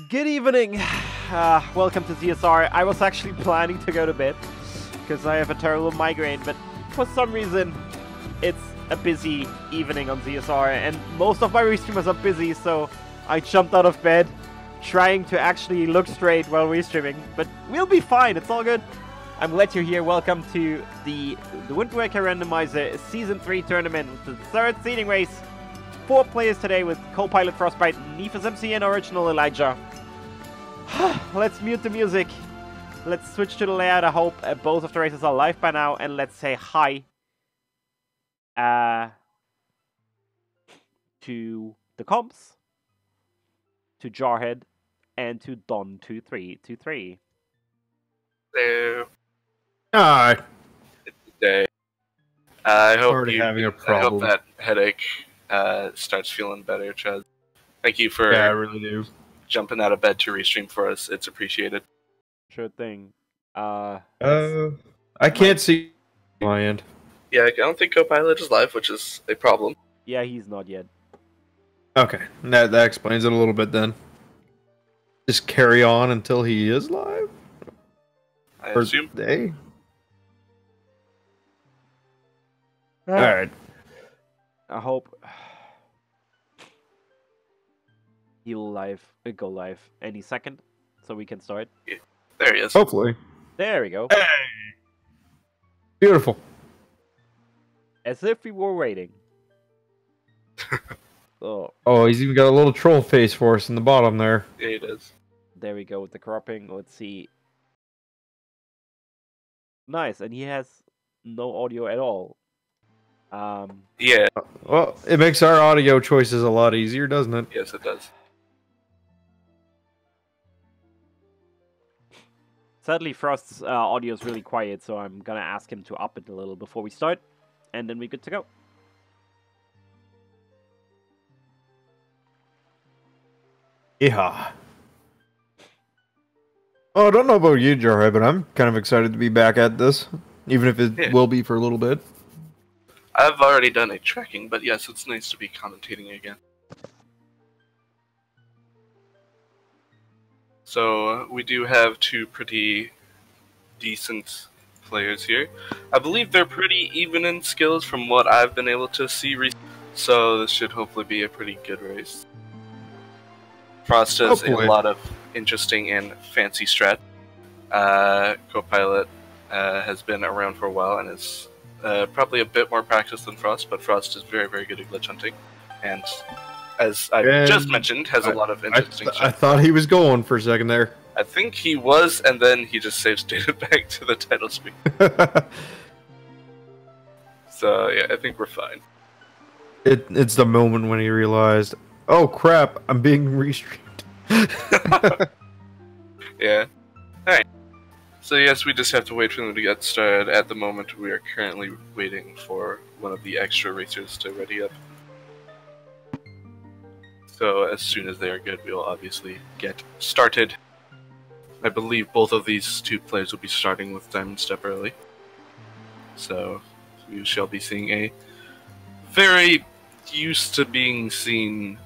Good evening. Welcome to ZSR. I was actually planning to go to bed because I have a terrible migraine, but for some reason it's a busy evening on ZSR and most of my restreamers are busy, so I jumped out of bed trying to actually look straight while restreaming, but we'll be fine. It's all good. I'm glad you're here. Welcome to the Wind Waker Randomizer Season 3 tournament with the third seeding race. 4 players today with co-pilot Frostbite, Nefus MC, and Original Elijah. Let's mute the music. Let's switch to the layout. I hope both of the races are live by now, and let's say hi to the comps, to Jarhead, and to Don2323. Hello. Hi. It's the day. I hope Already having a problem. I hope that headache starts feeling better, Chaz. Thank you for I really do. jumping out of bed to restream for us. It's appreciated. Sure thing. I can't see my end. Yeah, I don't think Copilot is live, which is a problem. Yeah, he's not yet. Okay, that explains it a little bit then. Just carry on until he is live? I assume. Day? Alright. I hope he'll go live any second, so we can start. Yeah, there he is. Hopefully. There we go. Hey! Beautiful. As if we were waiting. Oh, Oh, he's even got a little troll face for us in the bottom there. Yeah, it is. there we go with the cropping. Let's see. Nice, and he has no audio at all. Yeah, Well, it makes our audio choices a lot easier, doesn't it? yes, it does. Sadly, Frost's audio is really quiet, so I'm gonna ask him to up it a little before we start, and then we're good to go. Yeah. Oh, I don't know about you, Jarhead, but I'm kind of excited to be back at this, even if it will be for a little bit. I've already done a tracking, but yes, it's nice to be commentating again. So, we do have 2 pretty decent players here. I believe they're pretty even in skills from what I've been able to see recently, so this should hopefully be a pretty good race. Frost does a lot of interesting and fancy strat. Copilot has been around for a while and is probably a bit more practiced than Frost, but Frost is very, very good at glitch hunting. And as I just mentioned, has a lot of interesting strat. I thought he was going for a second there. I think he was, and then he just save stated back to the title screen. So, yeah, I think we're fine. It's the moment when he realized, oh crap, I'm being restreamed. Yeah. Alright. So yes, we just have to wait for them to get started. At the moment, we are currently waiting for one of the extra racers to ready up. So as soon as they are good, we will obviously get started. I believe both of these 2 players will be starting with Diamond Step early. So we shall be seeing a very used to being seen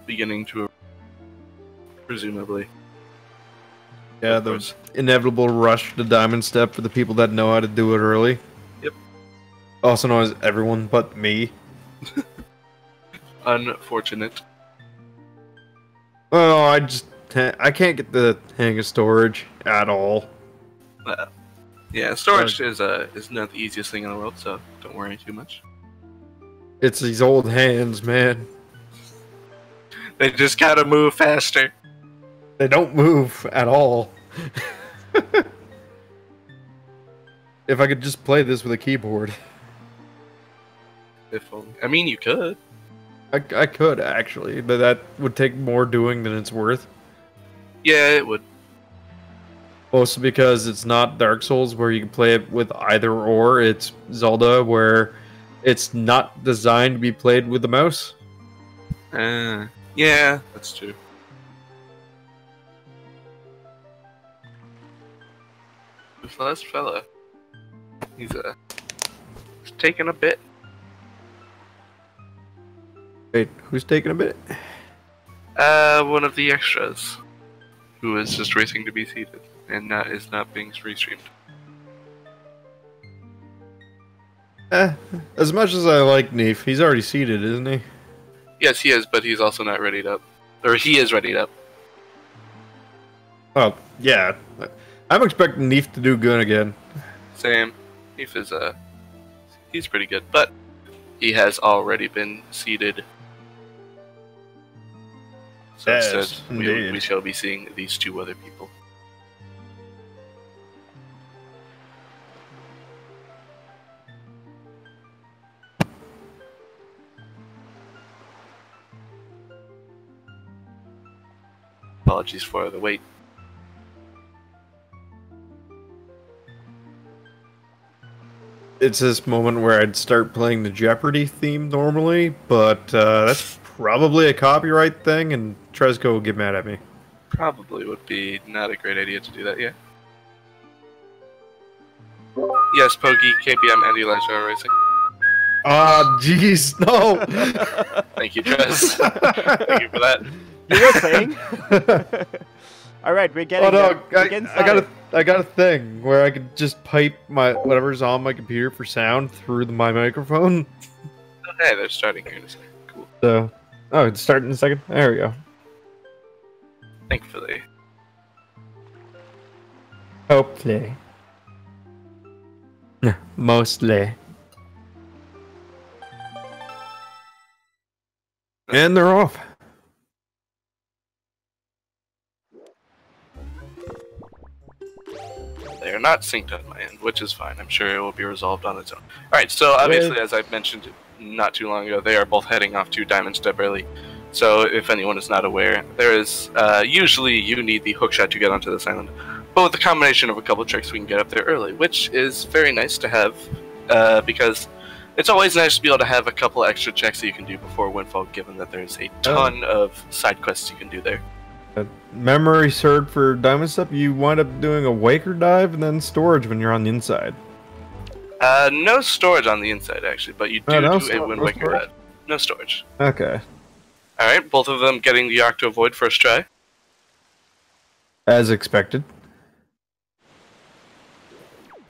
beginning to presumably. Yeah, the inevitable rush to Diamond Step for the people that know how to do it early. Yep. Also known as everyone but me. Unfortunate. Oh, I can't get the hang of storage at all. Yeah, storage is not the easiest thing in the world, so don't worry too much. It's these old hands, man. They just gotta move faster. They don't move at all. If I could just play this with a keyboard. If only. I mean, you could. I could, actually, but that would take more doing than it's worth. Yeah, it would. Mostly because it's not Dark Souls where you can play it with either or. It's Zelda where it's not designed to be played with the mouse. Yeah, that's true. Who's the last fella? He's taking a bit. Wait, who's taking a bit? One of the extras. who is just racing to be seated and is not being restreamed. As much as I like Neef, he's already seated, isn't he? Yes, he is, but he's also not readied up. Or he is readied up. Oh, yeah. I'm expecting Neef to do good again. Same. Neef is, he's pretty good, but he has already been seated. So Yes, instead, indeed. we shall be seeing these two other people. Apologies for the wait. It's this moment where I'd start playing the Jeopardy theme normally, but that's probably a copyright thing, and Tresco will get mad at me. Probably would be not a great idea to do that, yeah. Yes, Pokey, KPM, and Elijah are racing. Ah, jeez, no! Thank you, Tres. Thank you for that. You were saying? Alright, we're getting Oh no, started. I got a thing where I could just pipe my whatever's on my computer for sound through my microphone. Okay, they're starting here in a second. Cool. So, oh, it's starting in a second. There we go. Thankfully. Hopefully. Mostly. And they're off. They are not synced on my end, which is fine. I'm sure it will be resolved on its own. Alright, so obviously, as I mentioned not too long ago, they are both heading off to Diamond Step early. So if anyone is not aware, there is, usually you need the hookshot to get onto this island. But with the combination of a couple tricks, we can get up there early, which is very nice to have, because it's always nice to be able to have a couple extra checks that you can do before Windfall, given that there's a ton of side quests you can do there. Memory served for Diamond Step, you wind up doing a Waker dive and then storage when you're on the inside. No storage on the inside, actually, but you do do a Wind Waker dive. No storage. Okay. Alright, both of them getting the Octo Void first try. As expected.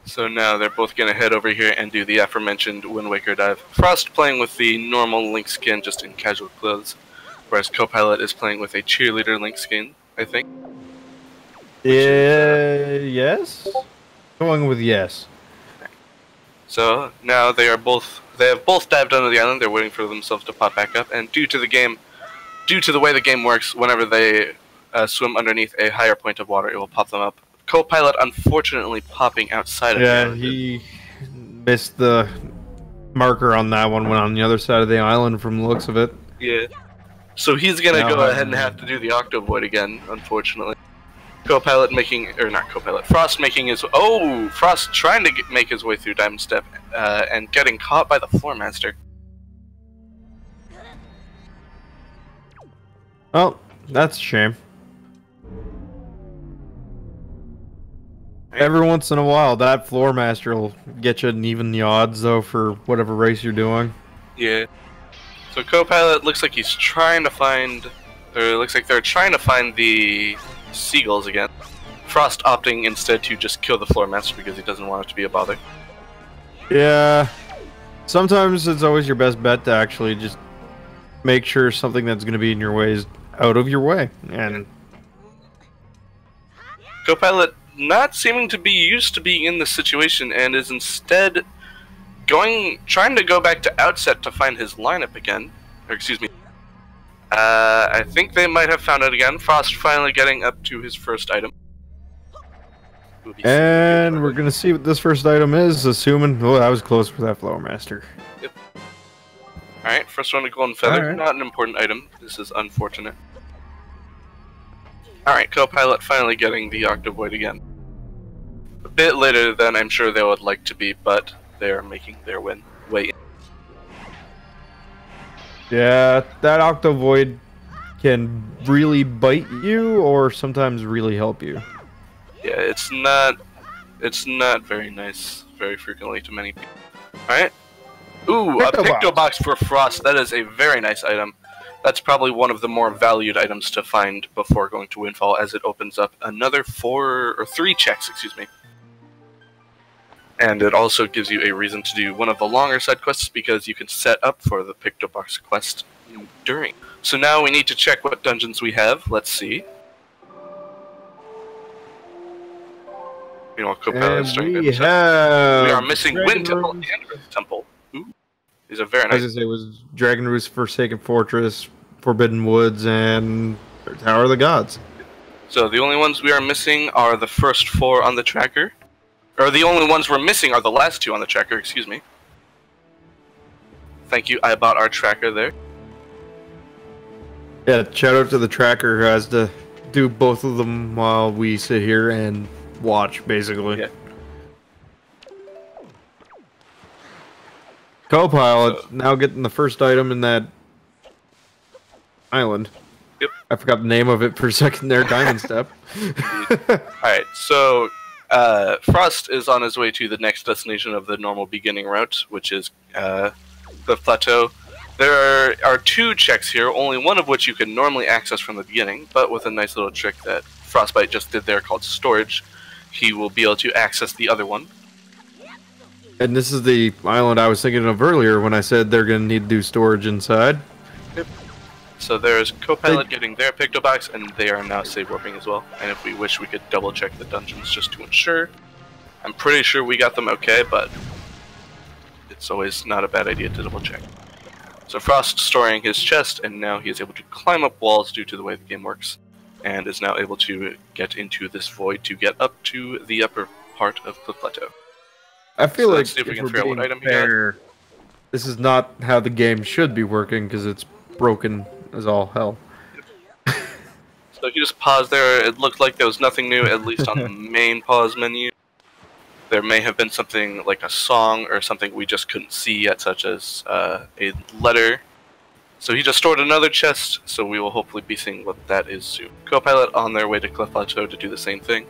So now they're both going to head over here and do the aforementioned Wind Waker dive. Frost playing with the normal Link skin, just in casual clothes, whereas Copilot is playing with a cheerleader Link skin, I think. Yes? Going with yes. So now they have both dived onto the island. They're waiting for themselves to pop back up, and due to the way the game works, whenever they swim underneath a higher point of water, it will pop them up. Copilot, unfortunately, popping outside of the island. Yeah, he missed the marker on that one, went on the other side of the island from the looks of it. Yeah. So he's gonna go ahead and have to do the Octo Void again, unfortunately. Copilot making, or not Copilot, Frost making his, Frost trying to make his way through Diamond Step, and getting caught by the Floor Master. Oh, that's a shame. Every once in a while, that Floor Master will get you an even the odds, though, for whatever race you're doing. Yeah. So Copilot looks like he's trying to find, or it looks like they're trying to find the seagulls again. Frost opting instead to just kill the Floor Master because he doesn't want it to be a bother. Yeah. Sometimes it's always your best bet to actually just make sure something that's going to be in your way is out of your way. And Copilot not seeming to be used to being in this situation and is instead trying to go back to Outset to find his lineup again. Or excuse me. I think they might have found it again. Frost finally getting up to his first item. And we're gonna see what this first item is, assuming that was close for that Flower Master. Yep. Alright, first one to Golden Feather. Right. Not an important item. This is unfortunate. Alright, Copilot finally getting the Octo Void again. A bit later than I'm sure they would like to be, but they are making their way in. Yeah, that Octo Void can really bite you, or sometimes really help you. Yeah, it's not very nice very frequently to many people. Alright. Ooh, a Picto Box for Frost. That is a very nice item. That's probably one of the more valued items to find before going to Windfall, as it opens up another 3 checks, excuse me. And it also gives you a reason to do one of the longer side quests, because you can set up for the Pictobox quest during. So now we need to check what dungeons we have. Let's see. Meanwhile, Copilot's starting to check. We are missing Wind Temple and Earth Temple. Ooh. These are very nice. As I say, it was Dragon Roost, Forsaken Fortress, Forbidden Woods, and Tower of the Gods. So the only ones we are missing are the first 4 on the tracker. Or the only ones we're missing are the last 2 on the tracker, excuse me. Thank you, I bought our tracker there. Yeah, shout out to the tracker who has to do both of them while we sit here and watch, basically. Yeah. Copilot now getting the first item in that island. Yep. I forgot the name of it for a second there. Diamond Step. Alright, so Frost is on his way to the next destination of the normal beginning route, which is the plateau. There are 2 checks here, only one of which you can normally access from the beginning, but with a nice little trick that Frostbite just did there called storage, he will be able to access the other one. And this is the island I was thinking of earlier when I said they're going to need to do storage inside. Yep. So there's Copilot getting their Pictobox, and they are now save warping as well. And if we wish, we could double check the dungeons just to ensure. I'm pretty sure we got them okay, but it's always not a bad idea to double check. So Frost storing his chest, and now he is able to climb up walls due to the way the game works, and is now able to get into this void to get up to the upper part of Cliff Plateau. I feel like see if we can we're figure out what being item he fair, this is not how the game should be working because it's broken as all hell. So if you just pause there, it looked like there was nothing new, at least on the main pause menu. There may have been something like a song or something we just couldn't see yet, such as a letter. So he just stored another chest, so we will hopefully be seeing what that is soon. Copilot on their way to Cliff Plateau to do the same thing.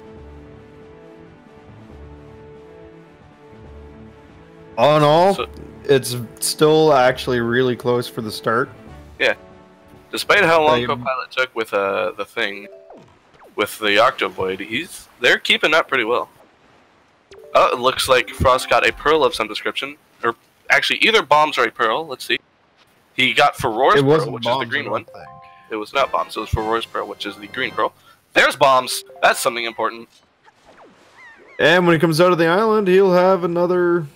All in all, it's still actually really close for the start. Yeah. Despite how long Copilot took with the thing, with the Octovoid, they're keeping up pretty well. Oh, it looks like Frost got a pearl of some description. Or actually, either bombs or a pearl. Let's see. He got Furor's pearl, which is the green one. It was not bombs, it was Furor's pearl, which is the green pearl. There's bombs! That's something important. And when he comes out of the island, he'll have another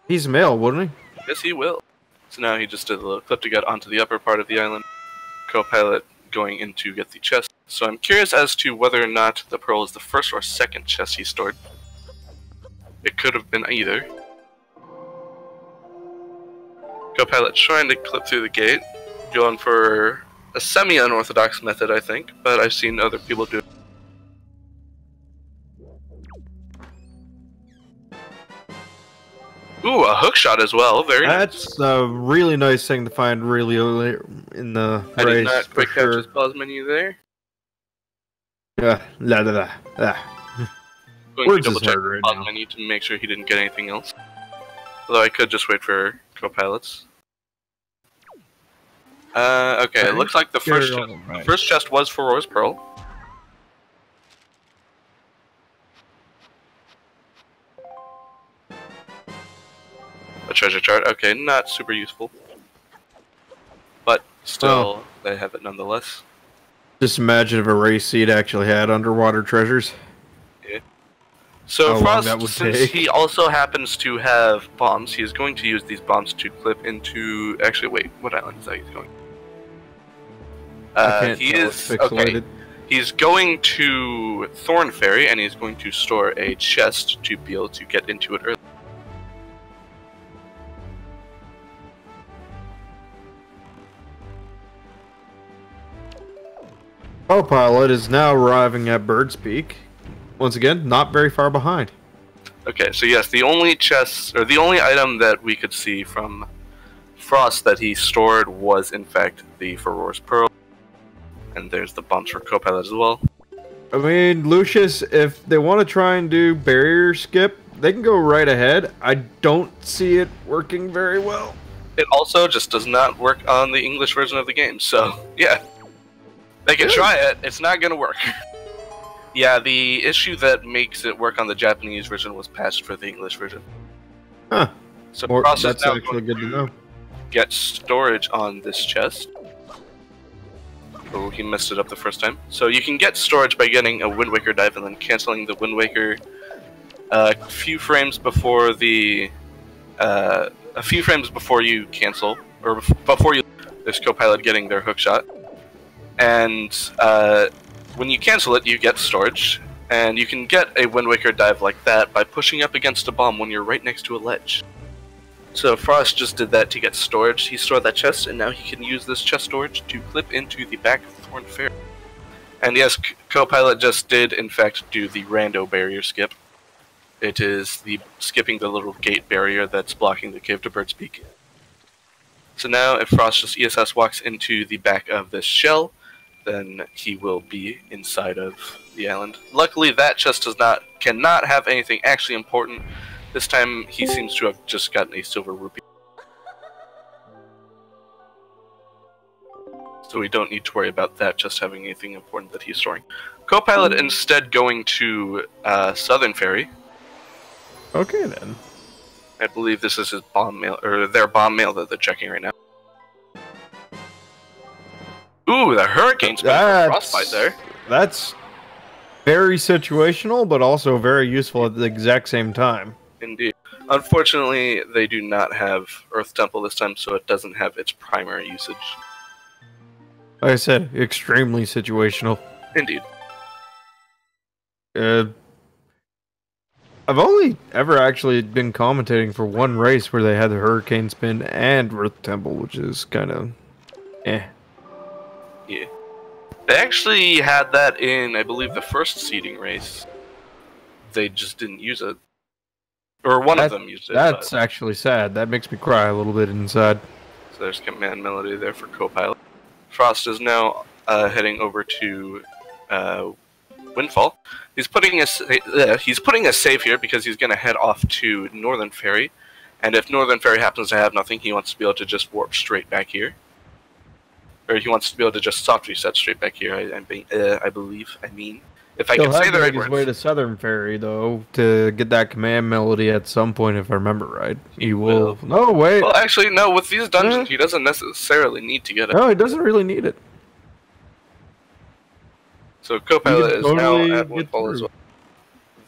piece of mail, wouldn't he? Yes, he will. So now he just did a little clip to get onto the upper part of the island. Copilot going in to get the chest. So I'm curious as to whether or not the pearl is the first or second chest he stored. It could have been either. Copilot trying to clip through the gate, going for a semi-unorthodox method, I think, but I've seen other people do it. Ooh, a hook shot as well. Very nice. That's a really nice thing to find really early in the race. I did not quick catch his pause menu there. Yeah, la la la la. Going to double check the pause menu to make sure he didn't get anything else. Although I could just wait for Copilots. Okay, it looks like the first chest was for Rose Pearl. A treasure chart, okay, not super useful. But still, they have it nonetheless. Just imagine if a race seed actually had underwater treasures. Yeah. So Frost, since he also happens to have bombs, he is going to use these bombs to clip into... Actually, wait, what island is that he's going? He is... Okay. He's going to Thorn Ferry, and he's going to store a chest to be able to get into it early. Copilot is now arriving at Bird's Peak. Once again, not very far behind. Okay, so yes, the only chest, or the only item that we could see from Frost that he stored was, in fact, the Furor's Pearl. And there's the bumps for Copilot as well. I mean, Lucius, if they want to try and do barrier skip, they can go right ahead. I don't see it working very well. It also just does not work on the English version of the game, so yeah. They can try it, it's not gonna work. Yeah, the issue that makes it work on the Japanese version was patched for the English version. Huh. So That's is now actually good to know. get storage on this chest. Oh, he messed it up the first time. So you can get storage by getting a Wind Waker dive and then canceling the Wind Waker a few frames before the a few frames before you cancel, or before you this co-pilot getting their hook shot. And when you cancel it, you get storage, and you can get a Wind Waker dive like that by pushing up against a bomb when you're right next to a ledge. So Frost just did that to get storage. He stored that chest, and now he can use this chest storage to clip into the back of Thorn Fair. And yes, co-pilot just did, in fact, do the rando barrier skip. It is the skipping the little gate barrier that's blocking the cave to Bird's Peak. So now, if Frost just ESS walks into the back of this shell, then he will be inside of the island. Luckily, that chest cannot have anything actually important. This time, he seems to have just gotten a silver rupee. So we don't need to worry about that just having anything important that he's storing. Co-pilot instead going to Southern Ferry. Okay then. I believe this is his bomb mail, or their bomb mail that they're checking right now. Ooh, the hurricane spin for Frostbite there. That's very situational, but also very useful at the exact same time. Indeed. Unfortunately, they do not have Earth Temple this time, so it doesn't have its primary usage. Like I said, extremely situational. Indeed. I've only ever actually been commentating for one race where they had the Hurricane Spin and Earth Temple, which is kind of eh. Yeah. They actually had that in, I believe, the first seeding race. They just didn't use it. Or one of them used it. That's actually sad. That makes me cry a little bit inside. So there's command melody there for co-pilot. Frost is now heading over to Windfall. He's putting a save here because he's going to head off to Northern Ferry, and if Northern Ferry happens to have nothing, he wants to be able to just warp straight back here, or he wants to be able to just soft reset straight back here. I believe. I mean, if I can say the right words. He'll have to make his way to Southern Ferry though to get that command melody at some point, if I remember right. He will. No, wait. Well, actually, no. With these dungeons, he doesn't necessarily need to get it. No, he doesn't really need it. So co-pilot is now at Windfall as well.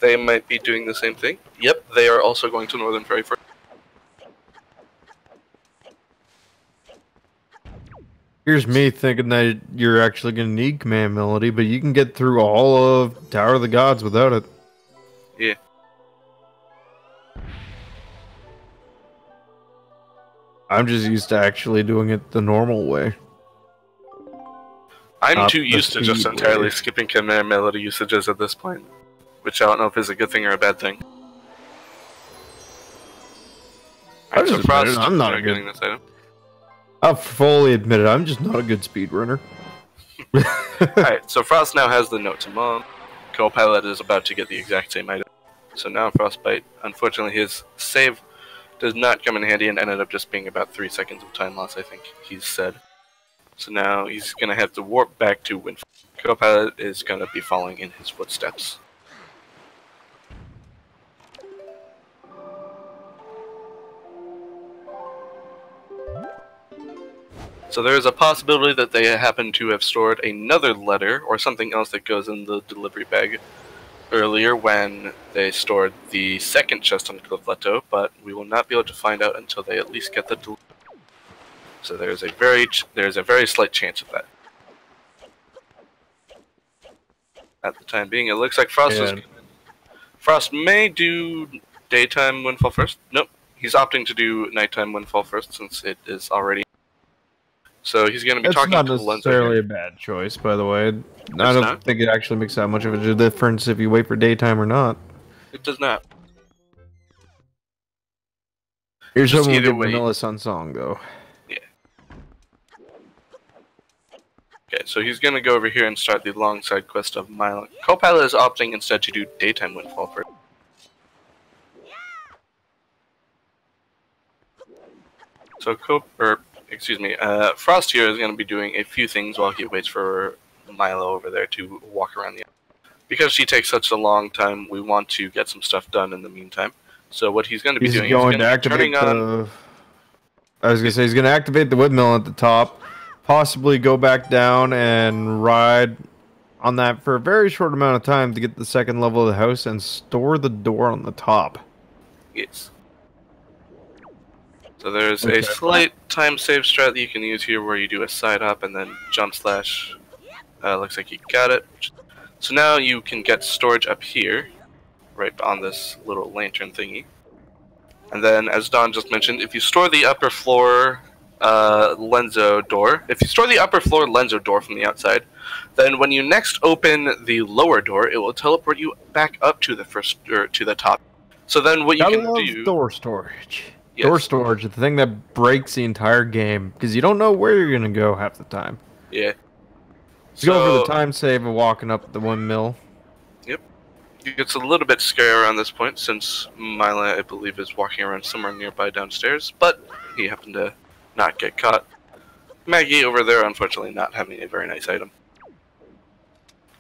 They might be doing the same thing. Yep, they are also going to Northern Ferry first. Here's me thinking that you're actually going to need command melody, but you can get through all of Tower of the Gods without it. Yeah. I'm just used to actually doing it the normal way. I'm too used to just entirely skipping command melody usages at this point, which I don't know if is a good thing or a bad thing. Right, so Frost, I'm not a good. I'll fully admit it. I'm just not a good speedrunner. Alright, so Frost now has the note to Mom. Co-pilot is about to get the exact same item. So now Frostbite, unfortunately his save does not come in handy and ended up just being about 3 seconds of time loss, I think he's said. So now he's going to have to warp back to Windfall. Co-pilot is going to be following in his footsteps. So there is a possibility that they happen to have stored another letter or something else that goes in the delivery bag earlier when they stored the second chest on Cliff Plateau, but we will not be able to find out until they at least get the delivery. So there's a very slight chance of that. At the time being, it looks like Frost may do daytime Windfall first. Nope, he's opting to do nighttime Windfall first since it is already. So he's going to be talking to Lenzo. That's not necessarily a bad choice, by the way. I don't think it actually makes that much of a difference if you wait for daytime or not. It does not. Here's hoping we get Vanilla Sun Song, though. Yeah. Okay, so he's going to go over here and start the long side quest of Milo. Co-pilot is opting instead to do daytime Windfall first. So So Frost here is going to be doing a few things while he waits for Milo over there to walk around the island. Because she takes such a long time, we want to get some stuff done in the meantime. So what he's going to be doing is going to be turning on... I was going to say, he's going to activate the windmill at the top, possibly go back down and ride on that for a very short amount of time to get the second level of the house and store the door on the top. Yes. So there's a slight time save strat that you can use here where you do a side hop and then jump slash. Looks like you got it. So now you can get storage up here, right on this little lantern thingy. And then, as Don just mentioned, if you store the upper floor Lenzo door, from the outside, then when you next open the lower door, it will teleport you back up to the to the top. So then what you can do... door storage. Yes. Door storage is the thing that breaks the entire game, because you don't know where you're going to go half the time. Yeah. So, go for the time save of walking up the windmill. Yep. It's a little bit scary around this point, since Mila, I believe, is walking around somewhere nearby downstairs, but he happened to not get caught. Maggie over there, unfortunately, not having a very nice item.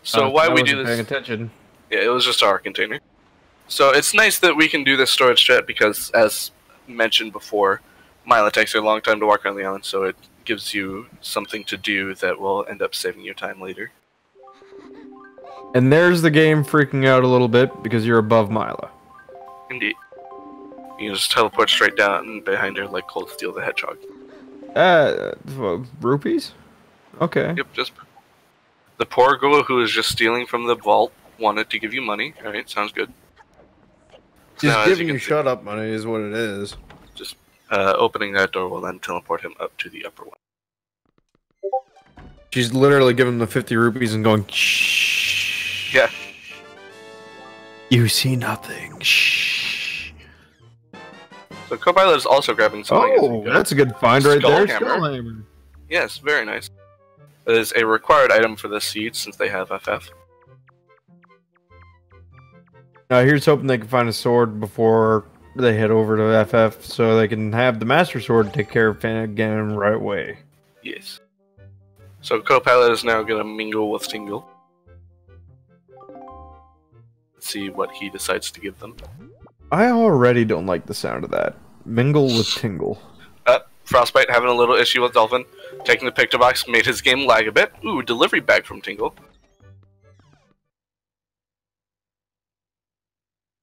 So why we do this... Paying attention. Yeah, it was just our container. So it's nice that we can do this storage strat because, as mentioned before, Mila takes a long time to walk around the island, so it gives you something to do that will end up saving you time later. And there's the game freaking out a little bit because you're above Mila. Indeed. You just teleport straight down behind her like Cold Steel the Hedgehog. Rupees? Okay. Yep, just... The poor girl who is just stealing from the vault wanted to give you money. Alright, sounds good. Just giving you shut up money is what it is. Just opening that door will then teleport him up to the upper one. She's literally giving him the 50 rupees and going, shh. Yeah. You see nothing. Shh. So Copilot is also grabbing something. Oh, that's a good find right there. Skullhammer. Yes, very nice. It is a required item for the seed since they have FF. Now here's hoping they can find a sword before they head over to FF so they can have the Master Sword take care of Ganon right away. Yes. So Copilot is now going to mingle with Tingle. Let's see what he decides to give them. I already don't like the sound of that. Mingle with Tingle. Frostbite having a little issue with Dolphin. Taking the picture box made his game lag a bit. Ooh, delivery bag from Tingle.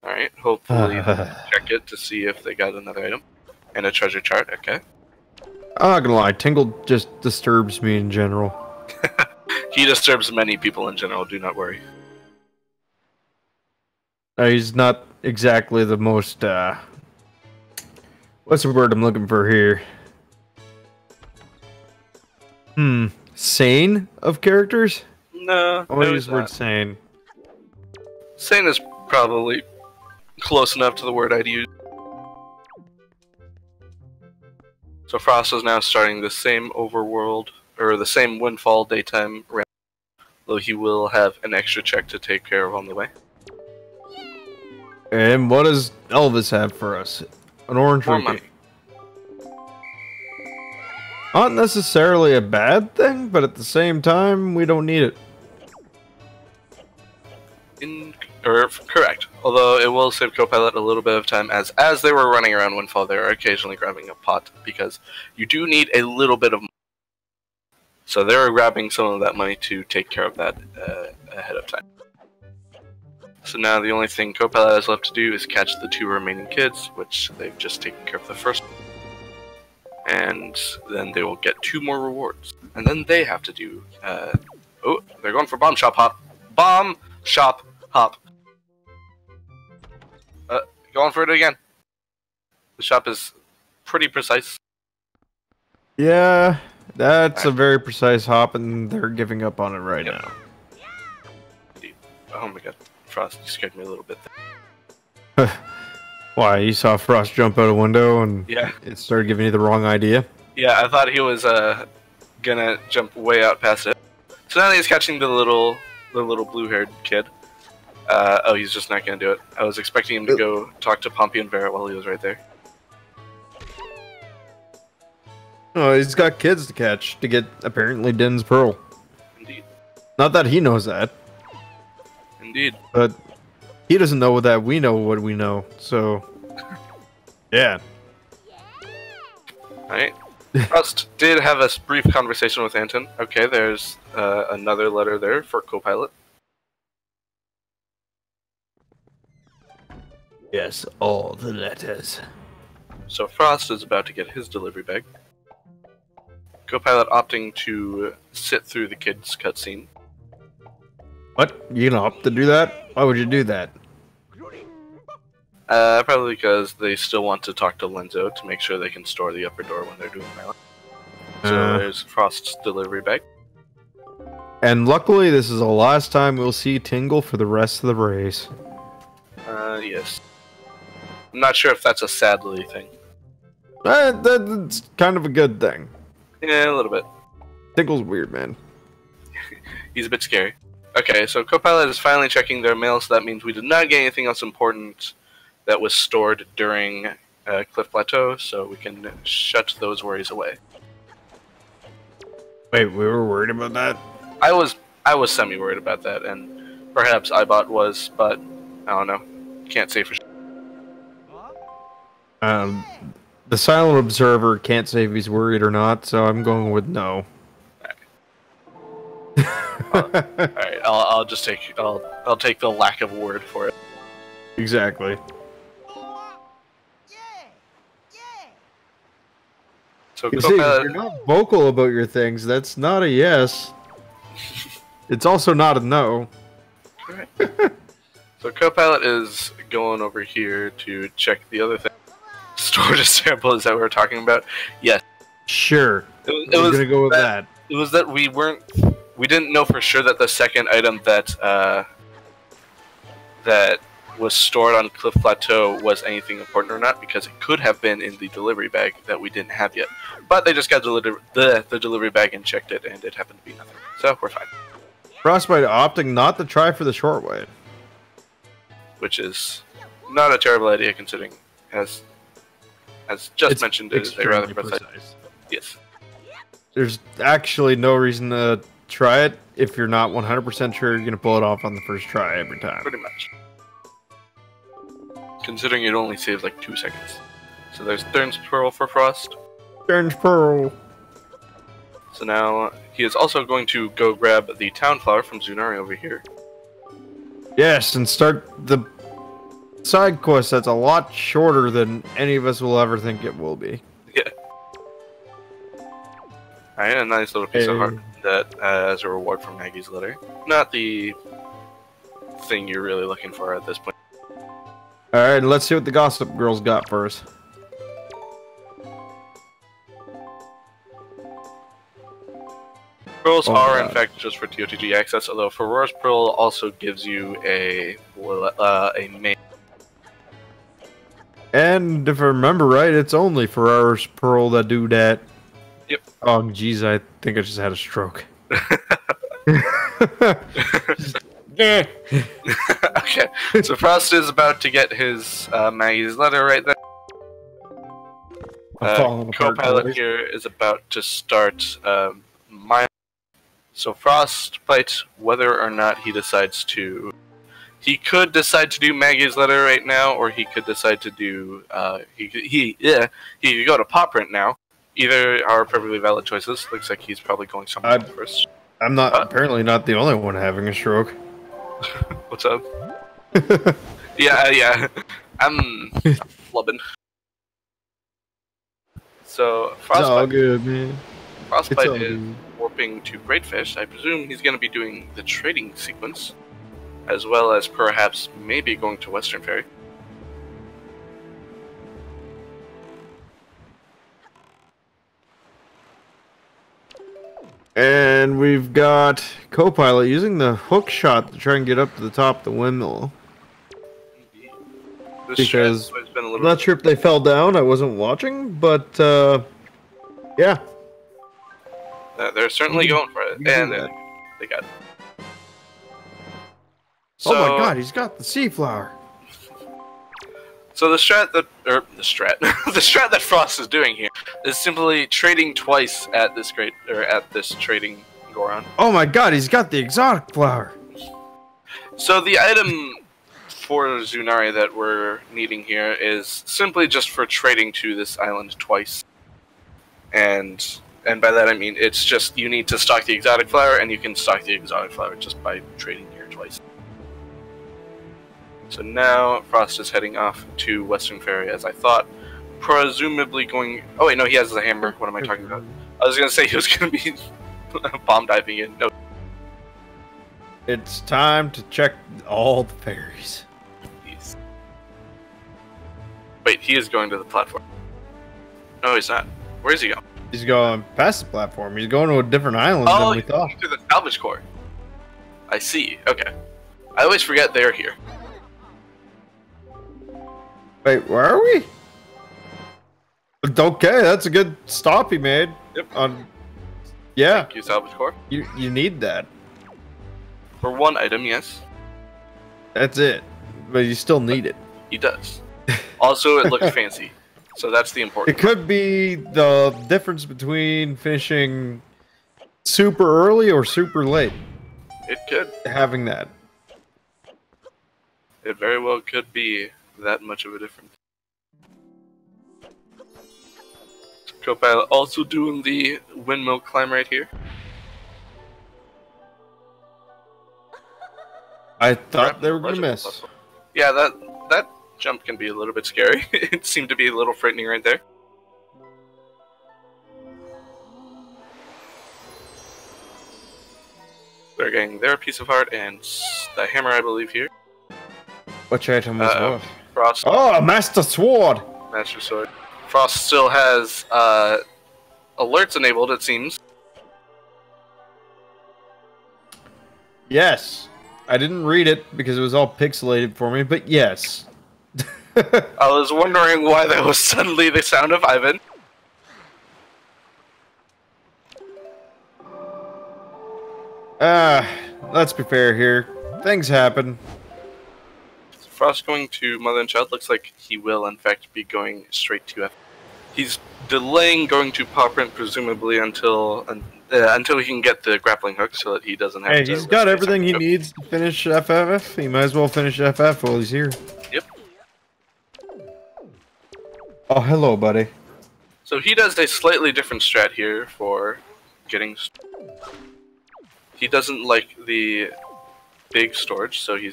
Alright, hopefully check it to see if they got another item. And a treasure chart, okay. I'm not gonna lie, Tingle just disturbs me in general. He disturbs many people in general, do not worry. He's not exactly the most, what's the word I'm looking for here? Sane of characters? No, I want to use the word sane. Sane is probably close enough to the word I'd use. So Frost is now starting the same overworld, or the same Windfall daytime round, though he will have an extra check to take care of on the way. And what does Elvis have for us? An orange More rupee. money. Not necessarily a bad thing, but at the same time, we don't need it. Correct. Although it will save Copilot a little bit of time, as they were running around Windfall, they were occasionally grabbing a pot, because you do need a little bit of money. So they were grabbing some of that money to take care of that ahead of time. So now the only thing Copilot has left to do is catch the 2 remaining kids, which they've just taken care of the first. And then they will get 2 more rewards. And then they have to do... oh, they're going for Bomb Shop Hop. Bomb Shop Hop. Going for it again. The shop is pretty precise. Yeah, that's a very precise hop, and they're giving up on it right now. Indeed. Oh my god, Frost, you scared me a little bit there. Why, you saw Frost jump out a window and it started giving you the wrong idea? Yeah, I thought he was gonna jump way out past it. So now he's catching the little blue-haired kid. Oh, he's just not gonna do it. I was expecting him to go talk to Pompey and Vera while he was right there. Oh, he's got kids to catch to get apparently Din's Pearl. Indeed. Not that he knows that, Indeed. but he doesn't know that we know what we know. So, yeah. Alright. Rust did have a brief conversation with Anton. Okay, there's another letter there for Copilot. Yes, all the letters. So Frost is about to get his delivery bag. Copilot opting to sit through the kid's cutscene. What? You gonna opt to do that? Why would you do that? Probably because they still want to talk to Lenzo to make sure they can store the upper door when they're doing that. So there's Frost's delivery bag. And luckily, this is the last time we'll see Tingle for the rest of the race. Yes. I'm not sure if that's a sadly thing. That's kind of a good thing. Yeah, a little bit. Tingle's weird, man. He's a bit scary. Okay, so Copilot is finally checking their mail, so that means we did not get anything else important that was stored during Cliff Plateau, so we can shut those worries away. Wait, we were worried about that? I was semi-worried about that, and perhaps iBot was, but I don't know. Can't say for sure. The silent observer can't say if he's worried or not, so I'm going with no. Alright, I'll just take I'll take the lack of word for it. Exactly. So You see, if you're not vocal about your things, that's not a yes. It's also not a no. Alright. So Copilot is going over here to check the other thing. Storage sample is that what we're talking about? Yes. Sure. It We're was gonna go with that. It was that we didn't know for sure that the second item that that was stored on Cliff Plateau was anything important or not, because it could have been in the delivery bag that we didn't have yet. But they just got the delivery bag and checked it, and it happened to be nothing. So we're fine. Frostbite opting not to try for the short way. Which is not a terrible idea, considering, as just mentioned, it is a rather precise. Yes. There's actually no reason to try it if you're not 100% sure you're going to pull it off on the first try every time. Pretty much. Considering it only saves like 2 seconds. So there's Thurn's Pearl for Frost. Thurn's Pearl. So now he is also going to go grab the Town Flower from Zunari over here. Yes, and start the side quest that's a lot shorter than any of us will ever think it will be. Yeah. Alright, a nice little piece of heart that as a reward for Maggie's letter. Not the thing you're really looking for at this point. Alright, let's see what the Gossip Girls got for us. Pearls are in fact just for TOTG access, although Aurora's Pearl also gives you a main. And if I remember right, it's only Ferrara's Pearl that do that. Yep. Oh, jeez, I think I just had a stroke. Okay, so Frost is about to get his Maggie's letter right there. Copilot here is about to start mine. So Frostbite, whether or not he decides to, he could decide to do Maggie's letter right now, or he could decide to do he could go to Pop Print now. Either are perfectly valid choices. Looks like he's probably going somewhere first. I'm not apparently not the only one having a stroke. What's up? yeah. I'm flubbing. So Frostbite, all good, man. Frostbite is warping to Great Fish. I presume he's going to be doing the trading sequence, as well as perhaps maybe going to Western Ferry. And we've got Copilot using the hook shot to try and get up to the top of the windmill. Because I'm not sure if they fell down. I wasn't watching, but yeah. They're certainly going for it, and they got it. So, oh my god, he's got the sea flower. So the strat that, the strat that Frost is doing here is simply trading twice at this trading Goron. Oh my god, he's got the exotic flower. So the item for Zunari that we're needing here is simply just for trading to this island twice. And by that I mean it's just you need to stock the exotic flower, and you can stock the exotic flower just by trading here twice. So now Frost is heading off to Western Ferry, as I thought, presumably going... Oh wait, no, he has the hammer. What am I talking about? I was going to say he was going to be bomb diving in. No. It's time to check all the ferries. Wait, he is going to the platform. No, he's not. Where is he going? He's going past the platform. He's going to a different island than we thought. To the salvage core. I see. Okay. I always forget they're here. Wait, where are we? Okay, that's a good stop he made. Yep. Yeah. Thank you, salvage core. You need that. For one item, yes. That's it. But you still need it. He does. Also, it looks fancy. So that's the important It could be the difference between finishing super early or super late. It could. Having that. It very well could be that much of a difference. Co-pilot also doing the windmill climb right here. I thought they were going to miss. Yeah, that jump can be a little bit scary. It seemed to be a little frightening right there. They're getting their piece of heart and the hammer, I believe, here. Which item was what? Frost. Oh, Master Sword! Master Sword. Frost still has alerts enabled, it seems. Yes. I didn't read it because it was all pixelated for me, but yes. I was wondering why that was suddenly the sound of Ivan. Let's be fair here. Things happen. Frost going to Mother and Child. Looks like he will, in fact, be going straight to F. He's delaying going to Paw Print, presumably, until he can get the grappling hook, so that he doesn't have to... Hey, he's got everything he needs to finish FFF. He might as well finish FF while he's here. Yep. Oh, hello, buddy. So he does a slightly different strat here for getting... He doesn't like the big storage, so he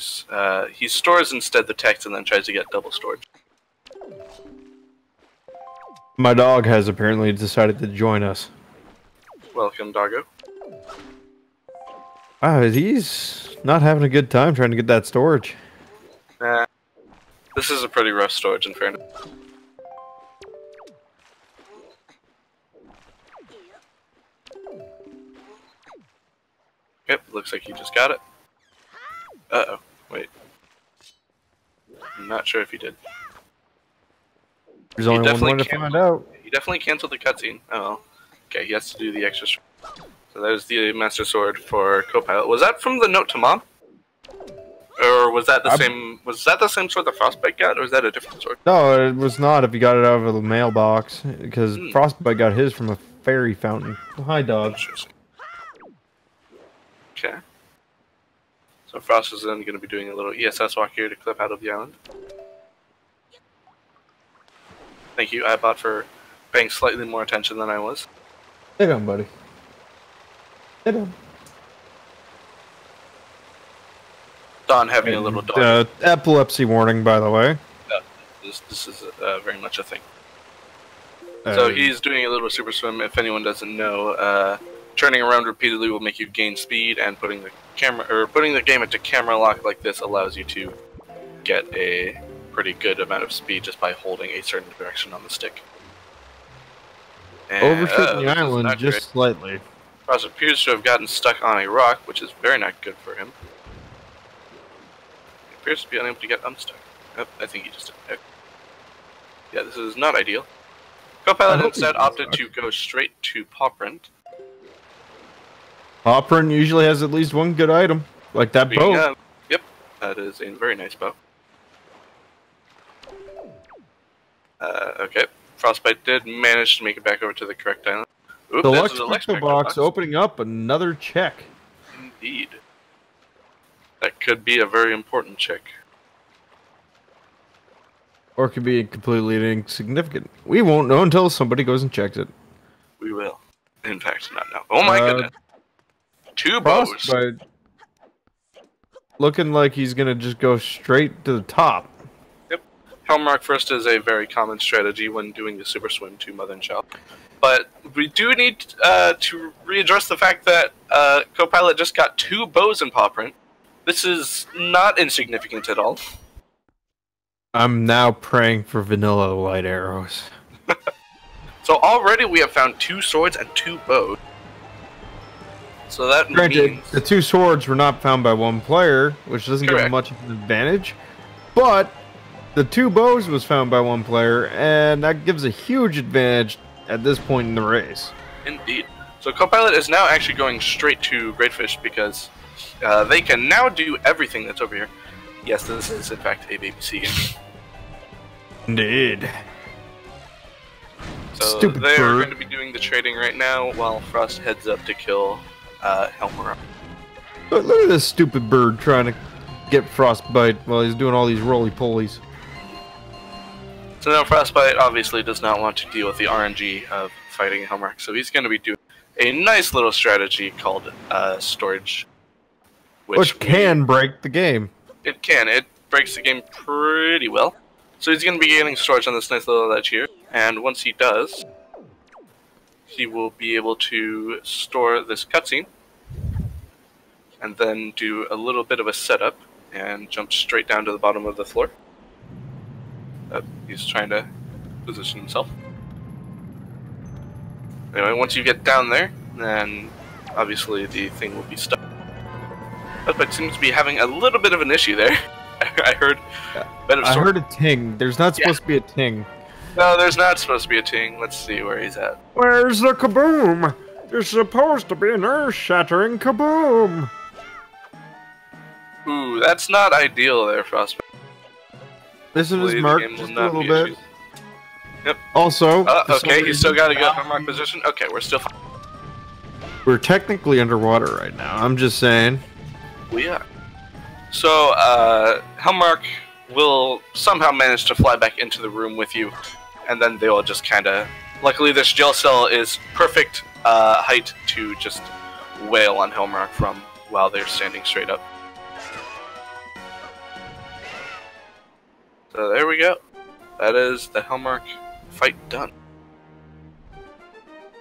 stores instead the text and then tries to get double storage. My dog has apparently decided to join us. Welcome, doggo. Wow, he's not having a good time trying to get that storage. Nah. This is a pretty rough storage, in fairness. Yep, looks like he just got it. Uh-oh, wait. I'm not sure if he did. There's only one way to find out. He definitely canceled the cutscene. Oh well. Okay, he has to do the extra. So there's the Master Sword for Co-Pilot. Was that from the note to Mom? Or was that the same? Was that the same sword that Frostbite got, or was that a different sword? No, it was not. If you got it out of the mailbox, because Frostbite got his from a fairy fountain. Well, hi, dog. Okay. So Frost is then going to be doing a little ESS walk here to clip out of the island. Thank you, iBot, for paying slightly more attention than I was. Sit down, buddy. Sit down. Don having a little dog. Epilepsy warning, by the way. This is very much a thing. So he's doing a little super swim. If anyone doesn't know, turning around repeatedly will make you gain speed, and putting the game into camera lock like this allows you to get a pretty good amount of speed just by holding a certain direction on the stick. And, overshooting the island just slightly. Frost appears to have gotten stuck on a rock, which is very not good for him. He appears to be unable to get unstuck. Oh, I think he just did. Okay. Yeah, this is not ideal. Co-Pilot instead opted to go straight to Paw Print. Paw Print usually has at least one good item, like that bow. Yep, that is a very nice bow. Okay. Frostbite did manage to make it back over to the correct island. Oop, The there's Lux the Lux Crypto box opening up another check. Indeed. That could be a very important check. Or it could be completely insignificant. We won't know until somebody goes and checks it. We will. In fact, not now. Oh my goodness. 2 bows. Frostbite looking like he's going to just go straight to the top. Yep. Helmmark first is a very common strategy when doing the Super Swim to Mother and Child. But we do need to readdress the fact that Copilot just got 2 bows in paw print. This is not insignificant at all. I'm now praying for vanilla light arrows. So already we have found 2 swords and 2 bows. So that Granted, means... the 2 swords were not found by 1 player, which doesn't give him much of an advantage. But the 2 bows was found by 1 player, and that gives a huge advantage at this point in the race. Indeed. So Copilot is now actually going straight to Greatfish because they can now do everything that's over here. Yes, this is in fact a BBC game. Indeed. So Stupid they are bird. going to be doing the trading right now while Frost heads up to kill Helmer. Look at this stupid bird trying to get Frostbite while he's doing all these roly-polies. So now Frostbite obviously does not want to deal with the RNG of fighting Helmer, so he's going to be doing a nice little strategy called storage. Which can break the game. It can. It breaks the game pretty well. So he's going to be getting storage on this nice little ledge here, and once he does, he will be able to store this cutscene, and then do a little bit of a setup, and jump straight down to the bottom of the floor. He's trying to position himself. Anyway, once you get down there, then obviously the thing will be stuck. But seems to be having a little bit of an issue there. I heard. I heard a ting. There's not supposed to be a ting. No, there's not supposed to be a ting. Let's see where he's at. Where's the kaboom? There's supposed to be an earth-shattering kaboom. Ooh, that's not ideal there, Frostbite. Isn't his mark just a little bit? Issues. Yep. Also, okay, he's still got a good mark position. Okay, we're still fine. We're technically underwater right now. I'm just saying. We are. So, Helmark will somehow manage to fly back into the room with you, and then they will just kind of... Luckily, this jail cell is perfect height to just wail on Helmark from while they're standing straight up. So there we go. That is the Helmark fight done.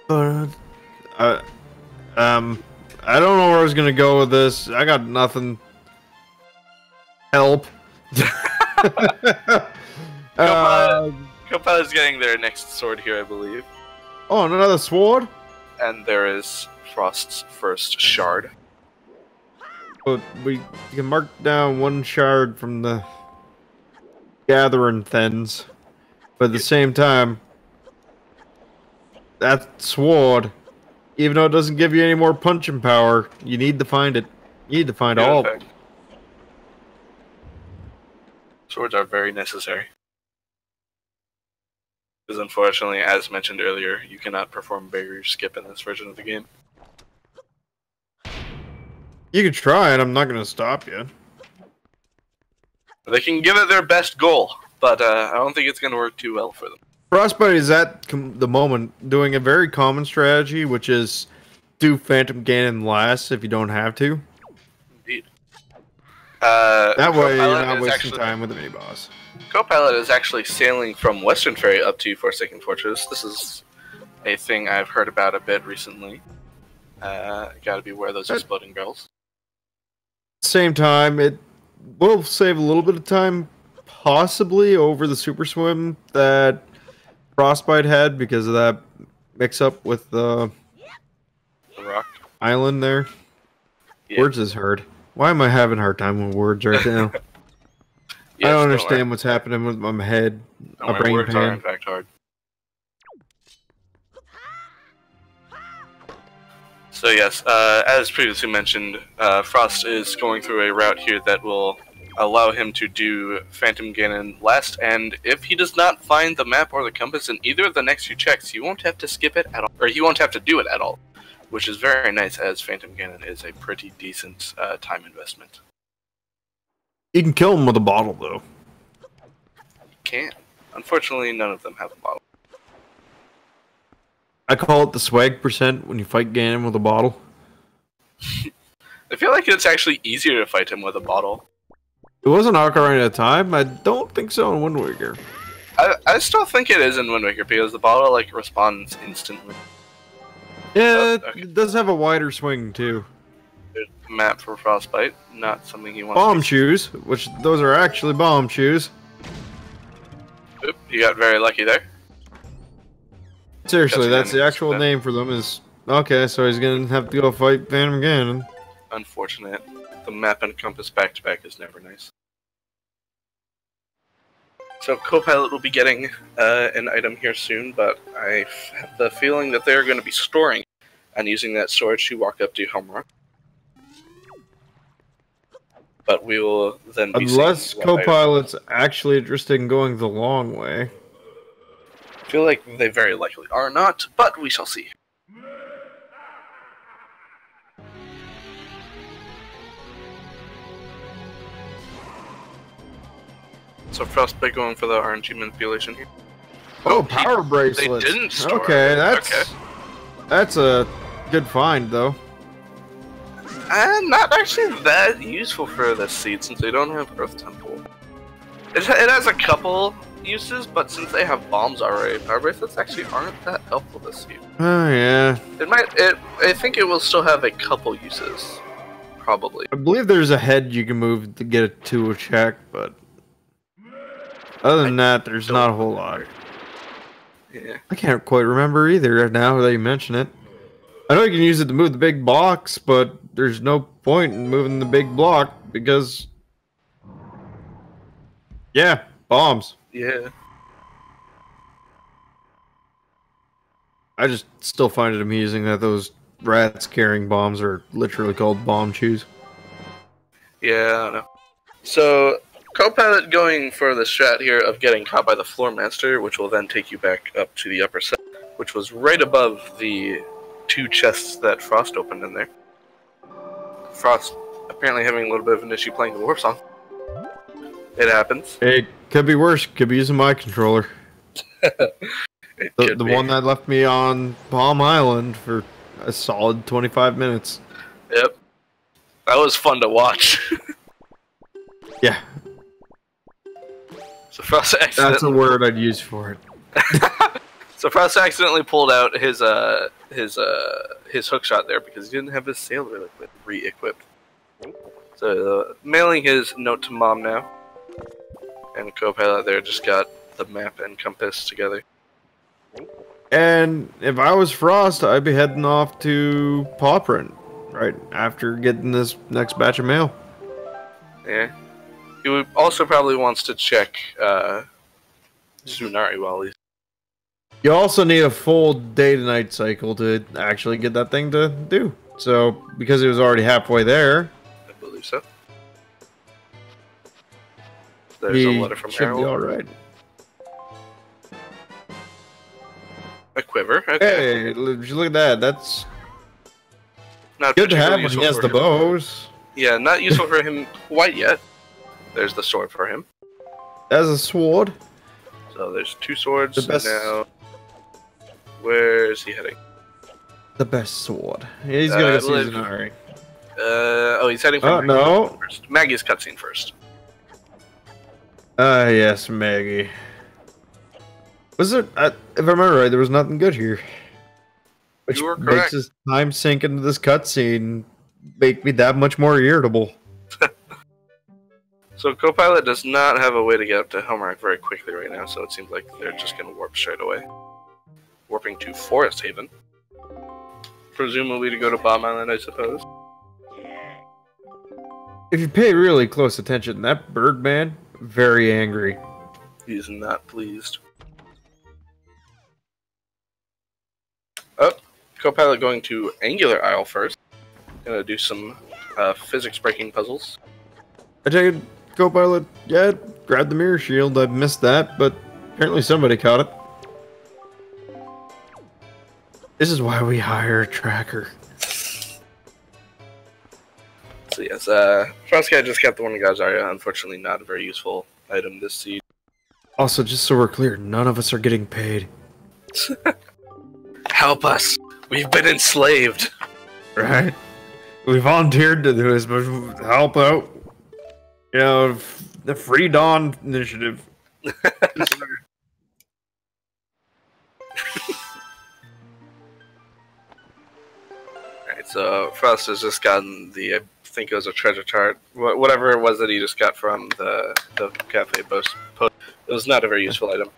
I don't know where I was gonna go with this. I got nothing. Help. Copilot's getting their next sword here, I believe. Oh, another sword? And there is Frost's first shard. But we can mark down 1 shard from the gathering thens. But at the same time, that sword, even though it doesn't give you any more punching power, you need to find it. You need to find all of them. Swords are very necessary. Because unfortunately, as mentioned earlier, you cannot perform barrier skip in this version of the game. You could try it, I'm not going to stop you. They can give it their best goal, but I don't think it's going to work too well for them. Frostbite is at the moment doing a very common strategy, which is do Phantom Ganon last if you don't have to. Indeed. That way you're Copilot not is wasting actually, time with the mini-boss. Copilot is actually sailing from Western Ferry up to Forsaken Fortress. This is a thing I've heard about a bit recently. Gotta beware those exploding barrels. At the same time, it will save a little bit of time, possibly, over the Super Swim that Frostbite had because of that mix-up with the rock island there. Yeah. Words is hard. Why am I having a hard time with words right now? Yes, I don't understand what's happening with my head. My brain words pan. are in fact hard. So yes, as previously mentioned, Frost is going through a route here that will allow him to do Phantom Ganon last, and if he does not find the map or the compass in either of the next few checks, he won't have to skip it at all, or he won't have to do it at all, which is very nice, as Phantom Ganon is a pretty decent time investment. You can kill him with a bottle, though. You can. Unfortunately, none of them have a bottle. I call it the swag percent when you fight Ganon with a bottle. I feel like it's actually easier to fight him with a bottle. It wasn't Ocarina of Time. I don't think so in Wind Waker. I still think it is in Wind Waker because the bottle like responds instantly. Yeah, okay. It does have a wider swing too. There's a map for Frostbite, not something you want. Bomb shoes, which those are actually bomb shoes. Oop, you got very lucky there. Seriously, that's the actual name for them. Is okay. So he's gonna have to go fight Phantom Ganon. Unfortunate. The map and compass back to back is never nice. So Copilot will be getting an item here soon, but I have the feeling that they're going to be storing and using that storage to walk up to Homework. But we will then be unless Copilot's actually interested in going the long way. I feel like they very likely are not, but we shall see. So Frostbite going for the RNG manipulation here. Oh, power bracelet. They didn't store okay, it. That's a good find, though. And not actually that useful for this seed since they don't have Earth Temple. It has a couple uses, but since they have bombs already, power bracelets actually aren't that helpful this seed. Oh yeah. I think it will still have a couple uses, probably. I believe there's a head you can move to get it to a check, but other than that, there's not a whole lot. Yeah. I can't quite remember either now that you mention it. I know you can use it to move the big blocks, but there's no point in moving the big block because, yeah, bombs. Yeah. I just still find it amusing that those rats carrying bombs are literally called bomb shoes. Yeah, I don't know. So, Copilot going for the strat here of getting caught by the Floor Master, which will then take you back up to the upper set, which was right above the two chests that Frost opened in there. Frost apparently having a little bit of an issue playing the Warp Song. It happens. It could be worse. Could be using my controller. The one that left me on Palm Island for a solid 25 minutes. Yep. That was fun to watch. Yeah. So Frost accidentally... That's a word I'd use for it. So Frost accidentally pulled out his hookshot there because he didn't have his sail re-equipped. So mailing his note to Mom now. And Copilot there just got the map and compass together. And if I was Frost, I'd be heading off to Paw Print right after getting this next batch of mail. Yeah. He would also probably wants to check Tsunari while he's... You also need a full day-to-night cycle to actually get that thing to do. So, because it was already halfway there... I believe so. There's a letter from should be Errol. alright. A quiver. Okay. Hey, look at that. That's Not good to have particularly when he has useful the for him. bows. Yeah, not useful for him quite yet. There's the sword for him. As a sword. So there's two swords. The best- Now, where is he heading? The best sword. He's gonna go I see Tsunari. Oh, he's heading for Oh, no. first. Maggie's cutscene first. Ah, yes, Maggie. Was it? If I remember right, there was nothing good here. Which You were makes correct. his time sink into this cutscene make me that much more irritable. So Copilot does not have a way to get up to Homework very quickly right now, so it seems like they're just going to warp straight away. Warping to Forest Haven. Presumably to go to Bomb Island, I suppose. If you pay really close attention, that Birdman, very angry. He's not pleased. Oh, Copilot going to Angular Isle first. Gonna do some physics breaking puzzles. I take it co-pilot yet grabbed the mirror shield. I missed that, but apparently somebody caught it. This is why we hire a tracker. So yes, Frost Guy just got the Warning Gods Aria. Unfortunately, not a very useful item this seed. Also, just so we're clear, none of us are getting paid. Help us! We've been enslaved! Right? We volunteered to do this, but help out. You know, the Free Dawn Initiative. Alright, so Frost has just gotten the, I think it was a treasure chart, whatever it was that he just got from the cafe post. It was not a very useful item.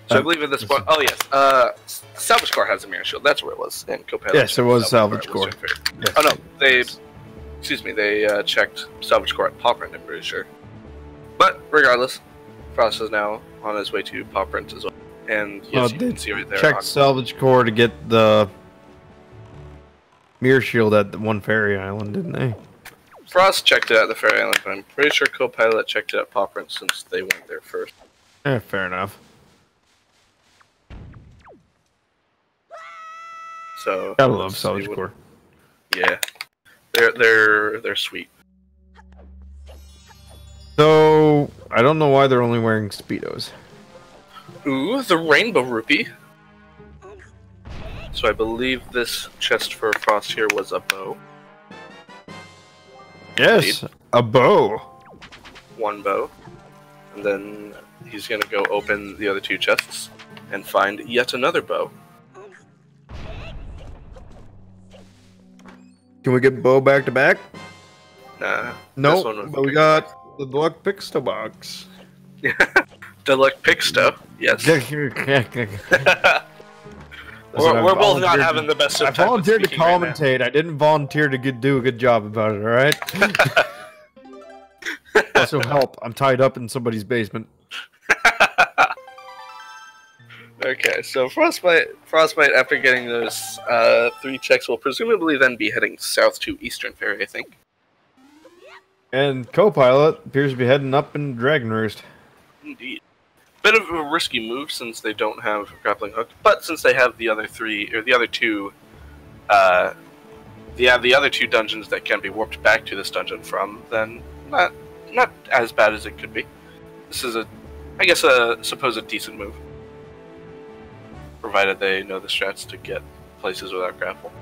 So I believe at this point, oh yes, Salvage Core has a mirror shield. That's where it was. And Copilot yes, it was Salvage Core. Yes. Oh no, they checked Salvage Core at Paw Print, I'm pretty sure. But regardless, Frost is now on his way to Paw Print as well. And yes, you can see right there. Checked Salvage Core to get the mirror shield at the one fairy island, didn't they? Frost checked it at the fairy island, but I'm pretty sure Copilot checked it at Paw Print since they went there first. Yeah, fair enough. So I love Salvage Core. Yeah, they're sweet. So I don't know why they're only wearing speedos. Ooh, the Rainbow Rupee. So I believe this chest for Frost here was a bow. Yes, indeed. A bow. One bow. And then he's gonna go open the other two chests and find yet another bow. Can we get bow back to back? Nah. Nope, but we got the Deluxe Pixto box. Deluxe Pixto? Yes. We're both not having the best of time. I volunteered to commentate. I didn't volunteer to do a good job about it, alright? Also help. I'm tied up in somebody's basement. Okay, so Frostbite, after getting those 3 checks, will presumably then be heading south to Eastern Ferry, I think. And Copilot appears to be heading up in Dragon Roost. Indeed. Bit of a risky move since they don't have grappling hook, but since they have the other 2, the other 2 dungeons that can be warped back to this dungeon from, then not as bad as it could be. This is I suppose a decent move. Provided they know the strats to get places without grapple.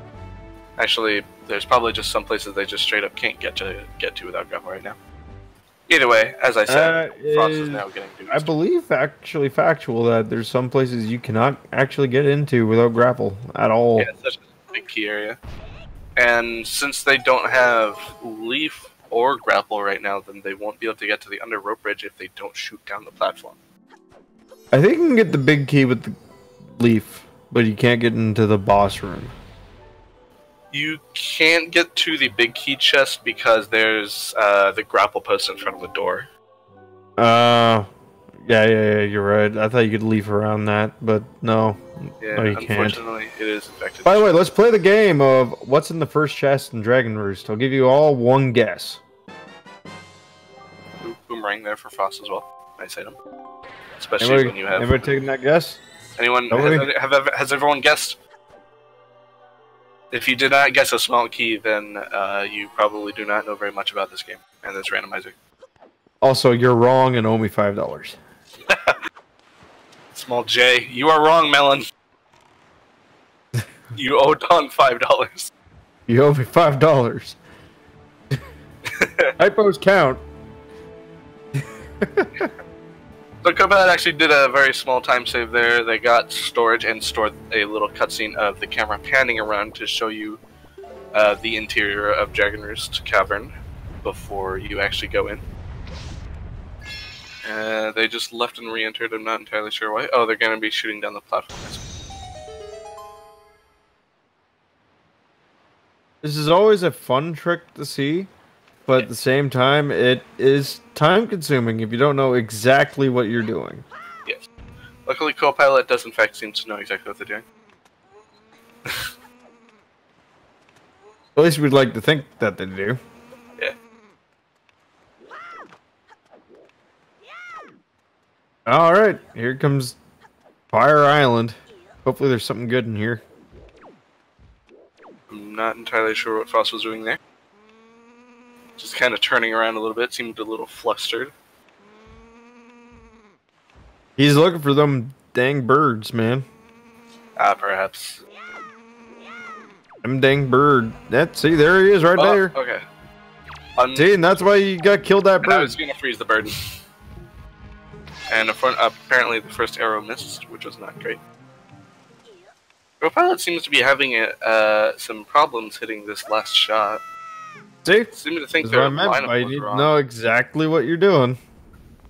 Actually, there's probably just some places they just straight up can't get to without grapple right now. Either way, as I said, Frost is now getting to. I believe factual that there's some places you cannot actually get into without grapple at all. Yeah, it's such a big key area. And since they don't have leaf or grapple right now, then they won't be able to get to the under rope bridge if they don't shoot down the platform. I think you can get the big key with the leaf, but you can't get into the boss room. You can't get to the big key chest because there's the grapple post in front of the door. Yeah, you're right. I thought you could leaf around that, but no. Yeah, no, you unfortunately, can't. It is infected. By the way, let's play the game of what's in the first chest in Dragon Roost. I'll give you all one guess. Ooh, boomerang there for Frost as well. Nice item. Especially when you have... Anybody taking that guess? Anyone? Has everyone guessed? If you did not guess a small key, then you probably do not know very much about this game and this randomizer. Also, you're wrong and owe me $5. Small J, you are wrong, Melon. You owe Don $5. You owe me $5. Hypos count. So Copilot actually did a very small time save there. They got storage and stored a little cutscene of the camera panning around to show you the interior of Dragon Roost Cavern before you actually go in. They just left and re-entered. I'm not entirely sure why. Oh, they're going to be shooting down the platform. This is always a fun trick to see, but at the same time, it is time-consuming if you don't know exactly what you're doing. Yes. Luckily, Copilot does in fact seem to know exactly what they're doing. At least we'd like to think that they do. Yeah. All right, here comes Fire Island. Hopefully there's something good in here. I'm not entirely sure what Frost was doing there. Just kind of turning around a little bit, seemed a little flustered. He's looking for them dang birds, man. Perhaps. Them dang bird. See, there he is right there. Okay. See, and that's why you got killed that bird. I was gonna freeze the bird. And apparently the first arrow missed, which was not great. Pilot seems to be having some problems hitting this last shot. See? Seem to think That's their what I meant lineup by you was need to wrong. know exactly what you're doing.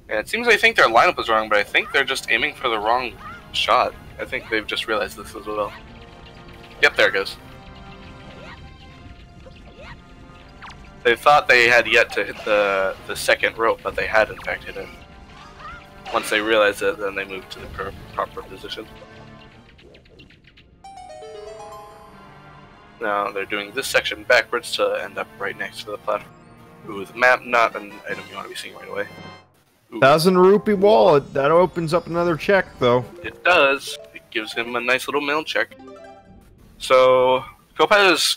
Yeah, it seems they think their lineup was wrong, but I think they're just aiming for the wrong shot. I think they've just realized this as well. Yep, there it goes. They thought they had yet to hit the second rope, but they had in fact hit it. Once they realized it, then they moved to the proper position. Now they're doing this section backwards to end up right next to the platform. Ooh, the map, not an item you want to be seeing right away. Ooh. 1,000 rupee wallet. That opens up another check, though. It does. It gives him a nice little mail check. So, Copilot is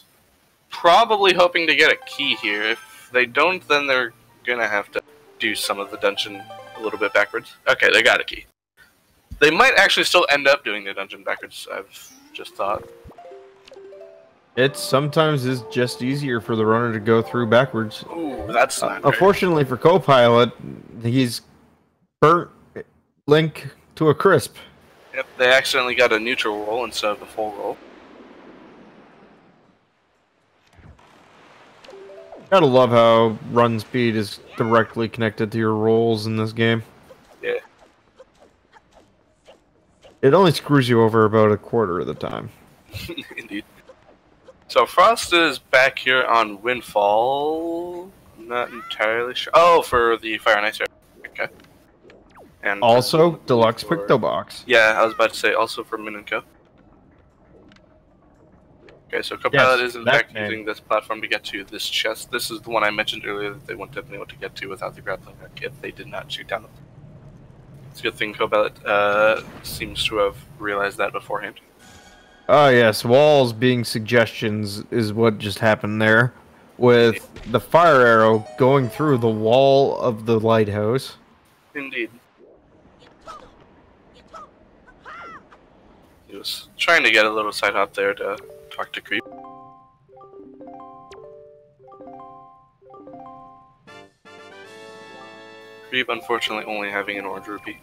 probably hoping to get a key here. If they don't, then they're gonna have to do some of the dungeon a little bit backwards. Okay, they got a key. They might actually still end up doing the dungeon backwards, I've just thought. It sometimes is just easier for the runner to go through backwards. Ooh, that's not great. Unfortunately for Copilot, he's burnt Link to a crisp. Yep, they accidentally got a neutral roll instead of a full roll. Gotta love how run speed is directly connected to your rolls in this game. Yeah. It only screws you over about a quarter of the time. Indeed. So Frost is back here on Windfall. I'm not entirely sure. Oh, for the Fire and Ice area. Okay. And Also, Deluxe for... Picto Box. Yeah, I was about to say also for Min and Co. Okay, so Copilot is in fact using this platform to get to this chest. This is the one I mentioned earlier that they wouldn't have been able to get to without the grappling hook if they did not shoot down. It's a good thing Copilot seems to have realized that beforehand. Oh yes, walls being suggestions is what just happened there, with the fire arrow going through the wall of the lighthouse. Indeed. He was trying to get a little side hop there to talk to Creep. Creep unfortunately only having an orange rupee.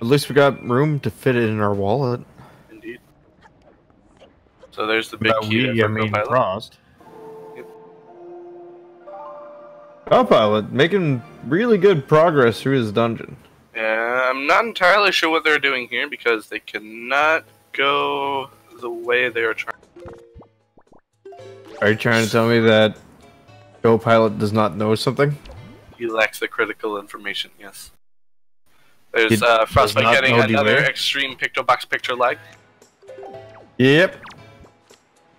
At least we got room to fit it in our wallet. Indeed. So there's the big key for Copilot. Frost. Yep. Copilot making really good progress through his dungeon. Yeah, I'm not entirely sure what they're doing here because they cannot go the way they are trying. Are you trying to tell me that Copilot does not know something? He lacks the critical information, yes. There's Frostbite getting another extreme Pictobox picture lag. Yep.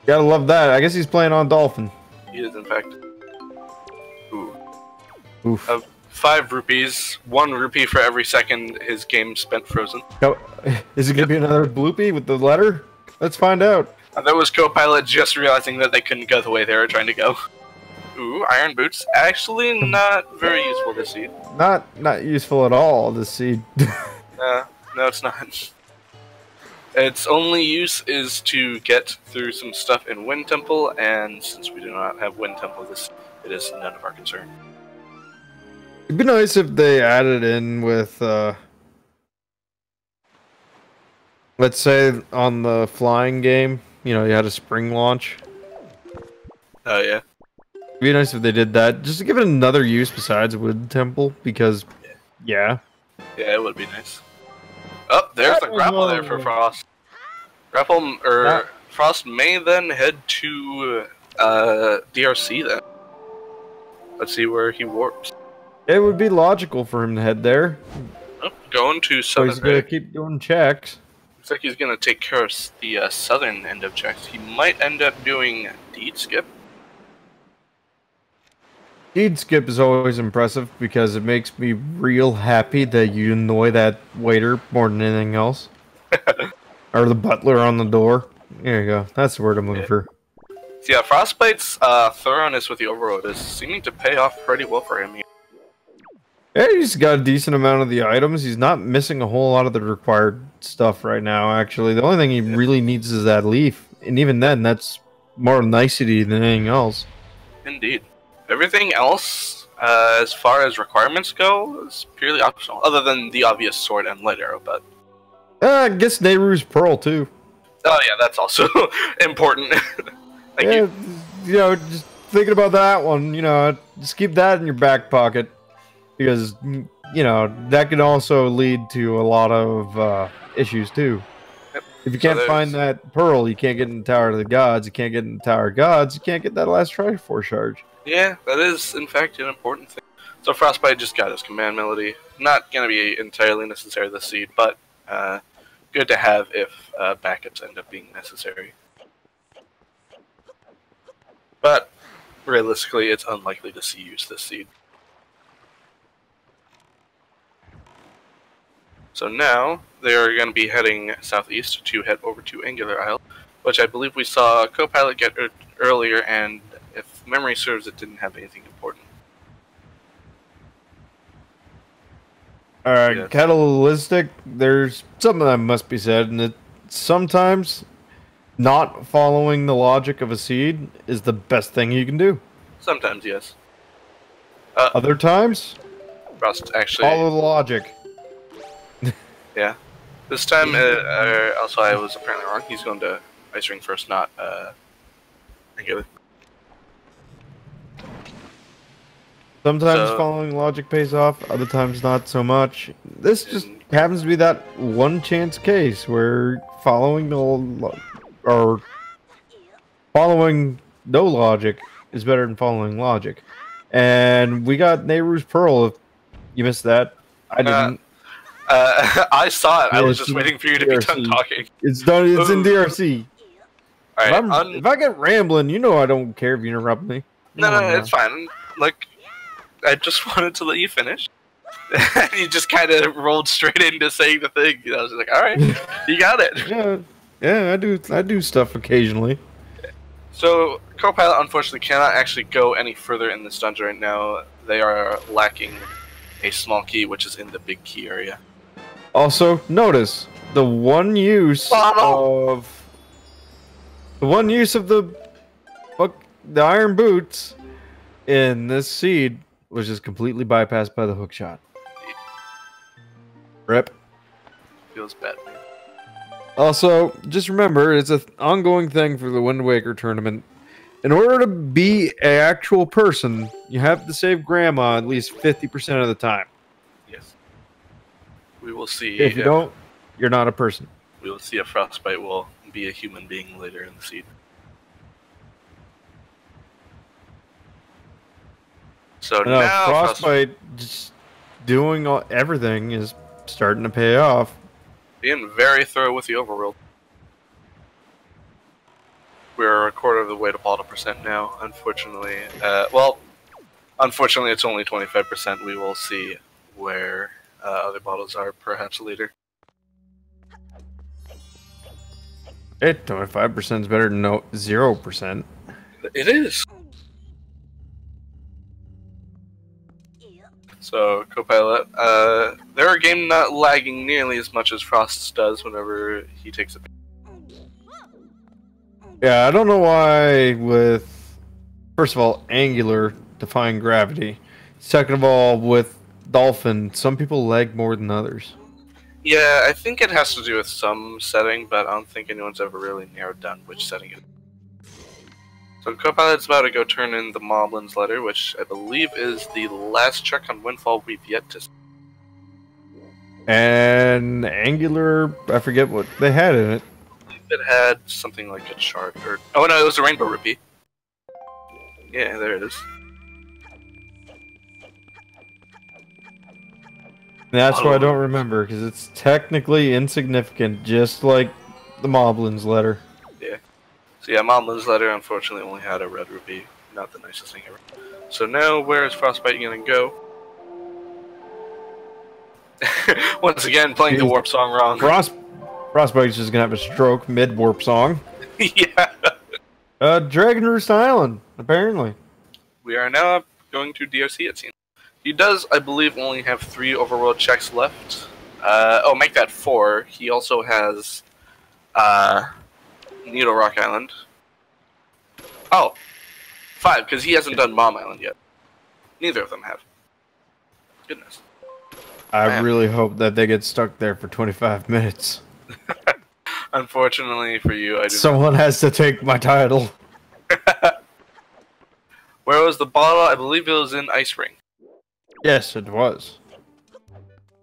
Gotta love that. I guess he's playing on Dolphin. He is, in fact. Ooh. Oof. 5 rupees, 1 rupee for every second his game spent frozen. Is it gonna be another bloopy with the letter? Let's find out. And that was Copilot just realizing that they couldn't go the way they were trying to go. Ooh, iron boots. Actually, not very useful this seed. Not useful at all, this seed. No, it's not. Its only use is to get through some stuff in Wind Temple, and since we do not have Wind Temple, it is none of our concern. It'd be nice if they added in with, let's say on the flying game, you know, you had a spring launch. Oh, yeah. It'd be nice if they did that, just to give it another use besides Wind Temple, because, yeah. Yeah, it would be nice. Oh, there's the grapple there for Frost. Frost may then head to DRC then. Let's see where he warps. It would be logical for him to head there. Oh, going to So Southern. he's gonna keep doing checks. Looks like he's gonna take care of the southern end of checks. He might end up doing Deed Skip. Seed skip is always impressive because it makes me real happy that you annoy that waiter more than anything else. Or the butler on the door. There you go. That's the word I'm looking for. So yeah, Frostbite's thoroughness with the overload is seeming to pay off pretty well for him here. Yeah, he's got a decent amount of the items. He's not missing a whole lot of the required stuff right now, actually. The only thing he really needs is that leaf. And even then, that's more nicety than anything else. Indeed. Everything else, as far as requirements go, is purely optional, other than the obvious sword and light arrow, but... I guess Nehru's Pearl, too. Oh yeah, that's also important. You know, just thinking about that one, you know, just keep that in your back pocket. Because, you know, that can also lead to a lot of issues, too. Yep. If you can't find that pearl, you can't get in the Tower of the Gods. You can't get in the Tower of Gods. You can't get that last Triforce charge. Yeah, that is, in fact, an important thing. So Frostbite just got his command melody. Not going to be entirely necessary this seed, but good to have if backups end up being necessary. But, realistically, it's unlikely to see use this seed. So now, they are going to be heading southeast to head over to Angular Isle, which I believe we saw Copilot get earlier, and if memory serves, it didn't have anything important. Alright, Catalytic, there's something that must be said, and it sometimes not following the logic of a seed is the best thing you can do. Sometimes, yes. Other times, Frost actually... follow the logic. Yeah. This time, also I was apparently wrong. He's going to Ice Ring first, not Angular. Sometimes following logic pays off, other times not so much. This just happens to be that one chance case where following no logic is better than following logic. And we got Nehru's Pearl. If you missed that, I didn't. I saw it. DRC, I was just waiting for you to be done talking. It's done. It's in DRC. All right. If I get rambling, you know I don't care if you interrupt me. No, it's fine. Like, I just wanted to let you finish. You just kind of rolled straight into saying the thing. I was just like, all right, you got it. Yeah, I do stuff occasionally. So, Copilot unfortunately cannot actually go any further in this dungeon right now. They are lacking a small key, which is in the big key area. Also, notice the one use of the iron boots in this seed was just completely bypassed by the hook shot. Rip. Feels bad, man. Also, just remember, it's an ongoing thing for the Wind Waker tournament. In order to be an actual person, you have to save Grandma at least 50% of the time. Yes. We will see. If you don't, you're not a person. We will see if Frostbite will be a human being later in the seed. So now Frostbite just doing everything is starting to pay off. Being very thorough with the overworld. We're a quarter of the way to bottle percent now, unfortunately. Unfortunately it's only 25%. We will see where other bottles are perhaps later. 25% is better than 0%. It is. So, Copilot, their game not lagging nearly as much as Frost's does whenever he takes it. Yeah, I don't know why with, first of all, Angular defying gravity. Second of all, with Dolphin, some people lag more than others. Yeah, I think it has to do with some setting, but I don't think anyone's ever really narrowed down which setting it is. So Copilot's about to go turn in the Moblin's letter, which I believe is the last check on Windfall we've yet to see. And Angular, I forget what they had in it. It had something like a chart, or... Oh no, it was a Rainbow Rupee. Yeah, there it is. That's why I don't remember, because it's technically insignificant, just like the Moblin's letter. Yeah. So yeah, Moblin's letter unfortunately only had a red rupee. Not the nicest thing ever. So now, where is Frostbite gonna go? Once again, playing the warp song wrong. Frostbite's just gonna have a stroke mid warp song. Yeah. Dragon Roost Island, apparently. We are now going to DRC, it seems. He does, I believe, only have 3 overworld checks left. Oh, make that 4. He also has Needle Rock Island. Oh, 5, because he hasn't done Bomb Island yet. Neither of them have. Goodness. I really hope that they get stuck there for 25 minutes. Unfortunately for you, I do. Someone has to take my title. Where was the bottle? I believe it was in Ice Ring. Yes, it was.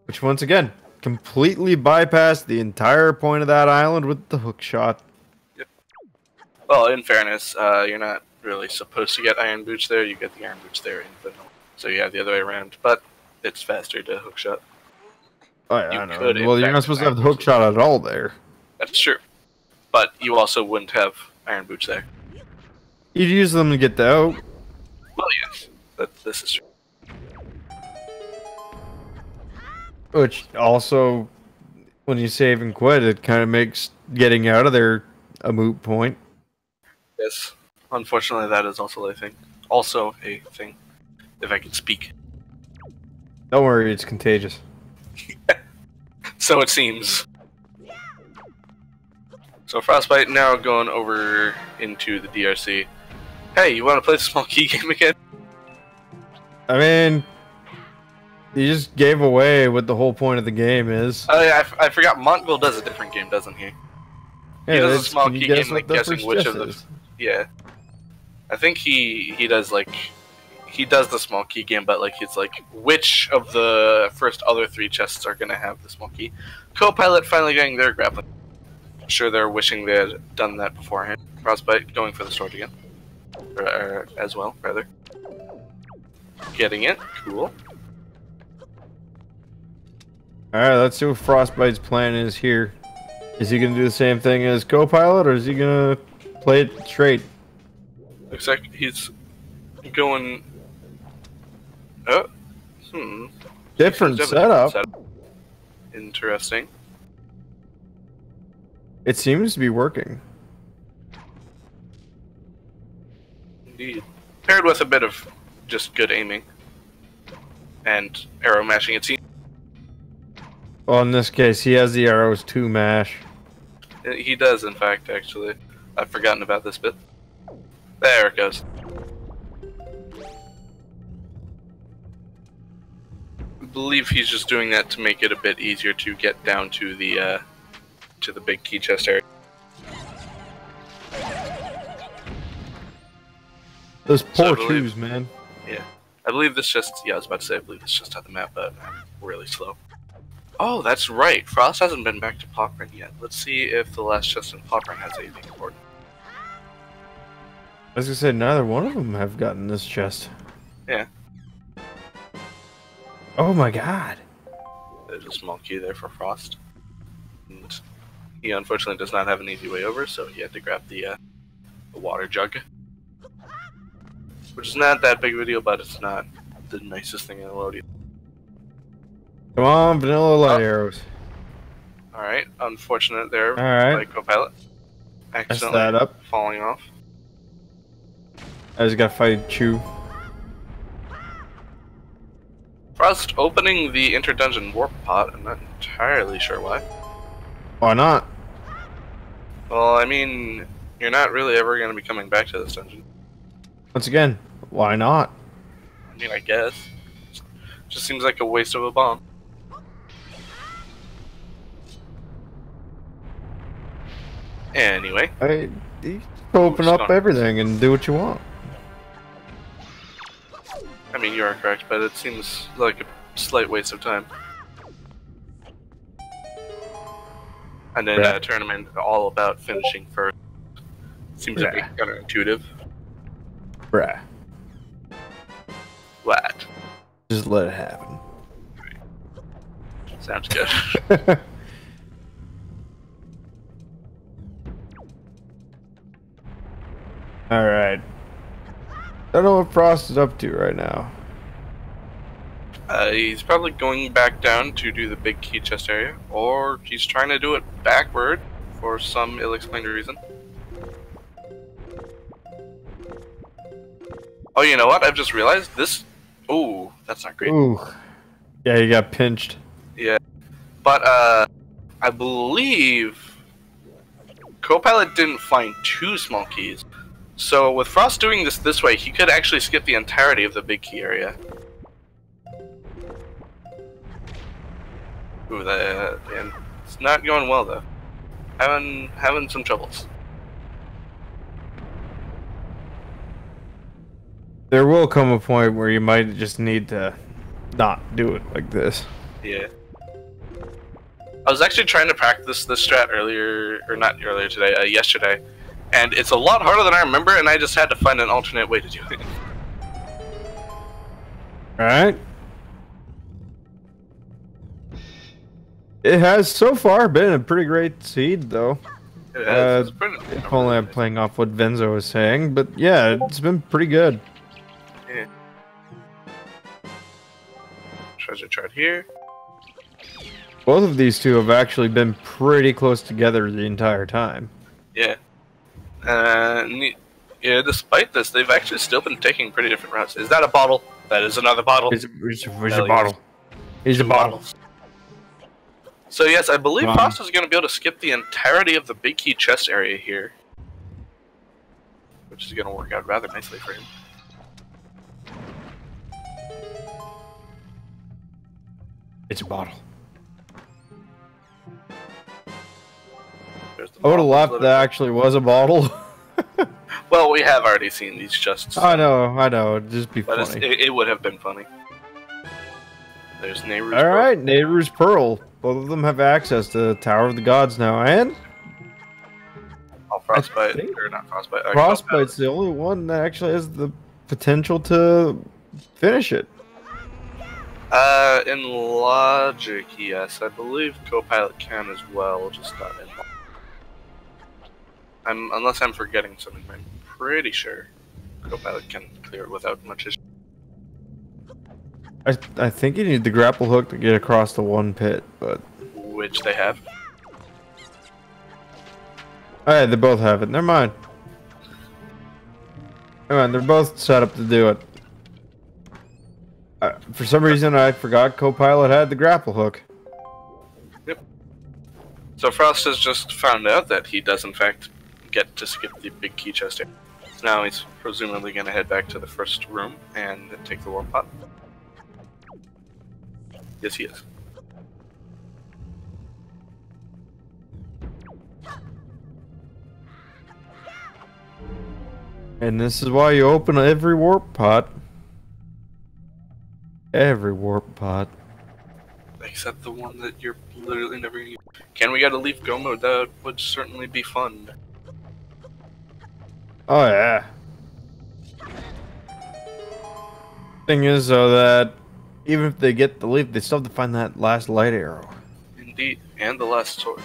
Which, once again, completely bypassed the entire point of that island with the hook shot. Yep. Well, in fairness, you're not really supposed to get Iron Boots there. You get the Iron Boots there in vanilla. So you have the other way around, but it's faster to hook shot. Oh, yeah, I know. Well, you're not supposed to have the hook shot at all there. That's true. But you also wouldn't have Iron Boots there. You'd use them to get the out. Well, yes. This is true. Which also, when you save and quit, it kind of makes getting out of there a moot point. Yes. Unfortunately, that is also a thing. Also a thing. If I can speak. Don't worry, it's contagious. So it seems. So Frostbite now going over into the DRC. Hey, you want to play the small key game again? I mean, you just gave away what the whole point of the game is. Oh yeah, I forgot. Montville does a different game, doesn't he? Yeah, He does a small key game, like the guessing first which guess of the. is. Yeah, I think he does like he does the small key game, but like it's like which of the first other 3 chests are gonna have the small key. Co-pilot finally getting their grappling. I'm sure they're wishing they had done that beforehand. Frostbite going for the sword again, or as well, rather. Getting it, cool. Alright, let's see what Frostbite's plan is here. Is he going to do the same thing as Co-Pilot, or is he going to play it straight? Looks like he's going... Oh, Different setup. Interesting. It seems to be working. Indeed. Paired with a bit of just good aiming. And arrow mashing, it seems. Well, in this case, he has the arrows to mash. He does, in fact, actually. I've forgotten about this bit. There it goes. I believe he's just doing that to make it a bit easier to get down to the big key chest area. Those poor shoes, man. Yeah. I believe this just... Yeah, I was about to say I believe this just had the map, but I'm really slow. Oh, that's right. Frost hasn't been back to Poprun yet. Let's see if the last chest in Poprun has anything important. I was gonna say, neither one of them have gotten this chest. Yeah. Oh my god. There's a small key there for Frost. And he unfortunately does not have an easy way over, so he had to grab the water jug. Which is not that big of a deal, but it's not the nicest thing in the world either. Come on, vanilla light arrows. Alright, unfortunate there by Co-Pilot. Accidentally that up. falling off. I just gotta fight Chew. Frost opening the inter-dungeon warp pot, I'm not entirely sure why. Why not? Well, I mean, you're not really ever going to be coming back to this dungeon. Once again, why not? I mean, I guess. Just seems like a waste of a bomb. Anyway. You open up everything and do what you want. I mean, you are correct, but it seems like a slight waste of time. And then a tournament all about finishing first. Seems a bit counterintuitive. Bruh. What? Just let it happen. Sounds good. Alright. I don't know what Frost is up to right now. He's probably going back down to do the big key chest area, or he's trying to do it backward for some ill-explained reason. Oh, you know what? I've just realized this. Ooh, that's not great. Ooh. Yeah, you got pinched. Yeah. But, I believe Copilot didn't find 2 small keys. So, with Frost doing this way, he could actually skip the entirety of the big key area. Ooh, and it's not going well, though. Having some troubles. There will come a point where you might just need to not do it like this. Yeah. I was actually trying to practice this strat earlier, or not earlier today, yesterday, and it's a lot harder than I remember, and I just had to find an alternate way to do it. Alright. It has so far been a pretty great seed, though. It has. If only I'm playing off what Venzo was saying, but yeah, it's been pretty good. Yeah. Treasure chart here. Both of these two have actually been pretty close together the entire time. Yeah. Yeah, despite this, they've actually still been taking pretty different routes. Is that a bottle? That is another bottle. Here's a bottle. Here's a bottle. So yes, I believe Frost is going to be able to skip the entirety of the big key chest area here. Which is going to work out rather nicely for him. It's a bottle. I would have laughed that actually was a bottle. Well, we have already seen these chests. I know. It'd just be funny. It would have been funny. There's Nehru's Pearl. Alright, Nehru's Pearl. Both of them have access to the Tower of the Gods now, and... Oh, Frostbite, or not Frostbite. Frostbite's the only one that actually has the potential to finish it. In logic, yes. I believe Copilot can as well, just not in logic. Unless I'm forgetting something, I'm pretty sure Copilot can clear it without much issue. I think you need the grapple hook to get across the one pit, but... Which they have. Alright, they both have it. Never mind. Never mind, they're both set up to do it. For some reason, I forgot Copilot had the grapple hook. Yep. So Frost has just found out that he does, in fact, get to skip the big key chest area. So now he's presumably going to head back to the first room and take the warm pot. Yes, he is. And this is why you open every warp pot. Every warp pot. Except the one that you're literally never gonna use. Can we get a Leaf Go mode? That would certainly be fun. Oh yeah. Thing is though that even if they get the leaf, they still have to find that last light arrow. Indeed, and the last sword.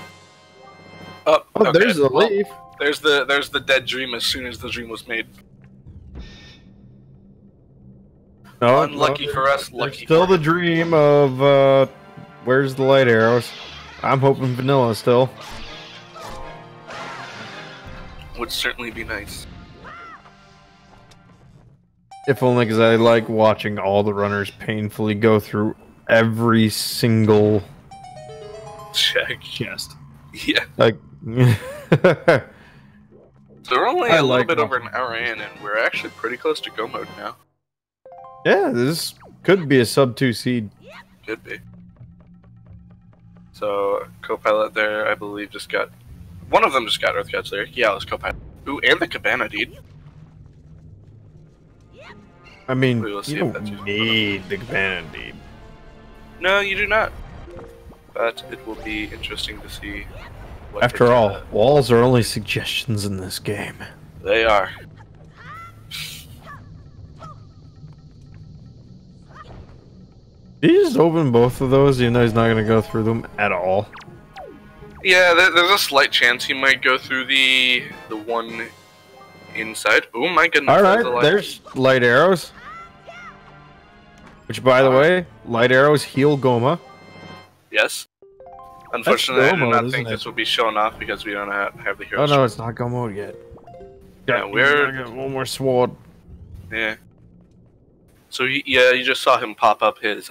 Oh, oh okay. There's the leaf. There's the dead dream as soon as the dream was made. No, unlucky for us, lucky still for the dream of where's the light arrows? I'm hoping vanilla still. Would certainly be nice. If only because I like watching all the runners painfully go through every single chest. Yeah. Like so we're only a little bit over an hour in, and we're actually pretty close to go mode now. Yeah, this could be a sub 2 seed. Could be. So Copilot there, I believe, just got one of them just got Earth Gods there. Yeah, it was Copilot. Ooh, and the Cabana Deed. I mean, you don't need the Cabana Deed. No, you do not. But it will be interesting to see. What After all, walls are only suggestions in this game. They are. Did he just open both of those even though he's not going to go through them at all? Yeah, there's a slight chance he might go through the one inside. Oh my goodness. All there's a right, light. there's light arrows. Which, by the way, light arrows heal Goma. Yes. Unfortunately, I go do mode, not isn't think it? this will be shown off because we don't have the Oh heroes. no, it's not go mode yet. Yeah, he's we're... gonna get one more sword. Yeah. So you just saw him pop up his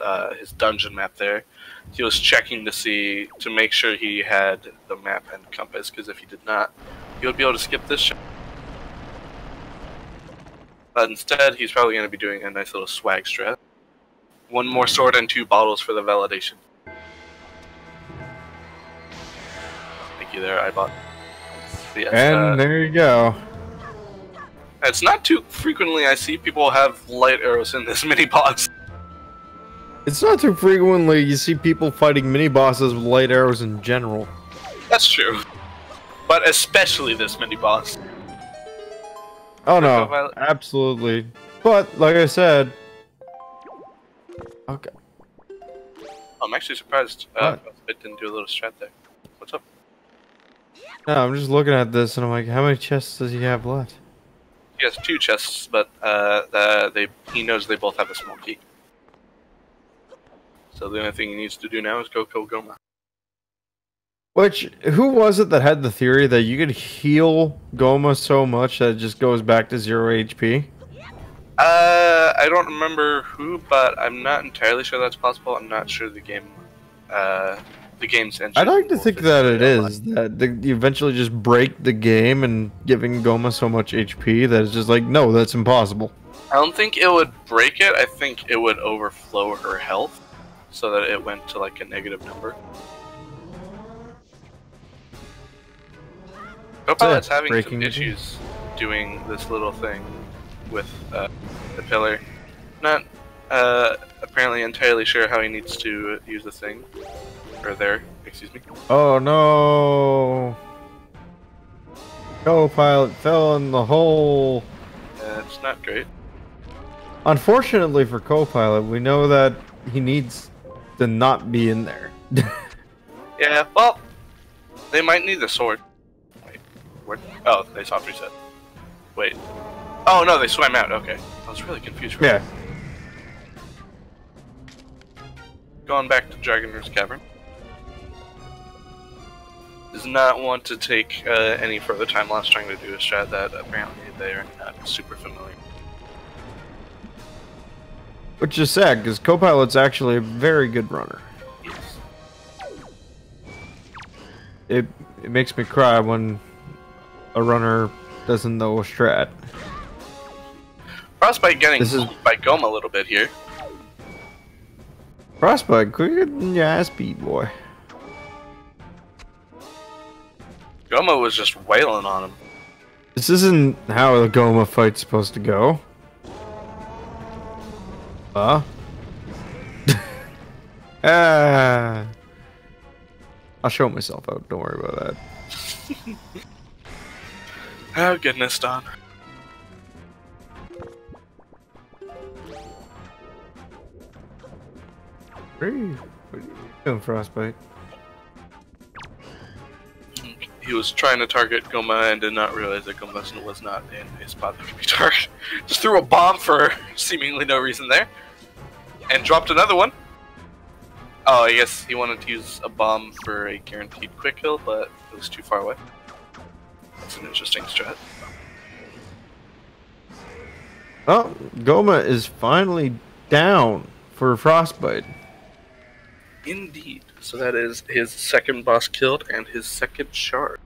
dungeon map there. He was checking to make sure he had the map and compass, because if he did not, he would be able to skip this shot. But instead, he's probably going to be doing a nice little swag strat. One more sword and 2 bottles for the validation. Thank you there, iBot. Yes, And there you go. it's not too frequently I see people have light arrows in this mini boss. It's not too frequently you see people fighting mini bosses with light arrows in general. That's true. But especially this mini boss. Oh no, absolutely. But like I said, okay. I'm actually surprised it didn't do a little strat there. What's up? No, I'm just looking at this and I'm like, how many chests does he have left? He has 2 chests, but he knows they both have a small key. So the only thing he needs to do now is go kill Goma. Which, who was it that had the theory that you could heal Goma so much that it just goes back to 0 HP? I don't remember who, but I'm not entirely sure that's possible. I'm not sure the game's engine. I'd like to think that it is, that you eventually just break the game and giving Goma so much HP that it's just like, no, that's impossible. I don't think it would break it. I think it would overflow her health so that it went to like a negative number. Copilot's having some issues doing this little thing with the pillar. Not apparently entirely sure how he needs to use the thing. Or there, excuse me. Oh no! Copilot fell in the hole. It's not great. Unfortunately for Copilot, we know that he needs to not be in there. Yeah, well, they might need the sword. Wait, where? Oh, they soft reset. Wait. Oh no, they swam out. Okay, I was really confused. Yeah. Going back to Dragoner's Cavern. Does not want to take any further time lapse trying to do a strat that apparently they are not super familiar. Which is sad, because Copilot's actually a very good runner. Yes. It makes me cry when a runner doesn't know a strat. Frostbite getting fooled by Goma a little bit here. Frostbite, quicker than your ass beat, boy. Goma was just wailing on him. This isn't how a Goma fight's supposed to go. Ah. I'll show myself out, don't worry about that. Oh goodness, Don. What are you doing, Frostbite? He was trying to target Goma and did not realize that Goma was not in a spot that could be targeted. Just threw a bomb for seemingly no reason there. And dropped another one. Oh, I guess he wanted to use a bomb for a guaranteed quick kill, but it was too far away. That's an interesting strat. Oh, Goma is finally down for Frostbite. Indeed. So that is his second boss killed and his second shard.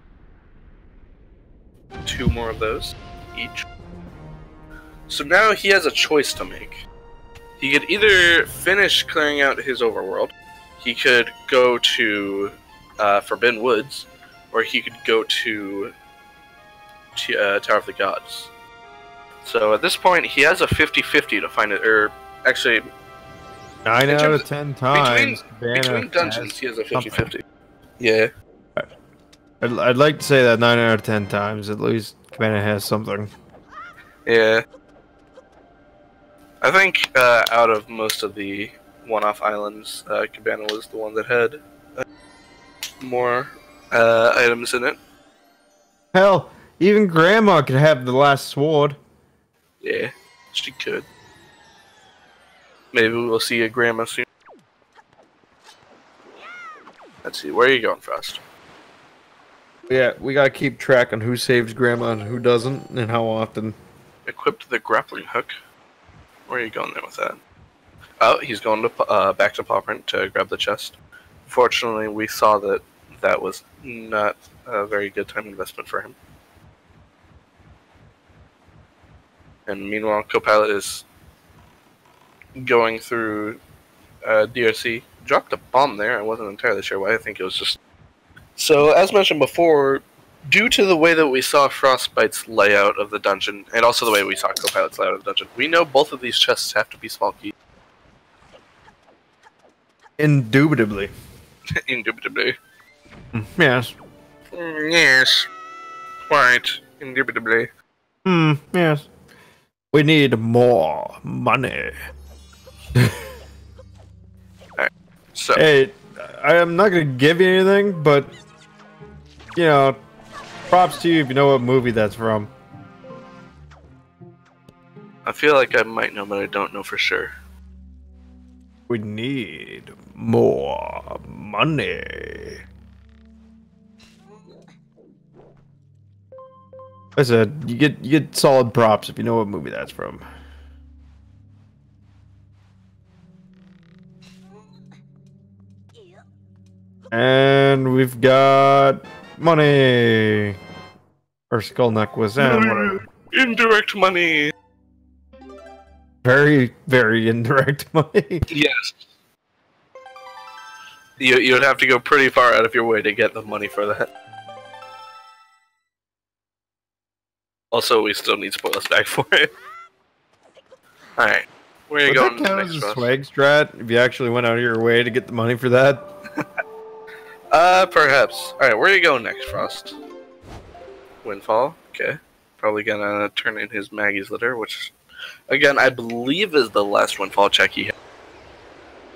2 more of those each. So now he has a choice to make. He could either finish clearing out his overworld, he could go to Forbidden Woods, or he could go to Tower of the Gods. So at this point, he has a 50-50 to find it, or actually... 9 out of 10 times. Between dungeons, he has a 50-50. Yeah. I'd like to say that 9 out of 10 times, at least Cabana has something. Yeah. I think out of most of the one-off islands, Cabana was the one that had more items in it. Hell, Even Grandma could have the last sword. Yeah, she could. Maybe we'll see a Grandma soon. Let's see, where are you going, Frost? Yeah, we gotta keep track on who saves Grandma and who doesn't, and how often. Equipped the grappling hook. Where are you going there with that? Oh, he's going to back to paw print to grab the chest. Fortunately, we saw that that was not a very good time investment for him. And meanwhile, Copilot is going through DRC. Dropped a bomb there. I wasn't entirely sure why. I think it was just... So, as mentioned before, due to the way that we saw Frostbite's layout of the dungeon, and also the way we saw Copilot's layout of the dungeon, we know both of these chests have to be small key. Indubitably. Indubitably. Yes. Yes. Quite. Indubitably. Yes. We need more money. Alright. So. Hey, I am not gonna give you anything, but you know, props to you if you know what movie that's from. I feel like I might know, but I don't know for sure. We need more money. I said you get solid props if you know what movie that's from. And we've got money. Or skull necklace and whatever. Indirect money. Very, very indirect money. Yes. You would have to go pretty far out of your way to get the money for that. Also, we still need spoilers back for it. Alright. Where are you going Would that count next, as a Ross? swag strat if you actually went out of your way to get the money for that? Perhaps. Alright, where are you going next, Frost? Windfall? Okay. Probably gonna turn in his Maggie's litter, which, again, I believe is the last Windfall check he had.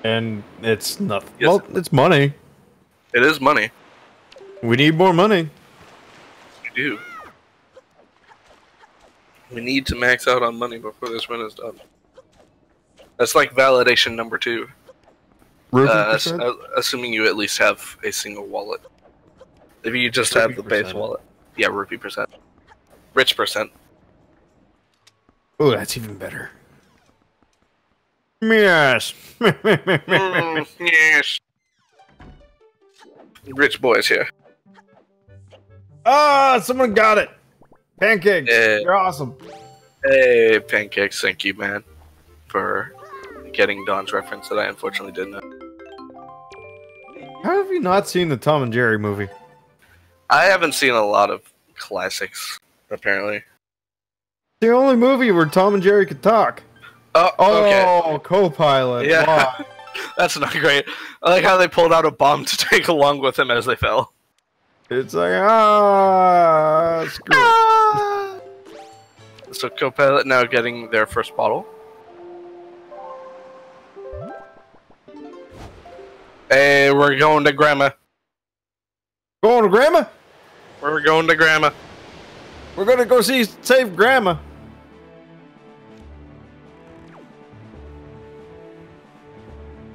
And it's nothing. Yes. Well, it's money. It is money. We need more money. We do. We need to max out on money before this run is done. That's like validation number 2. Assuming you at least have a single wallet. If you just have the base wallet. Yeah, rupee percent. Rich percent. Oh, that's even better. Yes. Yes. Rich boys here. Ah, someone got it. Pancakes. Yeah. You're awesome. Hey, Pancakes, thank you, man, for getting Don's reference that I unfortunately didn't know. How have you not seen the Tom and Jerry movie? I haven't seen a lot of classics, apparently. The only movie where Tom and Jerry could talk. Oh, okay. Oh, co-pilot. Yeah. Why? That's not great. I like how they pulled out a bomb to take along with them as they fell. It's like, screw it. So Copilot now getting their first bottle. Hey, we're going to Grandma. Going to Grandma? We're going to Grandma. We're gonna go save Grandma.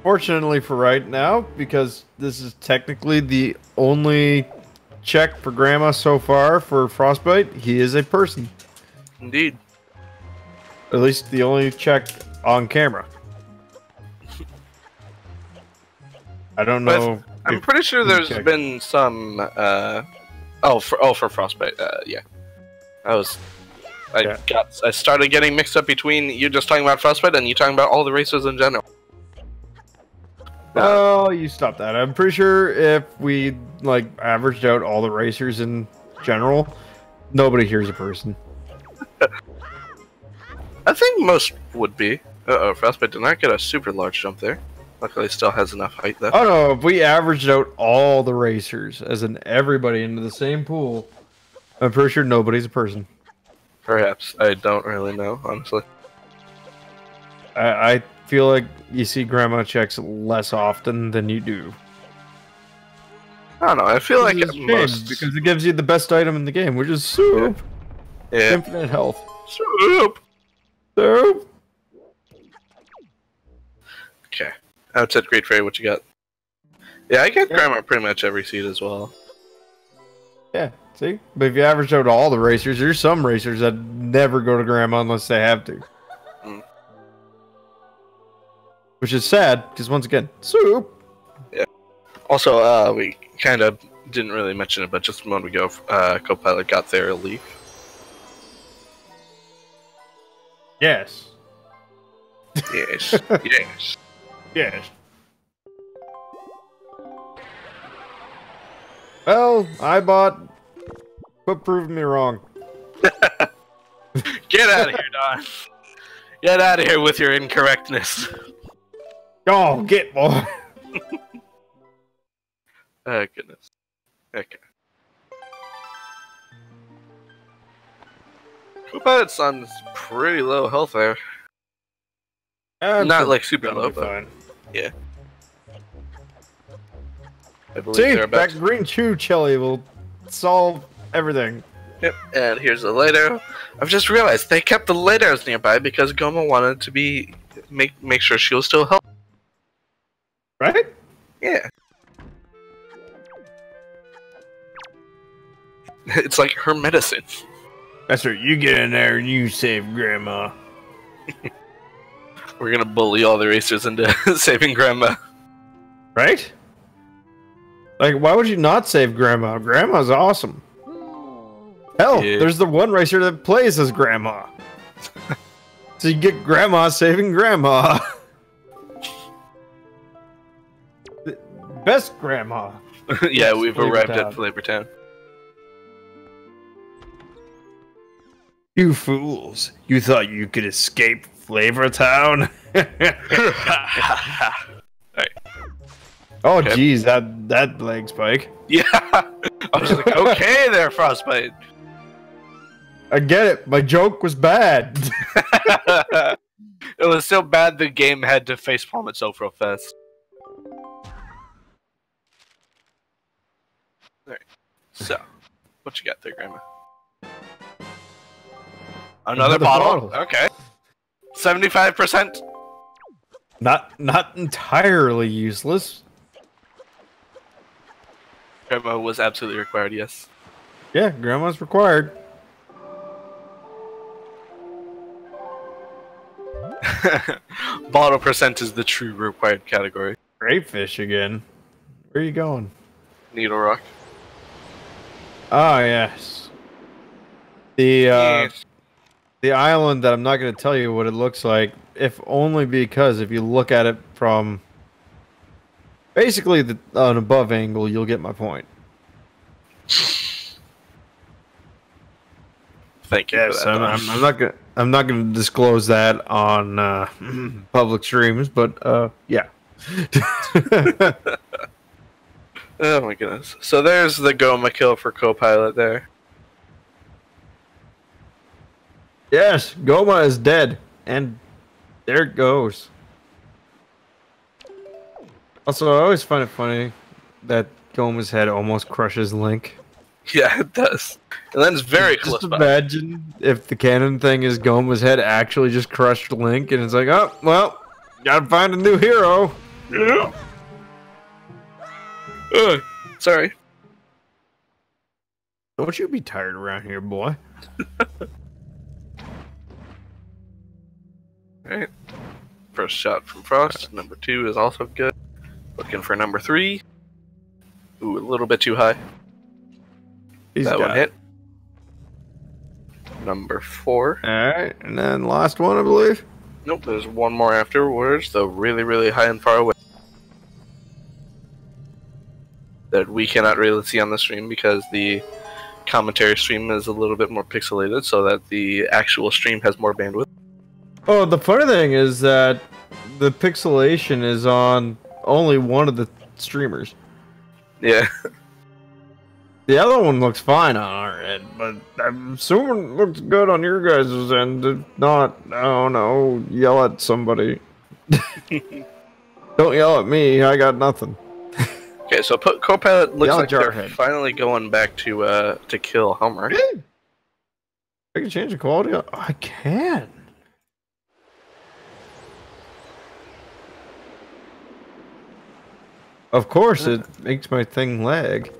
Fortunately for right now, because this is technically the only check for Grandma so far for Frostbite, he is a person. Indeed. At least the only check on camera. I don't know. I'm pretty sure there's been some. For Frostbite. Yeah. I started getting mixed up between you just talking about Frostbite and you talking about all the racers in general. Oh, you stop that. I'm pretty sure if we like averaged out all the racers in general, nobody here's a person. I think most would be. Uh-oh, Frostbite did not get a super large jump there. Luckily, still has enough height though. Oh no, if we averaged out all the racers, as in everybody into the same pool, I'm pretty sure nobody's a person. Perhaps. I don't really know, honestly. I feel like you see Grandma checks less often than you do. I don't know. I feel like It's a at shame, most because it gives you the best item in the game, which is soup. Yeah. Infinite health. Soup. Soup. Okay. Outside Great Fairy, what you got? Yeah, I get Grandma pretty much every seed as well. Yeah, see? But if you average out all the racers, there's some racers that never go to Grandma unless they have to. Mm. Which is sad, because once again, soup. Yeah. Also, we kind of didn't really mention it, but just a moment ago, Copilot got their leaf. Yes. Yes. Yes. Yes. Well, I bought. Quit proving me wrong. Get out of here, Don. Get out of here with your incorrectness. Oh, get boy. Oh, goodness. Okay. Copilot's son pretty low health there. Not like super low, but fine. yeah. I believe See, they're about that green chew chili will solve everything. Yep, and here's the light arrow. I've just realized they kept the light arrows nearby because Goma wanted to be make sure she was still healthy. Right? Yeah. It's like her medicine. That's right. You get in there and you save Grandma. We're gonna bully all the racers into saving Grandma. Right? Like, why would you not save Grandma? Grandma's awesome. Hell, Yeah. there's the one racer that plays as Grandma. So you get Grandma saving Grandma. Best Grandma. Yeah, we've Flavor arrived Town. at Flavor Town. You fools. You thought you could escape Flavor Town? Alright. Oh, Okay. geez, that leg spike. Yeah! I was like, okay there, Frostbite. I get it. My joke was bad. It was so bad the game had to facepalm itself real fast. Alright. So, what you got there, Grandma? Another bottle. Okay. 75%. Not entirely useless. Grandma was absolutely required, yes. Yeah, Grandma's required. Bottle percent is the true required category. Great fish again. Where are you going? Needle Rock. Oh, yes. The island that I'm not going to tell you what it looks like, if only because if you look at it from basically an above angle, you'll get my point. Thank you Yes, for that. I'm not gonna disclose that on public streams, but yeah. Oh my goodness. So there's the Goma kill for Copilot there. Yes, Goma is dead, and there it goes. Also, I always find it funny that Goma's head almost crushes Link. Yeah, it does. And then it's very close Just by. imagine if the canon thing is Goma's head actually just crushed Link, and it's like, oh, well, gotta find a new hero. Yeah. Sorry. Don't you be tired around here, boy. Alright. First shot from Frost. Number 2 is also good. Looking for number 3. Ooh, a little bit too high. That one hit. Number 4. Alright, and then last one, I believe. Nope, there's one more afterwards, though really, really high and far away. That we cannot really see on the stream because the commentary stream is a little bit more pixelated, so that the actual stream has more bandwidth. Oh, the funny thing is that the pixelation is on only one of the streamers. Yeah. The other one looks fine on our end, but I'm assuming it looks good on your guys' end. If not, oh no, yell at somebody. Don't yell at me, I got nothing. Okay, so Copilot looks Yellow like they're Jarhead. finally going back to kill Homer. I can change the quality. I can. Of course, it makes my thing lag.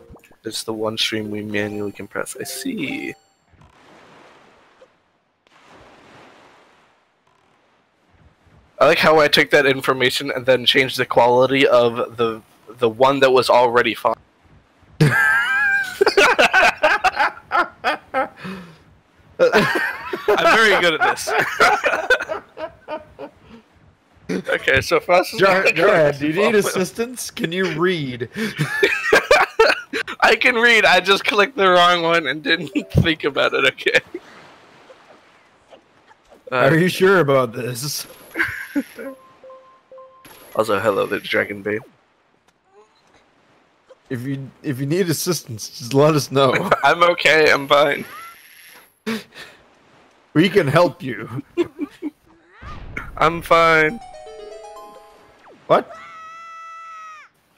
It's the one stream we manually compress. I see. I like how I took that information and then changed the quality of the one that was already fine. I'm very good at this. Okay, so first, Jarhead, do you need assistance? Can you read? I can read. I just clicked the wrong one and didn't think about it. Okay. Are you sure about this? Also, hello, there, Dragon Bane. If you need assistance, just let us know. I'm okay. I'm fine. We can help you. I'm fine. What?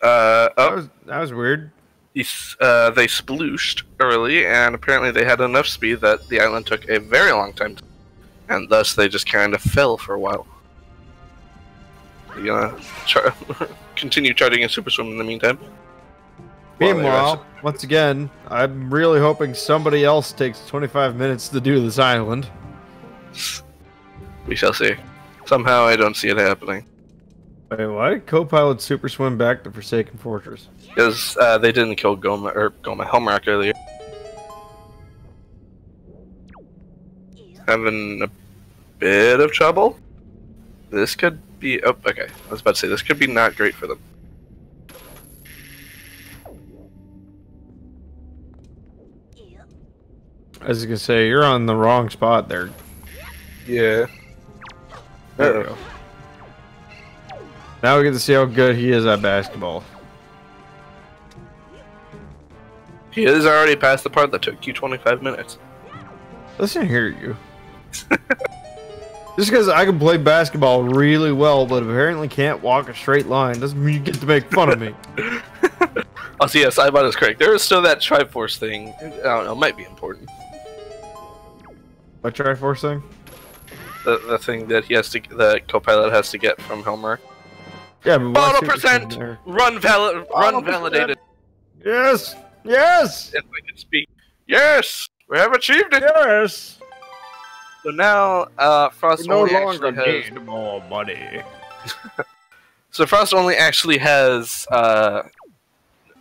Oh, That was weird. they splooshed early, and apparently they had enough speed that the island took a very long time, and thus they just kind of fell for a while. You gonna continue charting a super swim in the meantime? Meanwhile, once again, I'm really hoping somebody else takes 25 minutes to do this island. We shall see. Somehow I don't see it happening. Wait, why did Copilot super swim back to Forsaken Fortress? Because they didn't kill Helmrock earlier. Having a bit of trouble? This could be... Oh, okay. I was about to say, this could be not great for them. I was gonna say, you're on the wrong spot there. Yeah. There we go. Now we get to see how good he is at basketball. He is already past the part that took you 25 minutes. Listen here, you. Just because I can play basketball really well, but apparently can't walk a straight line, doesn't mean you get to make fun of me. Also, yes, Ibot is correct. There is still that Triforce thing. I don't know, might be important. What Triforce thing? The thing that the Copilot has to get from Helmer. Yeah, but Auto percent run validated. Yes, yes, If I can speak. Yes, we have achieved it. yes. So now, Frost We no only longer actually has. need more money. So Frost only actually has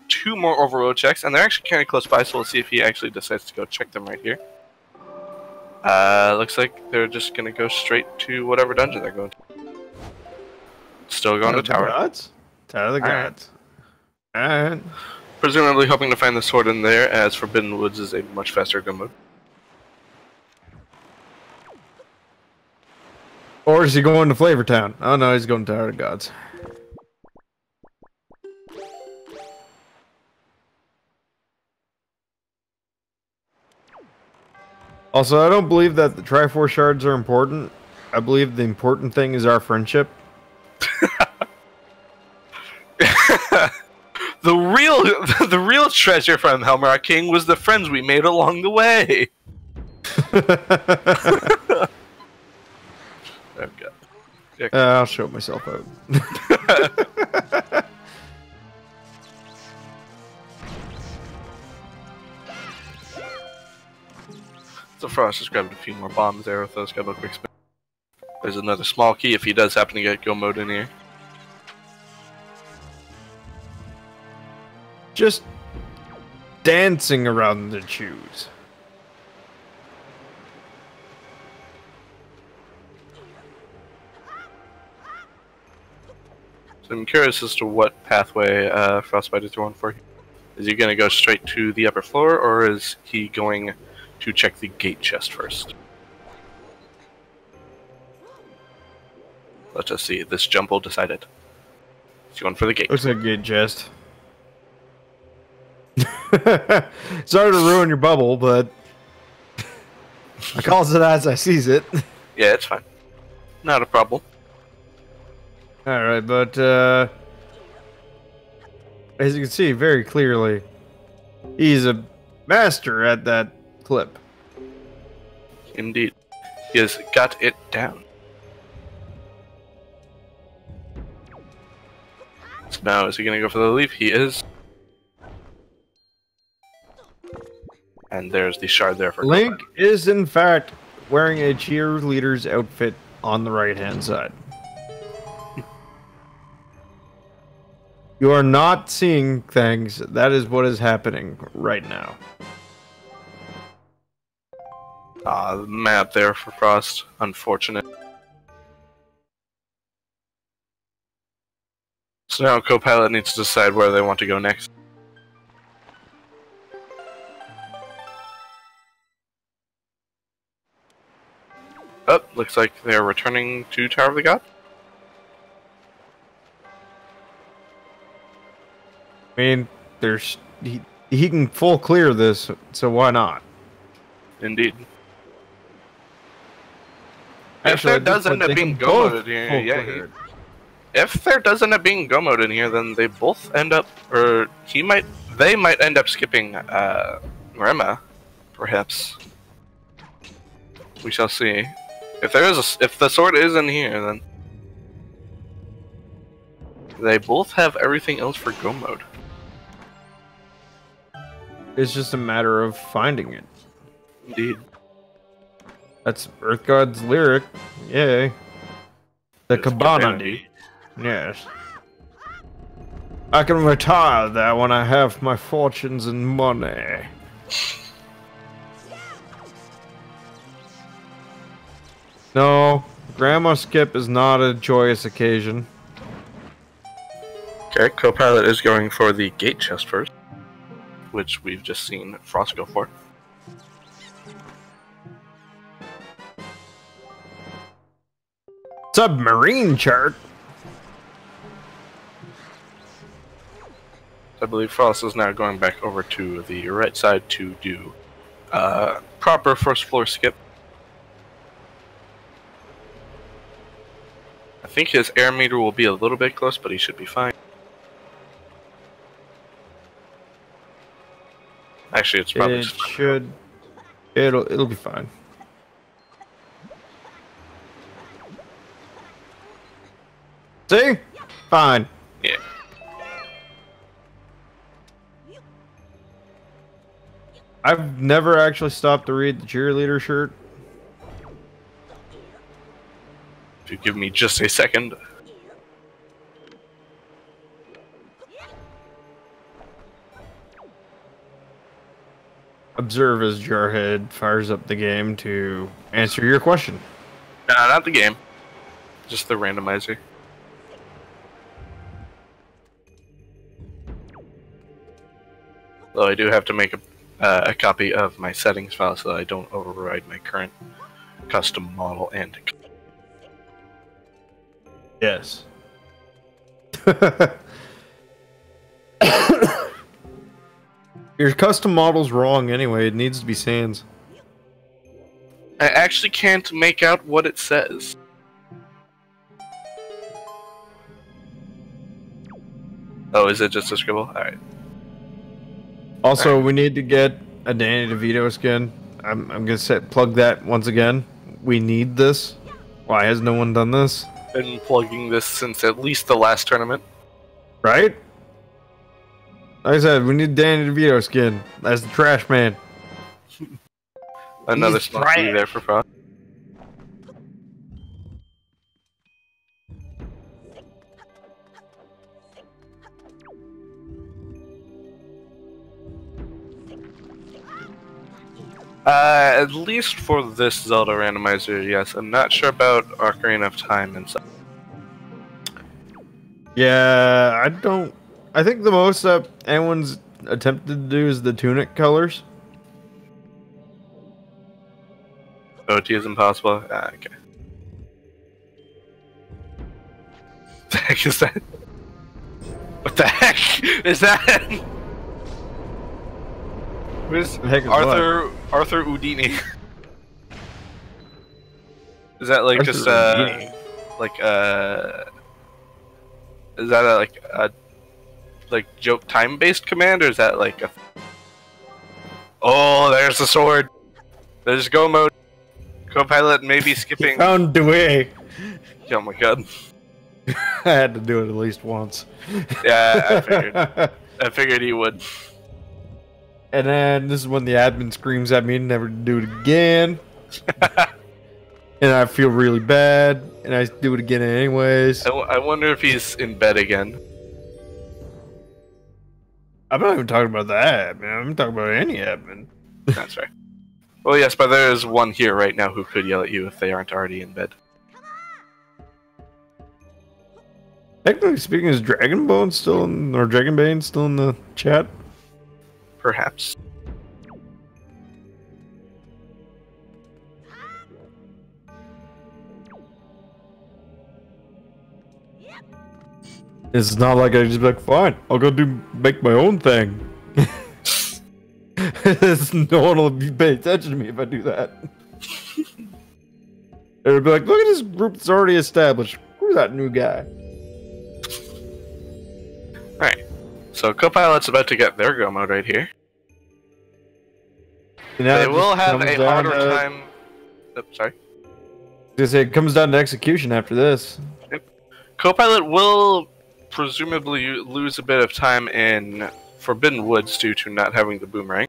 2 more overload checks, and they're actually kind of close by. So we'll see if he actually decides to go check them right here. Looks like they're just gonna go straight to whatever dungeon they're going to. Still going to tower. Tower of the Gods. Alright. Presumably hoping to find the sword in there, as Forbidden Woods is a much faster gun mode. Or is he going to Flavor Town? Oh no, he's going to Tower of the Gods. Also, I don't believe that the Triforce shards are important. I believe the important thing is our friendship. The real treasure from Helmrock King was the friends we made along the way. Okay. I'll show myself out. So Frost just grabbed a few more bombs there with those. Got a quick spin. There's another small key if he does happen to get go mode in here. Just dancing around the shoes. So I'm curious as to what pathway Frostbite is going for. Is he going to go straight to the upper floor, or is he going to check the gate chest first? Let's just see. This Jumbo decided. He's going for the gate. Looks like a gate chest. Sorry to ruin your bubble, but I calls it as I sees it. Yeah, it's fine. Not a problem. Alright, but As you can see very clearly, he's a master at that clip. Indeed. He has got it down. So now, is he going to go for the leap? He is. And there's the shard there for Link is, in fact, wearing a cheerleader's outfit on the right-hand side. You are not seeing things. That is what is happening right now. The map there for Frost. Unfortunate. So now Copilot needs to decide where they want to go next. Oh, looks like they're returning to Tower of the God. I mean, there's he can full clear this, so why not? Indeed. Actually, if there does end up being go mode in here, if there does end up being go mode in here, then they both end up, or they might end up skipping Rema, perhaps. We shall see. If the sword is in here, then they both have everything else for go mode. It's just a matter of finding it. Indeed. That's Earth God's lyric. Yay. The Cabana. Yes. I can retire there when I have my fortunes and money. No, Grandma Skip is not a joyous occasion. Okay, Copilot is going for the gate chest first, which we've just seen Frost go for. Submarine chart. I believe Frost is now going back over to the right side to do proper first floor skip. I think his air meter will be a little bit close, but he should be fine. Actually, it's probably it'll be fine. See? Fine. Yeah. I've never actually stopped to read the cheerleader shirt. If you give me just a second. Observe as Jarhead fires up the game to answer your question. Nah, not the game. Just the randomizer. Though I do have to make a copy of my settings file so that I don't override my current custom model and... Yes. Your custom model's wrong anyway. It needs to be Sans. I actually can't make out what it says. Oh, is it just a scribble? Alright. Also, we need to get a Danny DeVito skin. I'm gonna plug that once again. We need this. Why has no one done this? Been plugging this since at least the last tournament. Right? Like I said, we need Danny DeVito skin. That's the trash man. Another small key there for Frost. At least for this Zelda randomizer, yes. I'm not sure about Ocarina of Time and stuff. Yeah, I think the most anyone's attempted to do is the tunic colors. OT is impossible? Ah, okay. What the heck is that? What the heck is that? Who's Arthur Houdini? Is that like just like is that like a like joke time-based command, or is that like a... Oh, there's the sword. There's go mode. Co-pilot may be skipping. Found the way. Oh my god. I had to do it at least once. Yeah, I figured. I figured he would. And then this is when the admin screams at me never to do it again. And I feel really bad, and I do it again anyways. I wonder if he's in bed again. I'm not even talking about that, man. I'm talking about any admin. That's right. Well, yes, but there is one here right now who could yell at you if they aren't already in bed. Technically speaking, is Dragonbone still in, or Dragonbane still in the chat? Perhaps. It's not like I just be like, fine, I'll go make my own thing. No one will be paying attention to me if I do that. It'll be like, look at this group that's already established. Who's that new guy? Alright. So co-pilot's about to get their go mode right here. They will have a harder time. Oh, sorry. I was gonna say, it comes down to execution after this. Yep. Co-pilot will presumably lose a bit of time in Forbidden Woods due to not having the boomerang.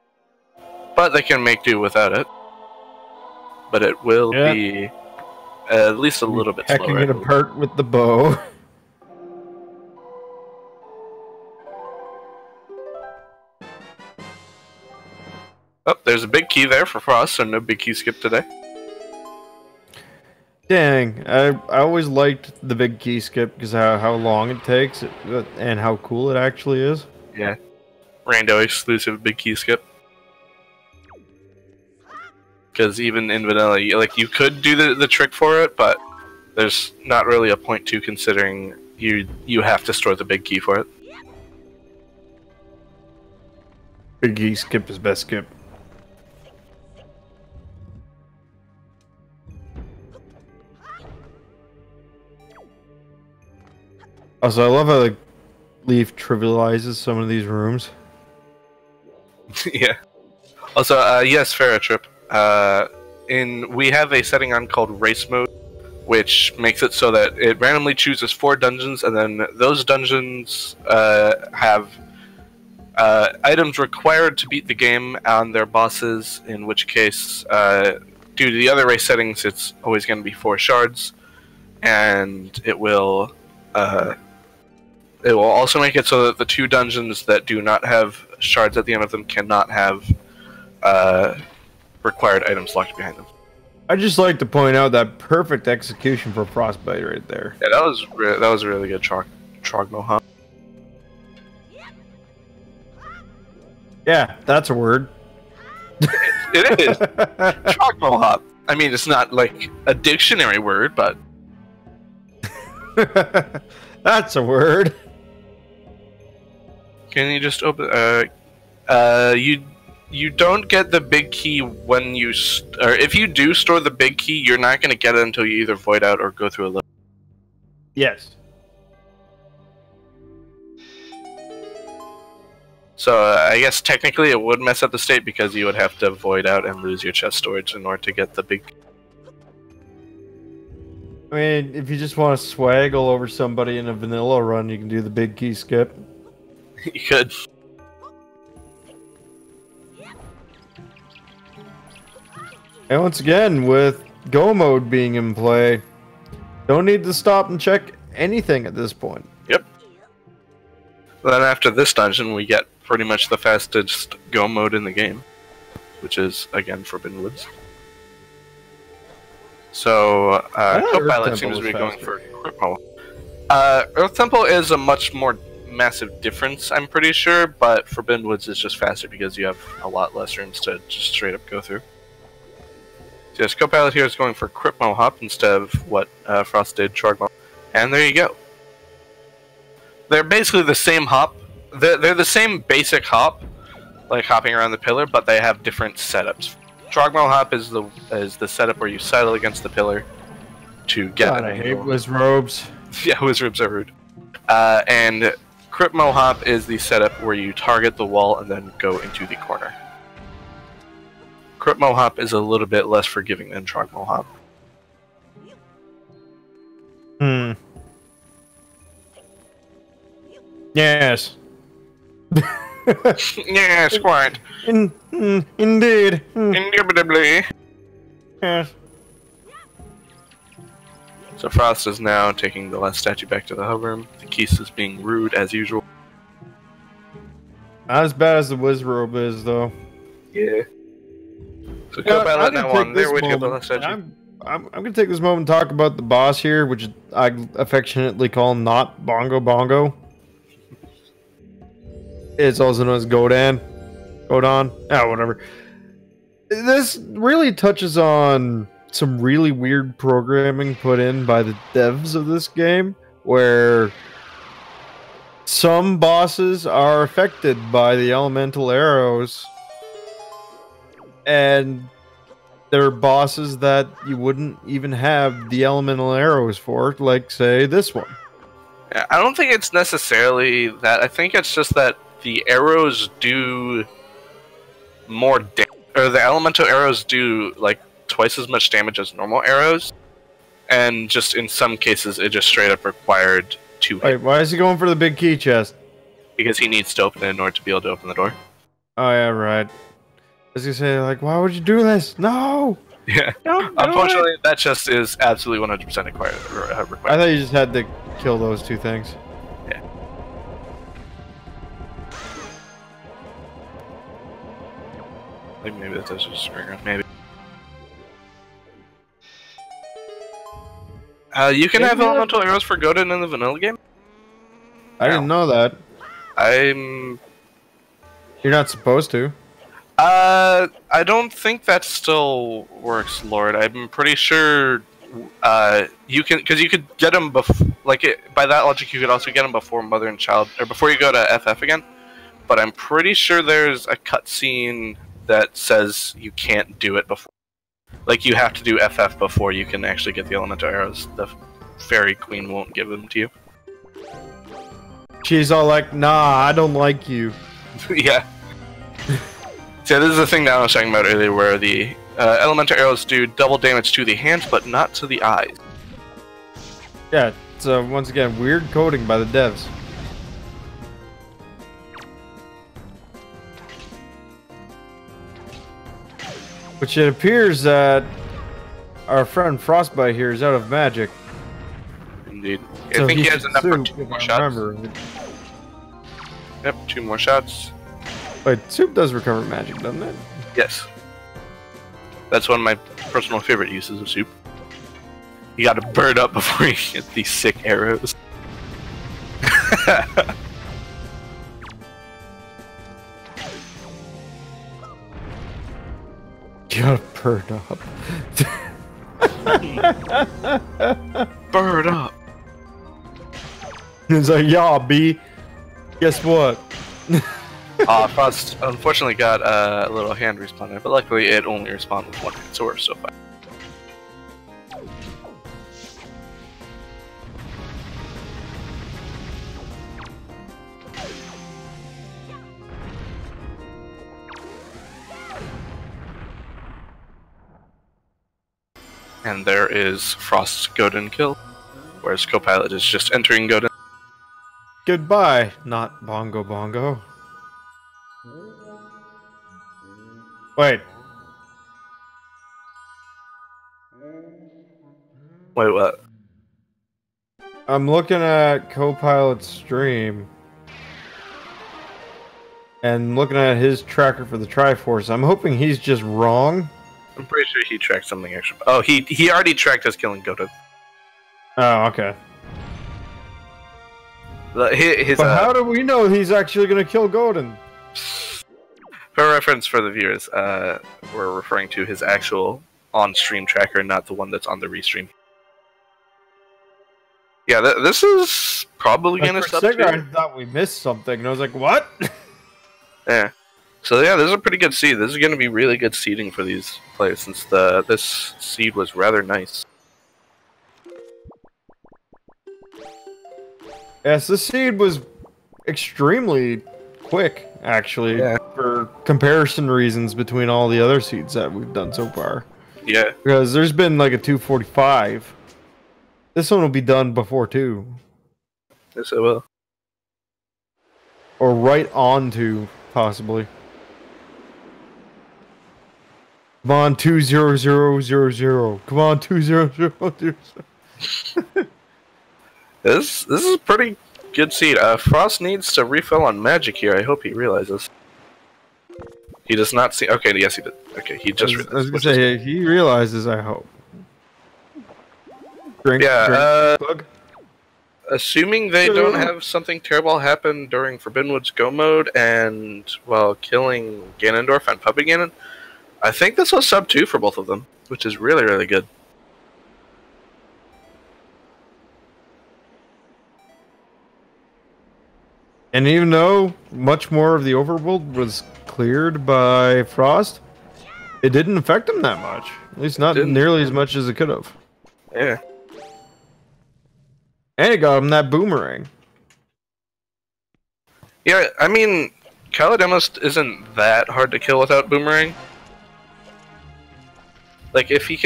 But they can make do without it. But it will be at least a little bit slower. Hacking it apart with the bow. Oh, there's a big key there for Frost, so no big key skip today. Dang, I always liked the big key skip because how long it takes and how cool it actually is. Yeah. Rando exclusive big key skip. Because even in vanilla, you could do the trick for it, but there's not really a point to, considering you have to store the big key for it. Big key skip is best skip. Also, I love how like Leaf trivializes some of these rooms. Yeah. Also, yes, Faratrip. We have a setting on called Race Mode, which makes it so that it randomly chooses 4 dungeons, and then those dungeons have items required to beat the game on their bosses, in which case, due to the other race settings, it's always going to be 4 shards, and it will also make it so that the 2 dungeons that do not have shards at the end of them cannot have required items locked behind them. I just like to point out that perfect execution for Frostbite right there. Yeah, that was a really good Trogmo hop. Yeah, that's a word. It is. Trogmo hop. I mean, it's not like a dictionary word, but that's a word. Can you just open? You don't get the big key when you, or if you do store the big key, you're not going to get it until you either void out or go through a level. Yes. So I guess technically it would mess up the state because you would have to void out and lose your chest storage in order to get the big. I mean, if you just want to swaggle over somebody in a vanilla run, you can do the big key skip. You could. And once again, with Go mode being in play, don't need to stop and check anything at this point. Yep. Then after this dungeon, we get pretty much the fastest Go mode in the game, which is, again, Forbidden Woods. So, Co-Pilot seems to be going for Cripple. Earth Temple is a much more massive difference, I'm pretty sure, but Forbidden Woods is just faster because you have a lot less rooms to just straight up go through. So yes, Co-Pilot here is going for Cripmo Hop instead of what Frost did, Trogmo. And there you go. They're basically the same hop. They're the same basic hop, like hopping around the pillar, but they have different setups. Trogmo Hop is the setup where you sidle against the pillar to get an I hate angle. Wizrobes. Yeah, Wizrobes are rude. And Crypt Mohop is the setup where you target the wall and then go into the corner. Crypt Mohop is a little bit less forgiving than Trog Mohop. Hmm. Yes. Yes, quite. Indeed. Indubitably. Yes. So Frost is now taking the last statue back to the hub room. The Keese is being rude as usual. Not as bad as the Wizrobe is, though. Yeah. So Co-Pilot now on their way to get the last statue. I'm gonna take this moment to talk about the boss here, which I affectionately call not Bongo Bongo. It's also known as Godon. Whatever. This really touches on some really weird programming put in by the devs of this game, where some bosses are affected by the elemental arrows, and they're bosses that you wouldn't even have the elemental arrows for, like, say, this one. Yeah, I don't think it's necessarily that. I think it's just that the arrows do more damage, or the elemental arrows do like twice as much damage as normal arrows, and just in some cases it just straight up required 2 hits. Wait, why is he going for the big key chest? Because he needs to open it in order to be able to open the door. Oh yeah, right. I was gonna say, like, why would you do this? No! Yeah. Unfortunately, that chest is absolutely 100% required. I thought you just had to kill those 2 things. Yeah. Like maybe that's just a stringer, maybe. You can have elemental arrows for Godin in the vanilla game? I didn't know that. You're not supposed to. I don't think that still works, Lord. I'm pretty sure, you can, because you could get them before, like, by that logic, you could also get them before Mother and Child, or before you go to FF again. But I'm pretty sure there's a cutscene that says you can't do it before. Like, you have to do FF before you can actually get the elemental arrows. The Fairy Queen won't give them to you. She's all like, nah, I don't like you. Yeah. So this is the thing that I was talking about earlier, where the elemental arrows do double damage to the hands, but not to the eyes. Yeah, so once again, weird coding by the devs. Which it appears that our friend Frostbite here is out of magic. Indeed. So I think he has enough for soup, 2 more shots. remember. Yep, 2 more shots. Wait, soup does recover magic, doesn't it? Yes. That's one of my personal favorite uses of soup. You gotta burn up before you get these sick arrows. You gotta burn up. Burn up! It's like, yeah, B. Guess what? Frost unfortunately got a little hand respawn there, but luckily it only respawned with 1 hit, so we're so fine. And there is Frost's Godin kill, whereas Copilot is just entering Godin. Goodbye, not Bongo Bongo. Wait. Wait, what? I'm looking at Copilot's stream. And looking at his tracker for the Triforce. I'm hoping he's just wrong. I'm pretty sure he tracked something extra. Oh, he already tracked us killing Godin. Oh, okay. But how do we know he's actually going to kill Godin? For reference for the viewers, we're referring to his actual on-stream tracker, not the one that's on the restream. Yeah, this is probably going to stop. I thought we missed something, and I was like, what? Yeah. So yeah, this is a pretty good seed. This is going to be really good seeding for these players, since this seed was rather nice. Yes, the seed was... extremely quick, actually, Yeah. for comparison reasons between all the other seeds that we've done so far. Yeah. Because there's been like a 245. This one will be done before 2. Yes, it will. Or right on 2, possibly. Come on, 20000. Come on, 20000. This is a pretty good seed. Frost needs to refill on magic here. I hope he realizes. He does not see. Okay, yes, he did. Okay, he just realized. I was gonna say, he realizes, I hope. Drink, bug. Assuming they don't have something terrible happen during Forbidden Woods Go mode and while killing Ganondorf and Puppy Ganon, I think this was sub 2 for both of them, which is really, really good. And even though much more of the overworld was cleared by Frost, it didn't affect him that much. At least not nearly as much as it could have. Yeah. And it got him that boomerang. Yeah, I mean, Calidemos isn't that hard to kill without boomerang. Like, if they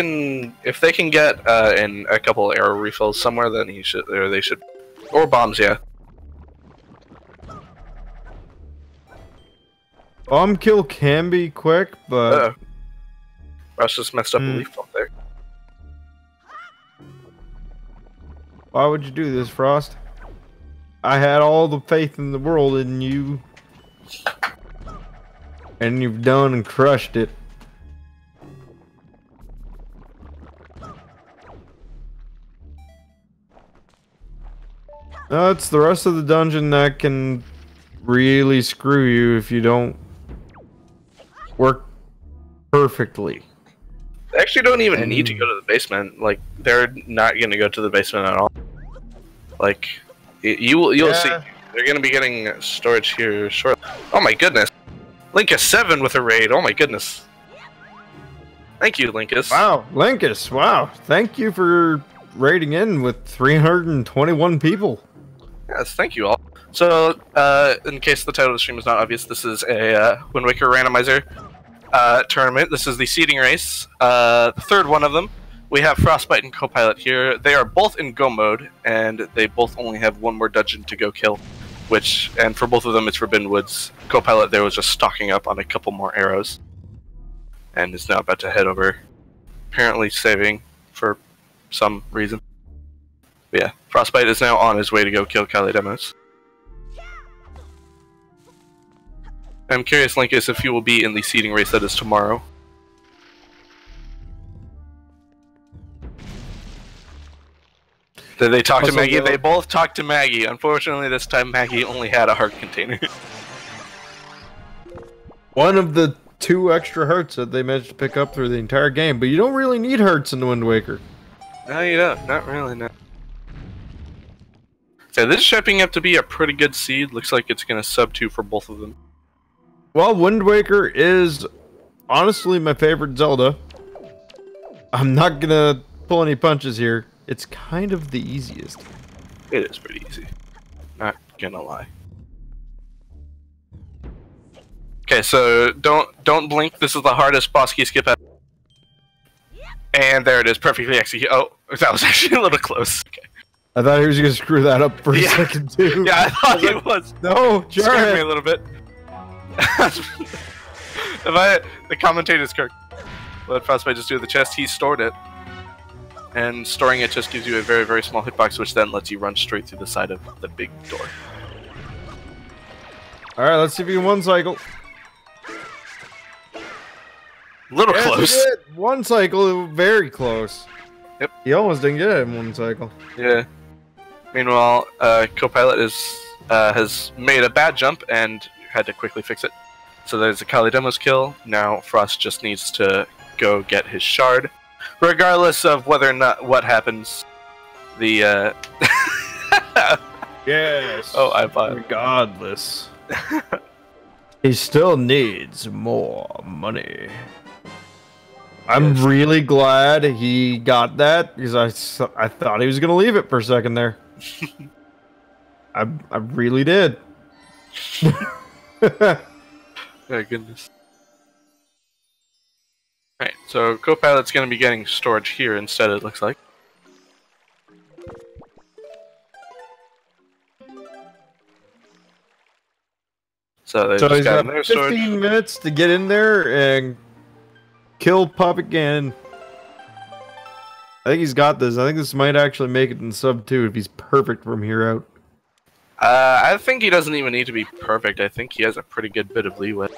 can get in a couple arrow refills somewhere, then they should, or bombs, yeah. Bomb kill can be quick, but Rush just messed up a leaf ball there. Why would you do this, Frost? I had all the faith in the world in you. And you've done and crushed it. No, it's the rest of the dungeon that can really screw you if you don't work perfectly. They actually don't even need to go to the basement. Like, they're not going to go to the basement at all. Like, you'll see. They're going to be getting storage here shortly. Oh my goodness. Linkus 7 with a raid. Oh my goodness. Thank you, Linkus. Wow, Linkus. Wow. Thank you for raiding in with 321 people. Yes, thank you all. So, in case the title of the stream is not obvious, this is a Wind Waker randomizer tournament. This is the seeding race. The third one of them. We have Frostbite and Copilot here. They are both in Go mode, and they both only have one more dungeon to go kill. And for both of them, it's Forbidden Woods. Copilot there was just stocking up on a couple more arrows, and is now about to head over, apparently saving for some reason. But yeah, Frostbite is now on his way to go kill Calidemos. I'm curious, Linkus, if you will be in the seeding race that is tomorrow. Did they talk to Maggie? They both talked to Maggie. Unfortunately, this time Maggie only had a heart container. One of the 2 extra hearts that they managed to pick up through the entire game, but you don't really need hearts in the Wind Waker. No, you don't. Not really, no. So this is shaping up to be a pretty good seed. Looks like it's going to sub 2 for both of them. Well, Wind Waker is honestly my favorite Zelda. I'm not going to pull any punches here. It's kind of the easiest. It is pretty easy. Not gonna lie. Okay, so don't blink. This is the hardest boss key skip ever. And there it is, perfectly executed. Oh, that was actually a little close. Okay. I thought he was gonna screw that up for a second too. Yeah, I thought he was. No, scared me a little bit. The commentator's correct. Let Frostbite just do the chest. He stored it. And storing it just gives you a very, very small hitbox, which then lets you run straight through the side of the big door. Alright, let's see if you can one cycle. Little close. He did. One cycle, very close. Yep. He almost didn't get it in one cycle. Yeah. Meanwhile, Copilot has made a bad jump and had to quickly fix it. So there's a Calidemos kill. Now Frost just needs to go get his shard. Regardless of whether or not what happens, the Yes. Oh, I bought. Regardless, he still needs more money. I'm really glad he got that because I thought he was gonna leave it for a second there. I really did. Oh goodness. Alright, so Copilot's going to be getting storage here instead, it looks like. So they just he's got got in their 15 storage. minutes to get in there and kill Puppet Gannon. I think he's got this. I think this might actually make it in sub 2 if he's perfect from here out. I think he doesn't even need to be perfect. I think he has a pretty good bit of leeway.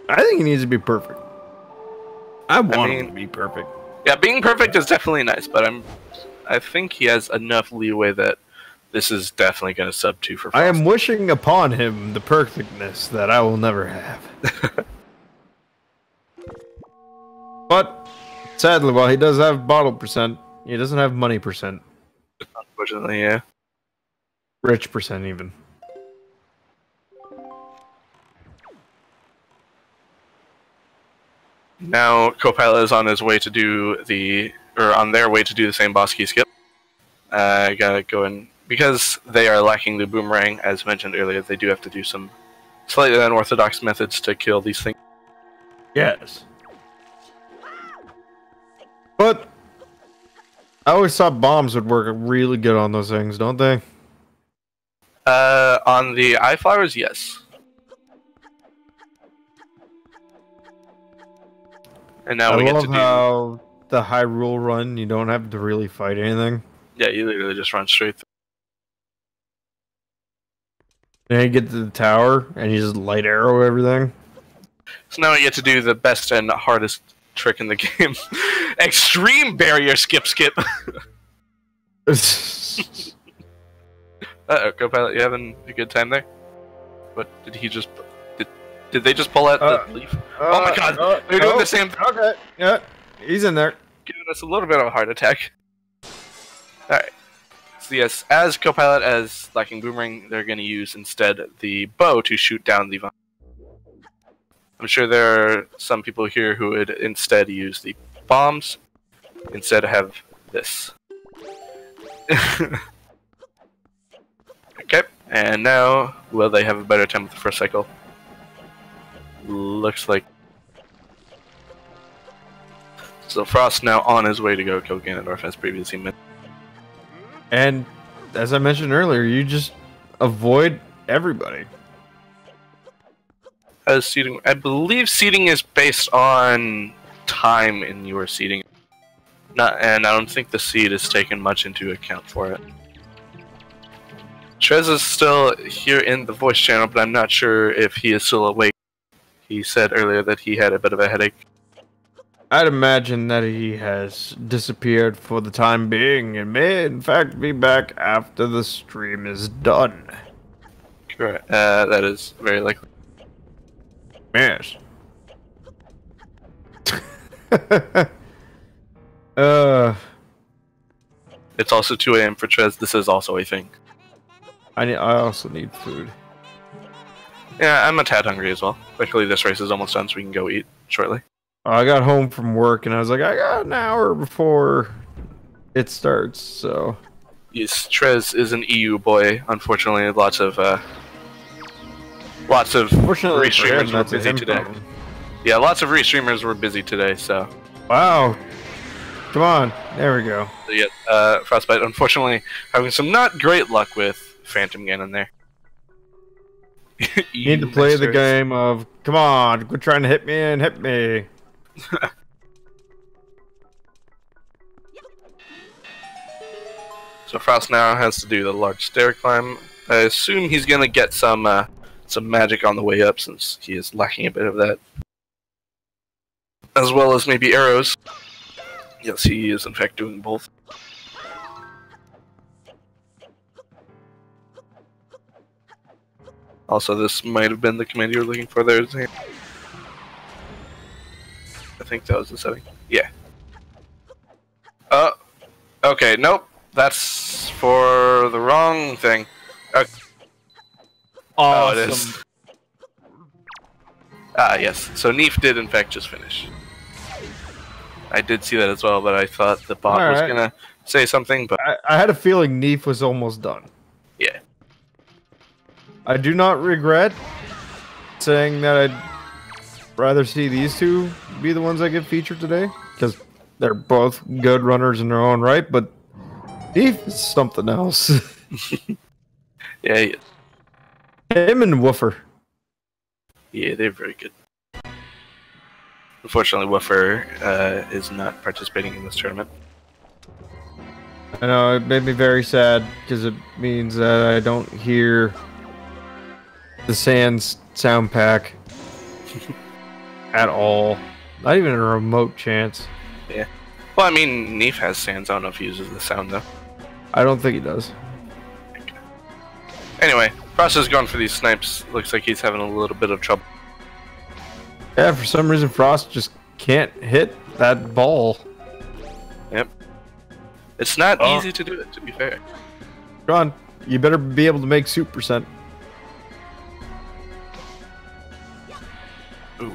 I think he needs to be perfect. I want him to be perfect. Yeah, being perfect is definitely nice, but I think he has enough leeway that this is definitely going to sub 2 for Frost. I am wishing upon him the perfectness that I will never have. But, sadly, while he does have bottle percent, he doesn't have money percent. Unfortunately, yeah. Rich percent, even. Now, Copilot is on his way to do on their way to do the same boss key skill. I gotta go in. Because they are lacking the boomerang, as mentioned earlier, they do have to do some slightly unorthodox methods to kill these things. Yes. But I always thought bombs would work really good on those things, don't they? On the eye flowers, yes. And now we get to do... how the Hyrule run, you don't have to really fight anything. Yeah, you literally just run straight through. And you get to the tower, and you just light arrow everything. So now we get to do the best and hardest trick in the game. Extreme barrier skip. Uh-oh, Copilot, you having a good time there? What, did he just... Did they just pull out the leaf? Oh my god, they're doing the same thing. Okay, yeah, he's in there. Giving us a little bit of a heart attack. Alright. So yes, as Copilot, as lacking boomerang, they're going to use instead the bow to shoot down the vine. I'm sure there are some people here who would instead use the bombs, instead have this. Okay, and now, will they have a better time with the first cycle? Looks like... So Frost now on his way to go kill Ganondorf as previously mentioned. And, as I mentioned earlier, you just avoid everybody. As seating, I believe seating is based on time in your seating. And I don't think the seed is taken much into account for it. Trez is still here in the voice channel, but I'm not sure if he is still awake. He said earlier that he had a bit of a headache. I'd imagine that he has disappeared for the time being and may in fact be back after the stream is done. Correct. That is very likely. Yes. It's also 2 AM for Trez. This is also a thing. I also need food. Yeah, I'm a tad hungry as well. Luckily, this race is almost done, so we can go eat shortly. I got home from work and I was like, I got an hour before it starts, so... Yes, Trez is an EU boy. Unfortunately, lots of restreamers were busy today. Problem. Yeah, lots of restreamers were busy today, so... Wow. Come on. There we go. So yeah, Frostbite, unfortunately, having some not great luck with Phantom Ganon there. You need to play the game of, come on, quit trying to hit me and hit me. So Frost now has to do the large stair climb. I assume he's gonna get some magic on the way up, since he is lacking a bit of that, as well as maybe arrows. Yes, he is in fact doing both. Also, this might have been the command you were looking for there. I think that was the setting. Yeah. Okay, nope. That's for the wrong thing. Okay. Oh, it is. Ah, yes. So Neef did in fact just finish. I did see that as well, but I thought the bot was gonna say something, but... I had a feeling Neef was almost done. Yeah. I do not regret saying that I'd rather see these two be the ones that get featured today, because they're both good runners in their own right, but Thief is something else. Yeah, he is. Him and Woofer. Yeah, they're very good. Unfortunately, Woofer is not participating in this tournament. I know, it made me very sad, because it means that I don't hear the Sans sound pack at all. Not even a remote chance. Yeah. Well, I mean, Neef has Sans. I don't know if he uses the sound, though. I don't think he does. Anyway, Frost is going for these snipes. Looks like he's having a little bit of trouble. Yeah, for some reason Frost just can't hit that ball. Yep. It's not easy to do it, to be fair. John, you better be able to make soup percent. Ooh.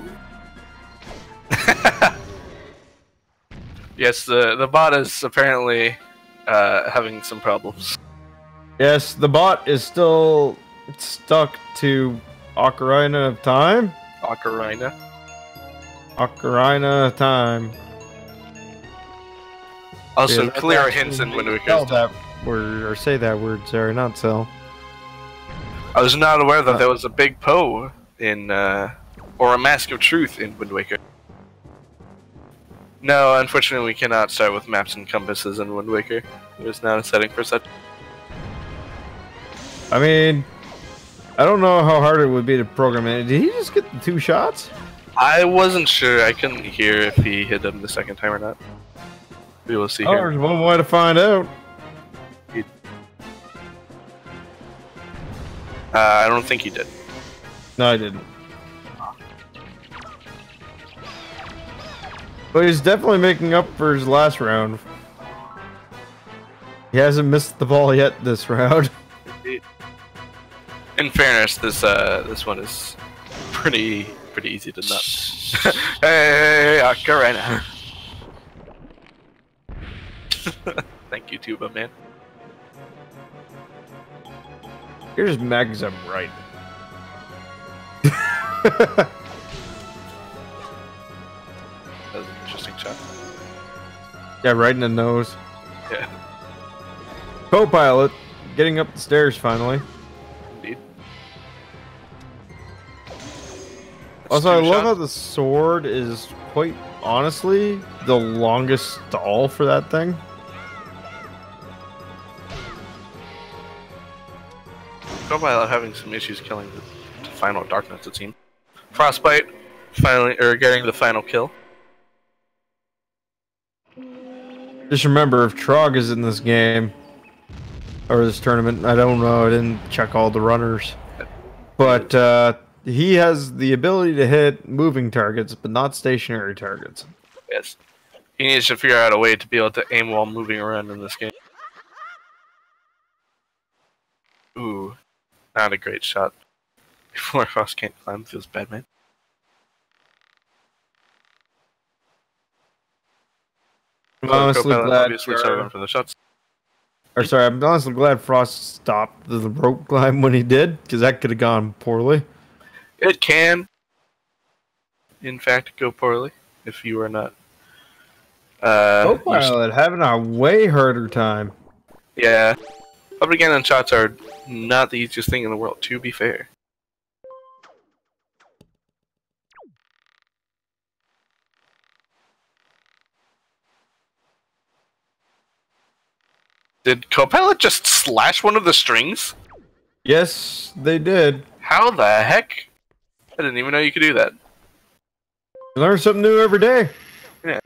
Yes, the bot is apparently having some problems. Yes, the bot is still stuck to Ocarina of Time. Ocarina. Ocarina of Time. Also, Yeah, clear hints in Wind Waker. Tell that word, or say that word, sorry, not so. I was not aware that there was a big Poe in, or a Mask of Truth in Wind Waker. No, unfortunately we cannot start with maps and compasses in Wind Waker. There's not a setting for such. I mean, I don't know how hard it would be to program it. Did he just get the 2 shots? I wasn't sure. I couldn't hear if he hit him the second time or not. We will see Oh, here. there's one way to find out. I don't think he did. No, I didn't. But he's definitely making up for his last round. He hasn't missed the ball yet this round. In fairness, this one is pretty easy to nut. Hey, Ocarina. Thank you, Tuba man. Here's Mags up right. That was an interesting shot. Yeah, right in the nose. Yeah, Co-pilot getting up the stairs finally. indeed. That's Also, I 2 love how shots. the sword is quite honestly the longest stall for that thing. Co-pilot having some issues killing the final Darkness, it seems. Frostbite finally, or getting the final kill. Just remember, if Trog is in this game, or this tournament, I don't know, I didn't check all the runners. But he has the ability to hit moving targets, but not stationary targets. Yes. He needs to figure out a way to be able to aim while moving around in this game. Ooh. Not a great shot. Before Frost can't climb, feels bad, man. I'm honestly Co-pilot glad. obviously started for the shots. Or sorry, I'm honestly glad Frost stopped the rope climb when he did, because that could have gone poorly. It can, in fact, go poorly if you are not. Co-pilot having a way harder time. Yeah. Public cannon shots are not the easiest thing in the world, to be fair. Did Copilot just slash one of the strings? Yes, they did. How the heck? I didn't even know you could do that. You learn something new every day. Yeah.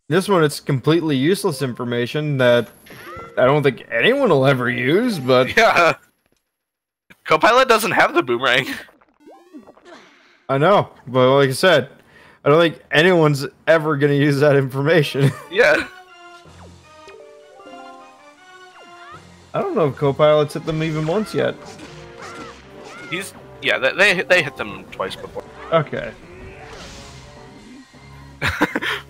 This one, it's completely useless information that I don't think anyone will ever use, but Yeah. Copilot doesn't have the boomerang. I know. But like I said, I don't think anyone's ever going to use that information. Yeah. I don't know if co-pilots hit them even once yet. Yeah, they hit them twice before. Okay.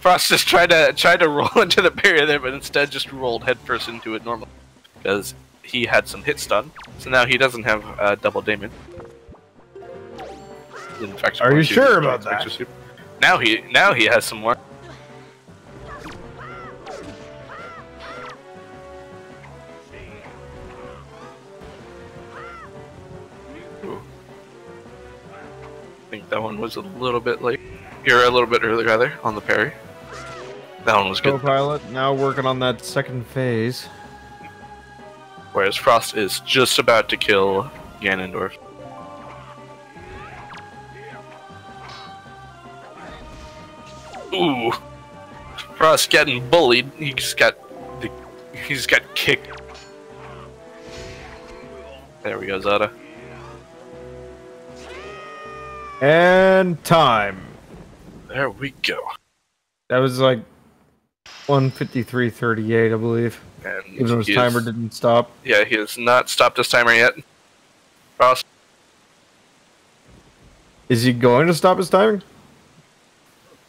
Frost just tried to roll into the barrier there, but instead just rolled headfirst into it normally. Because he had some hit stun, so now he doesn't have double damage. In fact, Are you sure about that? Now he has some more. Ooh. I think that one was a little bit late. You're a little bit early, rather, on the parry. That one was good. Co-pilot now working on that second phase. Whereas Frost is just about to kill Ganondorf. Ooh, Frost getting bullied. He's got kicked. There we go, Zada. And time. There we go. That was like 1:53:38, I believe. And Even his timer didn't stop. Yeah, he has not stopped his timer yet. Frost. Is he going to stop his timing?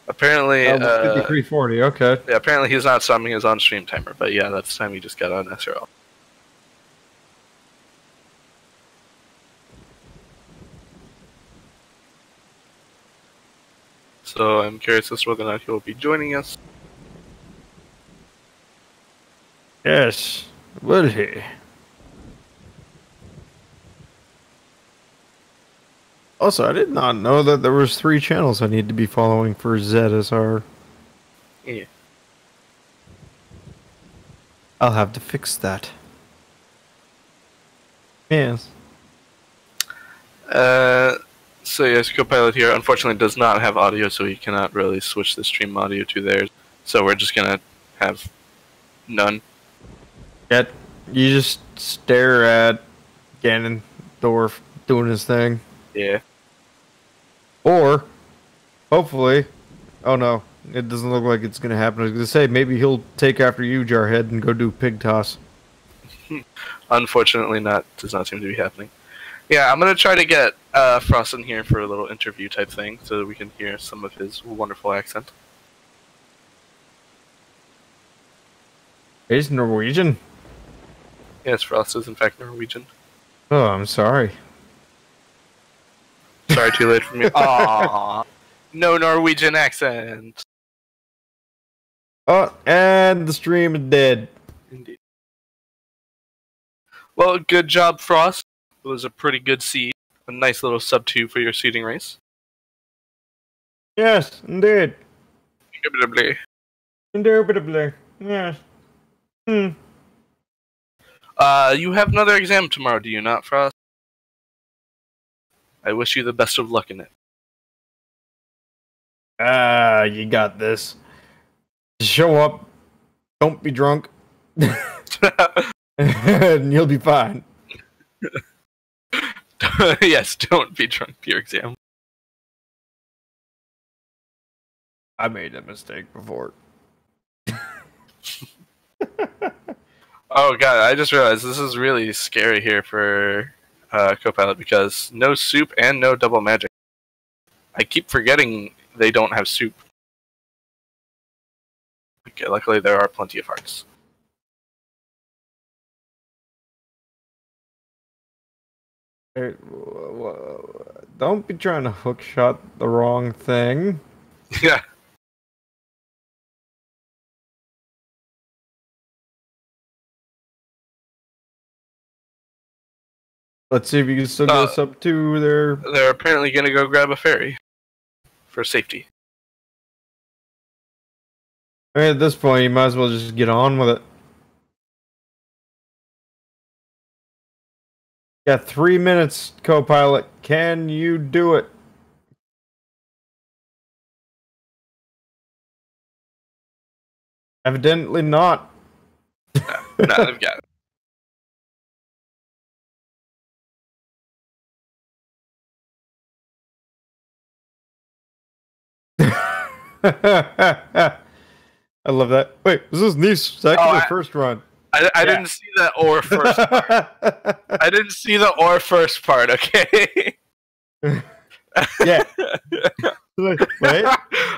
Apparently, 53:40. Okay. Yeah, apparently he's not stopping his on-stream timer, but yeah, that's the time he just got on SRL. So I'm curious as to whether or not he will be joining us. Yes, will he? Also, I did not know that there was 3 channels I need to be following for ZSR. Yeah. I'll have to fix that. Yes. So yes, Copilot here unfortunately does not have audio, so he cannot really switch the stream audio to theirs. So we're just gonna have none. Yet, you just stare at Ganondorf doing his thing. Yeah. Or, hopefully, oh no, it doesn't look like it's gonna happen. I was gonna say, maybe he'll take after you, Jarhead, and go do pig toss. Unfortunately not, does not seem to be happening. Yeah, I'm gonna try to get Frost in here for a little interview type thing, so that we can hear some of his wonderful accent. He's Norwegian? Yes, Frost is in fact Norwegian. Oh, I'm sorry. Sorry, too late for me. Aww. No Norwegian accent. Oh, and the stream is dead. Indeed. Well, good job, Frost. It was a pretty good seed. A nice little sub-2 for your seeding race. Yes, indeed. Indubitably. Indubitably. Yes. Hmm. You have another exam tomorrow, do you not, Frost? I wish you the best of luck in it. Ah, you got this. Show up. Don't be drunk. And you'll be fine. Yes, don't be drunk for your exam. I made a mistake before. Oh god, I just realized this is really scary here for Copilot because no soup and no double magic. I keep forgetting they don't have soup. Okay, luckily there are plenty of hearts. Hey, don't be trying to hookshot the wrong thing. Yeah. Let's see if you can still get us up to there. They're apparently gonna go grab a ferry. For safety. I mean, at this point, you might as well just get on with it. Yeah, 3 minutes, co-pilot. Can you do it? Evidently not. No, I've got it. I love that. Wait, was this Neef's second or first run? I didn't see the or first part. I didn't see the or first part, okay? Yeah. Wait.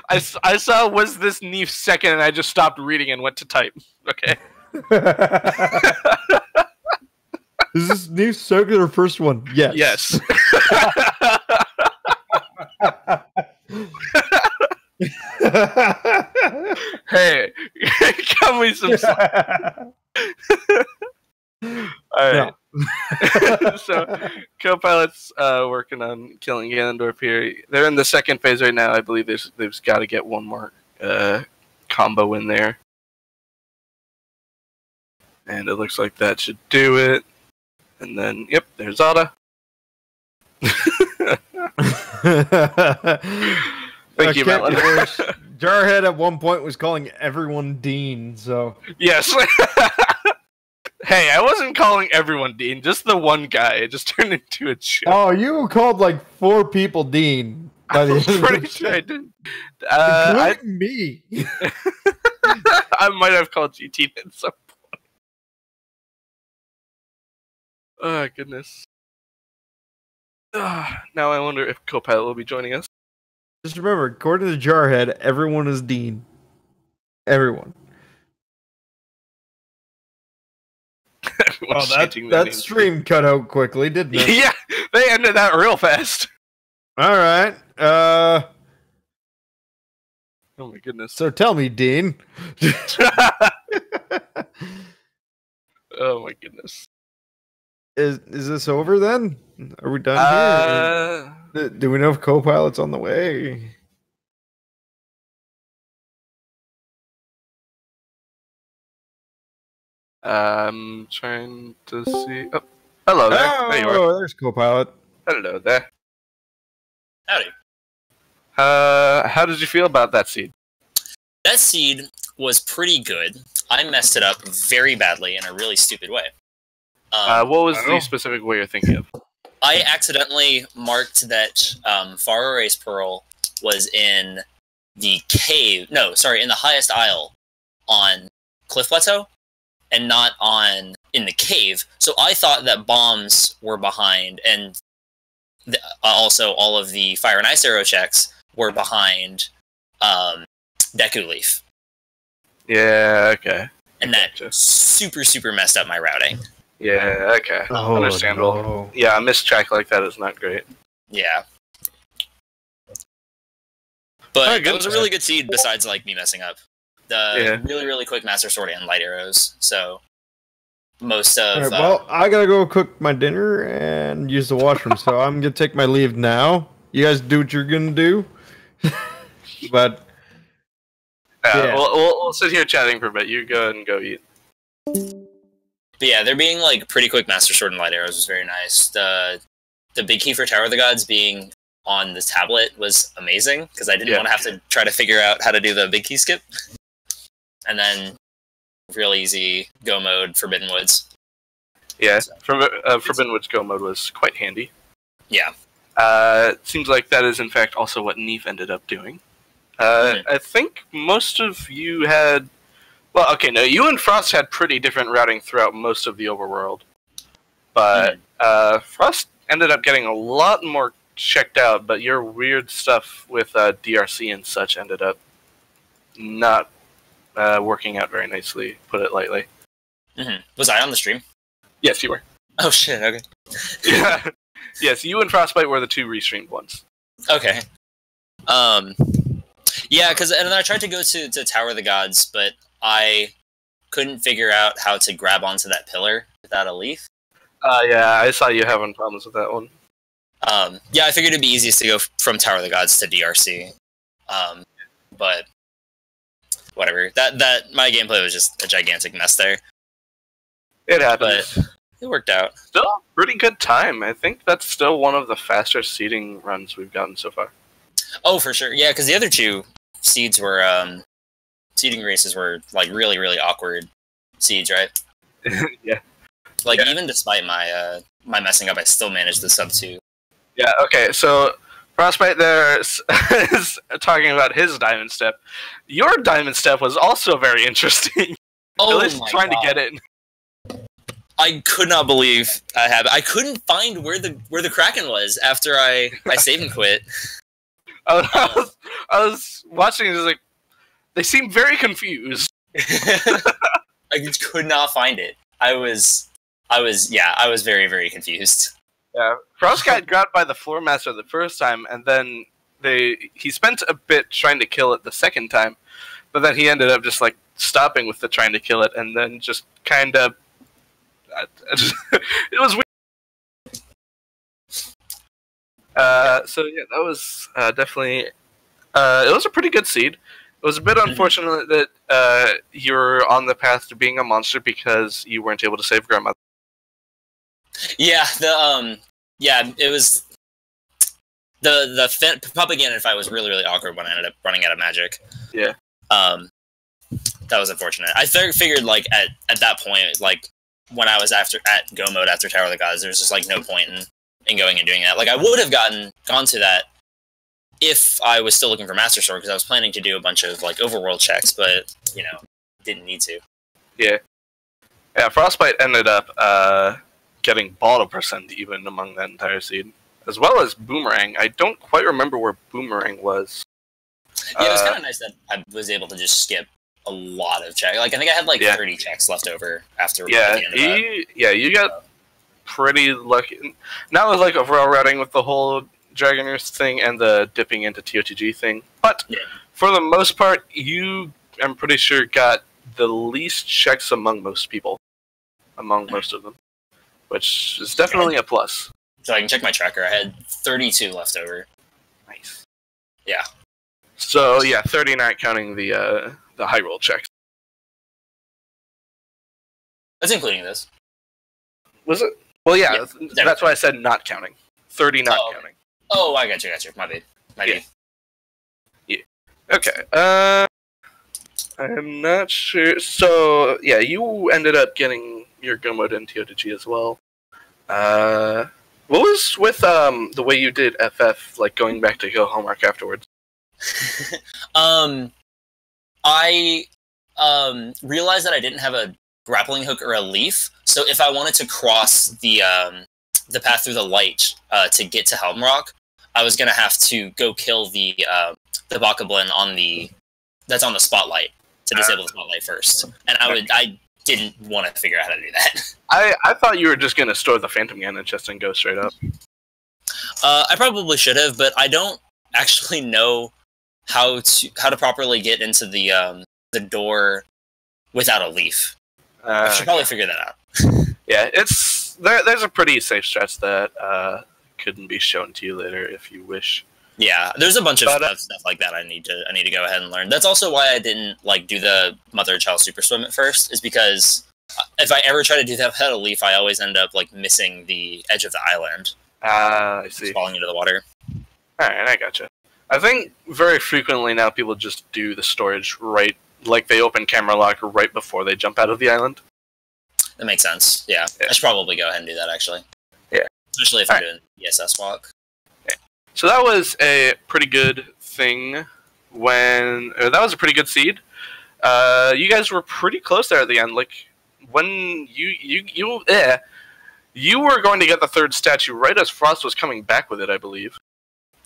I saw was this Neef second and I just stopped reading and went to type. Okay. Is this new circular first one? Yes. Yes. Hey, cut me some slack. All right. So, co-pilot's working on killing Ganondorf here. They're in the second phase right now. I believe they've got to get one more combo in there. And it looks like that should do it. And then, yep, there's Ada. Thank you, Melon. Jarhead at one point was calling everyone Dean, so... Yes. Hey, I wasn't calling everyone Dean, just the one guy. It just turned into a joke. Oh, you called like 4 people Dean. I'm pretty sure I did. Including me. I might have called GT at some point. Oh, goodness. Now I wonder if Copilot will be joining us. Just remember, according to Jarhead, everyone is Dean. Everyone. Oh, that stream cut out quickly, didn't it? Yeah, they ended that real fast. All right. Oh my goodness. So tell me, Dean. Oh my goodness. Is this over then? Are we done here? Do we know if Copilot's on the way? I'm trying to see. Oh, hello there. Oh, there you are. There's Copilot. Hello there. Howdy. How did you feel about that seed? That seed was pretty good. I messed it up very badly in a really stupid way. What was the specific way you're thinking of? I accidentally marked that Far Erase Pearl was in the cave. No, sorry, in the highest isle on Cliff Plateau, and not in the cave. So I thought that bombs were behind, and also all of the fire and ice arrow checks were behind Deku Leaf. Yeah, okay. And that super messed up my routing. Yeah, okay. Understandable. No. Yeah, a mistrack like that is not great. Yeah. But it was a really good seed besides like me messing up. The really quick Master Sword and light arrows. So most of right, well, I gotta go cook my dinner and use the washroom, so I'm gonna take my leave now. You guys do what you're gonna do. But yeah. We'll sit here chatting for a bit. You go ahead and go eat. But yeah, there being like pretty quick Master Sword and light arrows was very nice. The big key for Tower of the Gods being on the tablet was amazing because I didn't want to have to try to figure out how to do the big key skip. And then real easy go mode Forbidden Woods. Yeah, Forbidden Woods go mode was quite handy. Yeah. It seems like that is in fact also what Neef ended up doing. I think most of you had... Well, okay, no, you and Frost had pretty different routing throughout most of the overworld. But Frost ended up getting a lot more checked out, but your weird stuff with DRC and such ended up not working out very nicely, put it lightly. Was I on the stream? Yes, you were. Oh shit, okay. Yeah. Yes, you and Frostbite were the 2 restreamed ones. Okay. Yeah, because and then I tried to go to Tower of the Gods, but I couldn't figure out how to grab onto that pillar without a leaf. Yeah, I saw you having problems with that one. Yeah, I figured it'd be easiest to go from Tower of the Gods to DRC. But whatever. That my gameplay was just a gigantic mess there. It happens. But it worked out. Still a pretty good time. I think that's still one of the faster seeding runs we've gotten so far. Oh, for sure. Yeah, because the other 2 seeds were seeding races were like really awkward seeds, right? Yeah. Like even despite my my messing up, I still managed the sub 2. Yeah. Okay. So Frostbite there is talking about his diamond step. Your diamond step was also very interesting. Oh, at least trying to get it. I could not believe I couldn't find where the Kraken was after I save and quit. I was watching and it was like, they seem very confused. I just could not find it. I was I was very, very confused. Yeah, Frost got grabbed by the Floor Master the first time, and then he spent a bit trying to kill it the second time, but then he ended up just like stopping with the trying to kill it, and then just kind of it was weird. So yeah, that was definitely it was a pretty good seed. It was a bit unfortunate that you're on the path to being a monster because you weren't able to save Grandma. Yeah, it was the propaganda fight was really, really awkward when I ended up running out of magic. Yeah. That was unfortunate. I figured like at that point, like when I was at go mode after Tower of the Gods, there was just like no point in going and doing that. Like I would have gone to that if I was still looking for Master Sword, because I was planning to do a bunch of like overworld checks, but didn't need to. Yeah. Yeah, Frostbite ended up getting bottle percent even among that entire seed, as well as Boomerang. I don't quite remember where Boomerang was. Yeah, it was kind of nice that I was able to just skip a lot of checks. Like I think I had like 30 checks left over after. Yeah, you got pretty lucky. Not with like overall routing with the whole Dragon Roost thing and the dipping into TOTG thing, but for the most part, I'm pretty sure got the least checks among most people, among most of them, which is definitely a plus. So I can check my tracker. I had 32 left over. Nice. Yeah. So yeah, 30 not counting the high roll checks. That's including this. Was it? Well, yeah, that's why I said not counting. 30 not counting. Oh, I got you. My bad. Yeah. Okay. I'm not sure. So yeah, you ended up getting your go mode in TOTG as well. What was with the way you did FF, like going back to go homework afterwards? I realized that I didn't have a grappling hook or a leaf, so if I wanted to cross the path through the light to get to Helm Rock, I was gonna have to go kill the Bokoblin that's on the spotlight to disable the spotlight first, and I didn't want to figure out how to do that. I thought you were just gonna store the Phantom Ganon chest and go straight up. I probably should have, but I don't actually know how to properly get into the door without a leaf. I should probably figure that out. Yeah, there's a pretty safe stretch that couldn't be shown to you later if you wish. Yeah, there's a bunch of stuff like that I need to go ahead and learn. That's also why I didn't do the mother-child super swim at first, is because if I ever try to do that without a leaf, I always end up missing the edge of the island. I see. Just falling into the water. Alright, I gotcha. I think very frequently now people just do the storage right, like they open camera lock right before they jump out of the island. That makes sense. Yeah. I should probably go ahead and do that, actually. Yeah. Especially if I'm doing ESS walk. Yeah. So that was a pretty good thing that was a pretty good seed. You guys were pretty close there at the end. Like, when you were going to get the third statue right as Frost was coming back with it, I believe.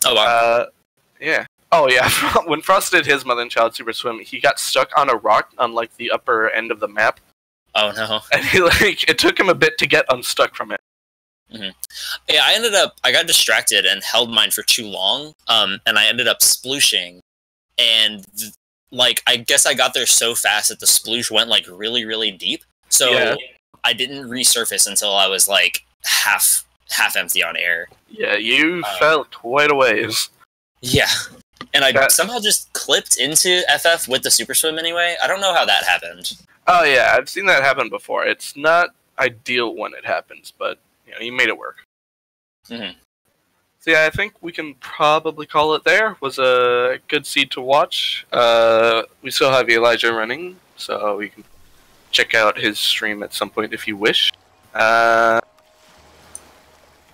Oh, wow. Yeah. Oh, yeah. When Frost did his Mother and Child Super Swim, he got stuck on a rock on, the upper end of the map. Oh, no. And it took him a bit to get unstuck from it. Mm-hmm. Yeah, I got distracted and held mine for too long, and I ended up splooshing, and, I guess I got there so fast that the sploosh went, really, really deep, so I didn't resurface until I was, half empty on air. Yeah, you fell quite a ways. Yeah, and I somehow just clipped into FF with the Super Swim anyway. I don't know how that happened. Oh yeah, I've seen that happen before. It's not ideal when it happens, but you made it work. Mm-hmm. So yeah, I think we can probably call it there. Was a good seed to watch. We still have Elijah running, so we can check out his stream at some point if you wish.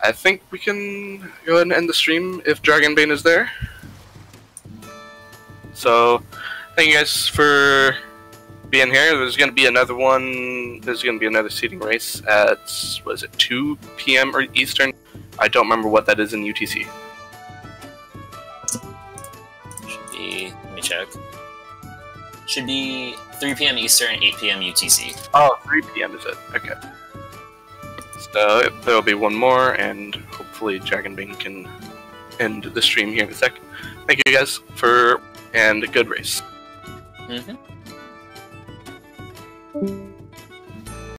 I think we can go ahead and end the stream if Dragonbane is there. So, thank you guys for being here. There's going to be another one. There's going to be another seeding race at, 2 p.m. or Eastern? I don't remember what that is in UTC. Should be, let me check. Should be 3 p.m. Eastern, 8 p.m. UTC. Oh, 3 p.m. is it? Okay. So there'll be one more, and hopefully Dragon Bane can end the stream here in a sec. Thank you guys and a good race. Mm-hmm.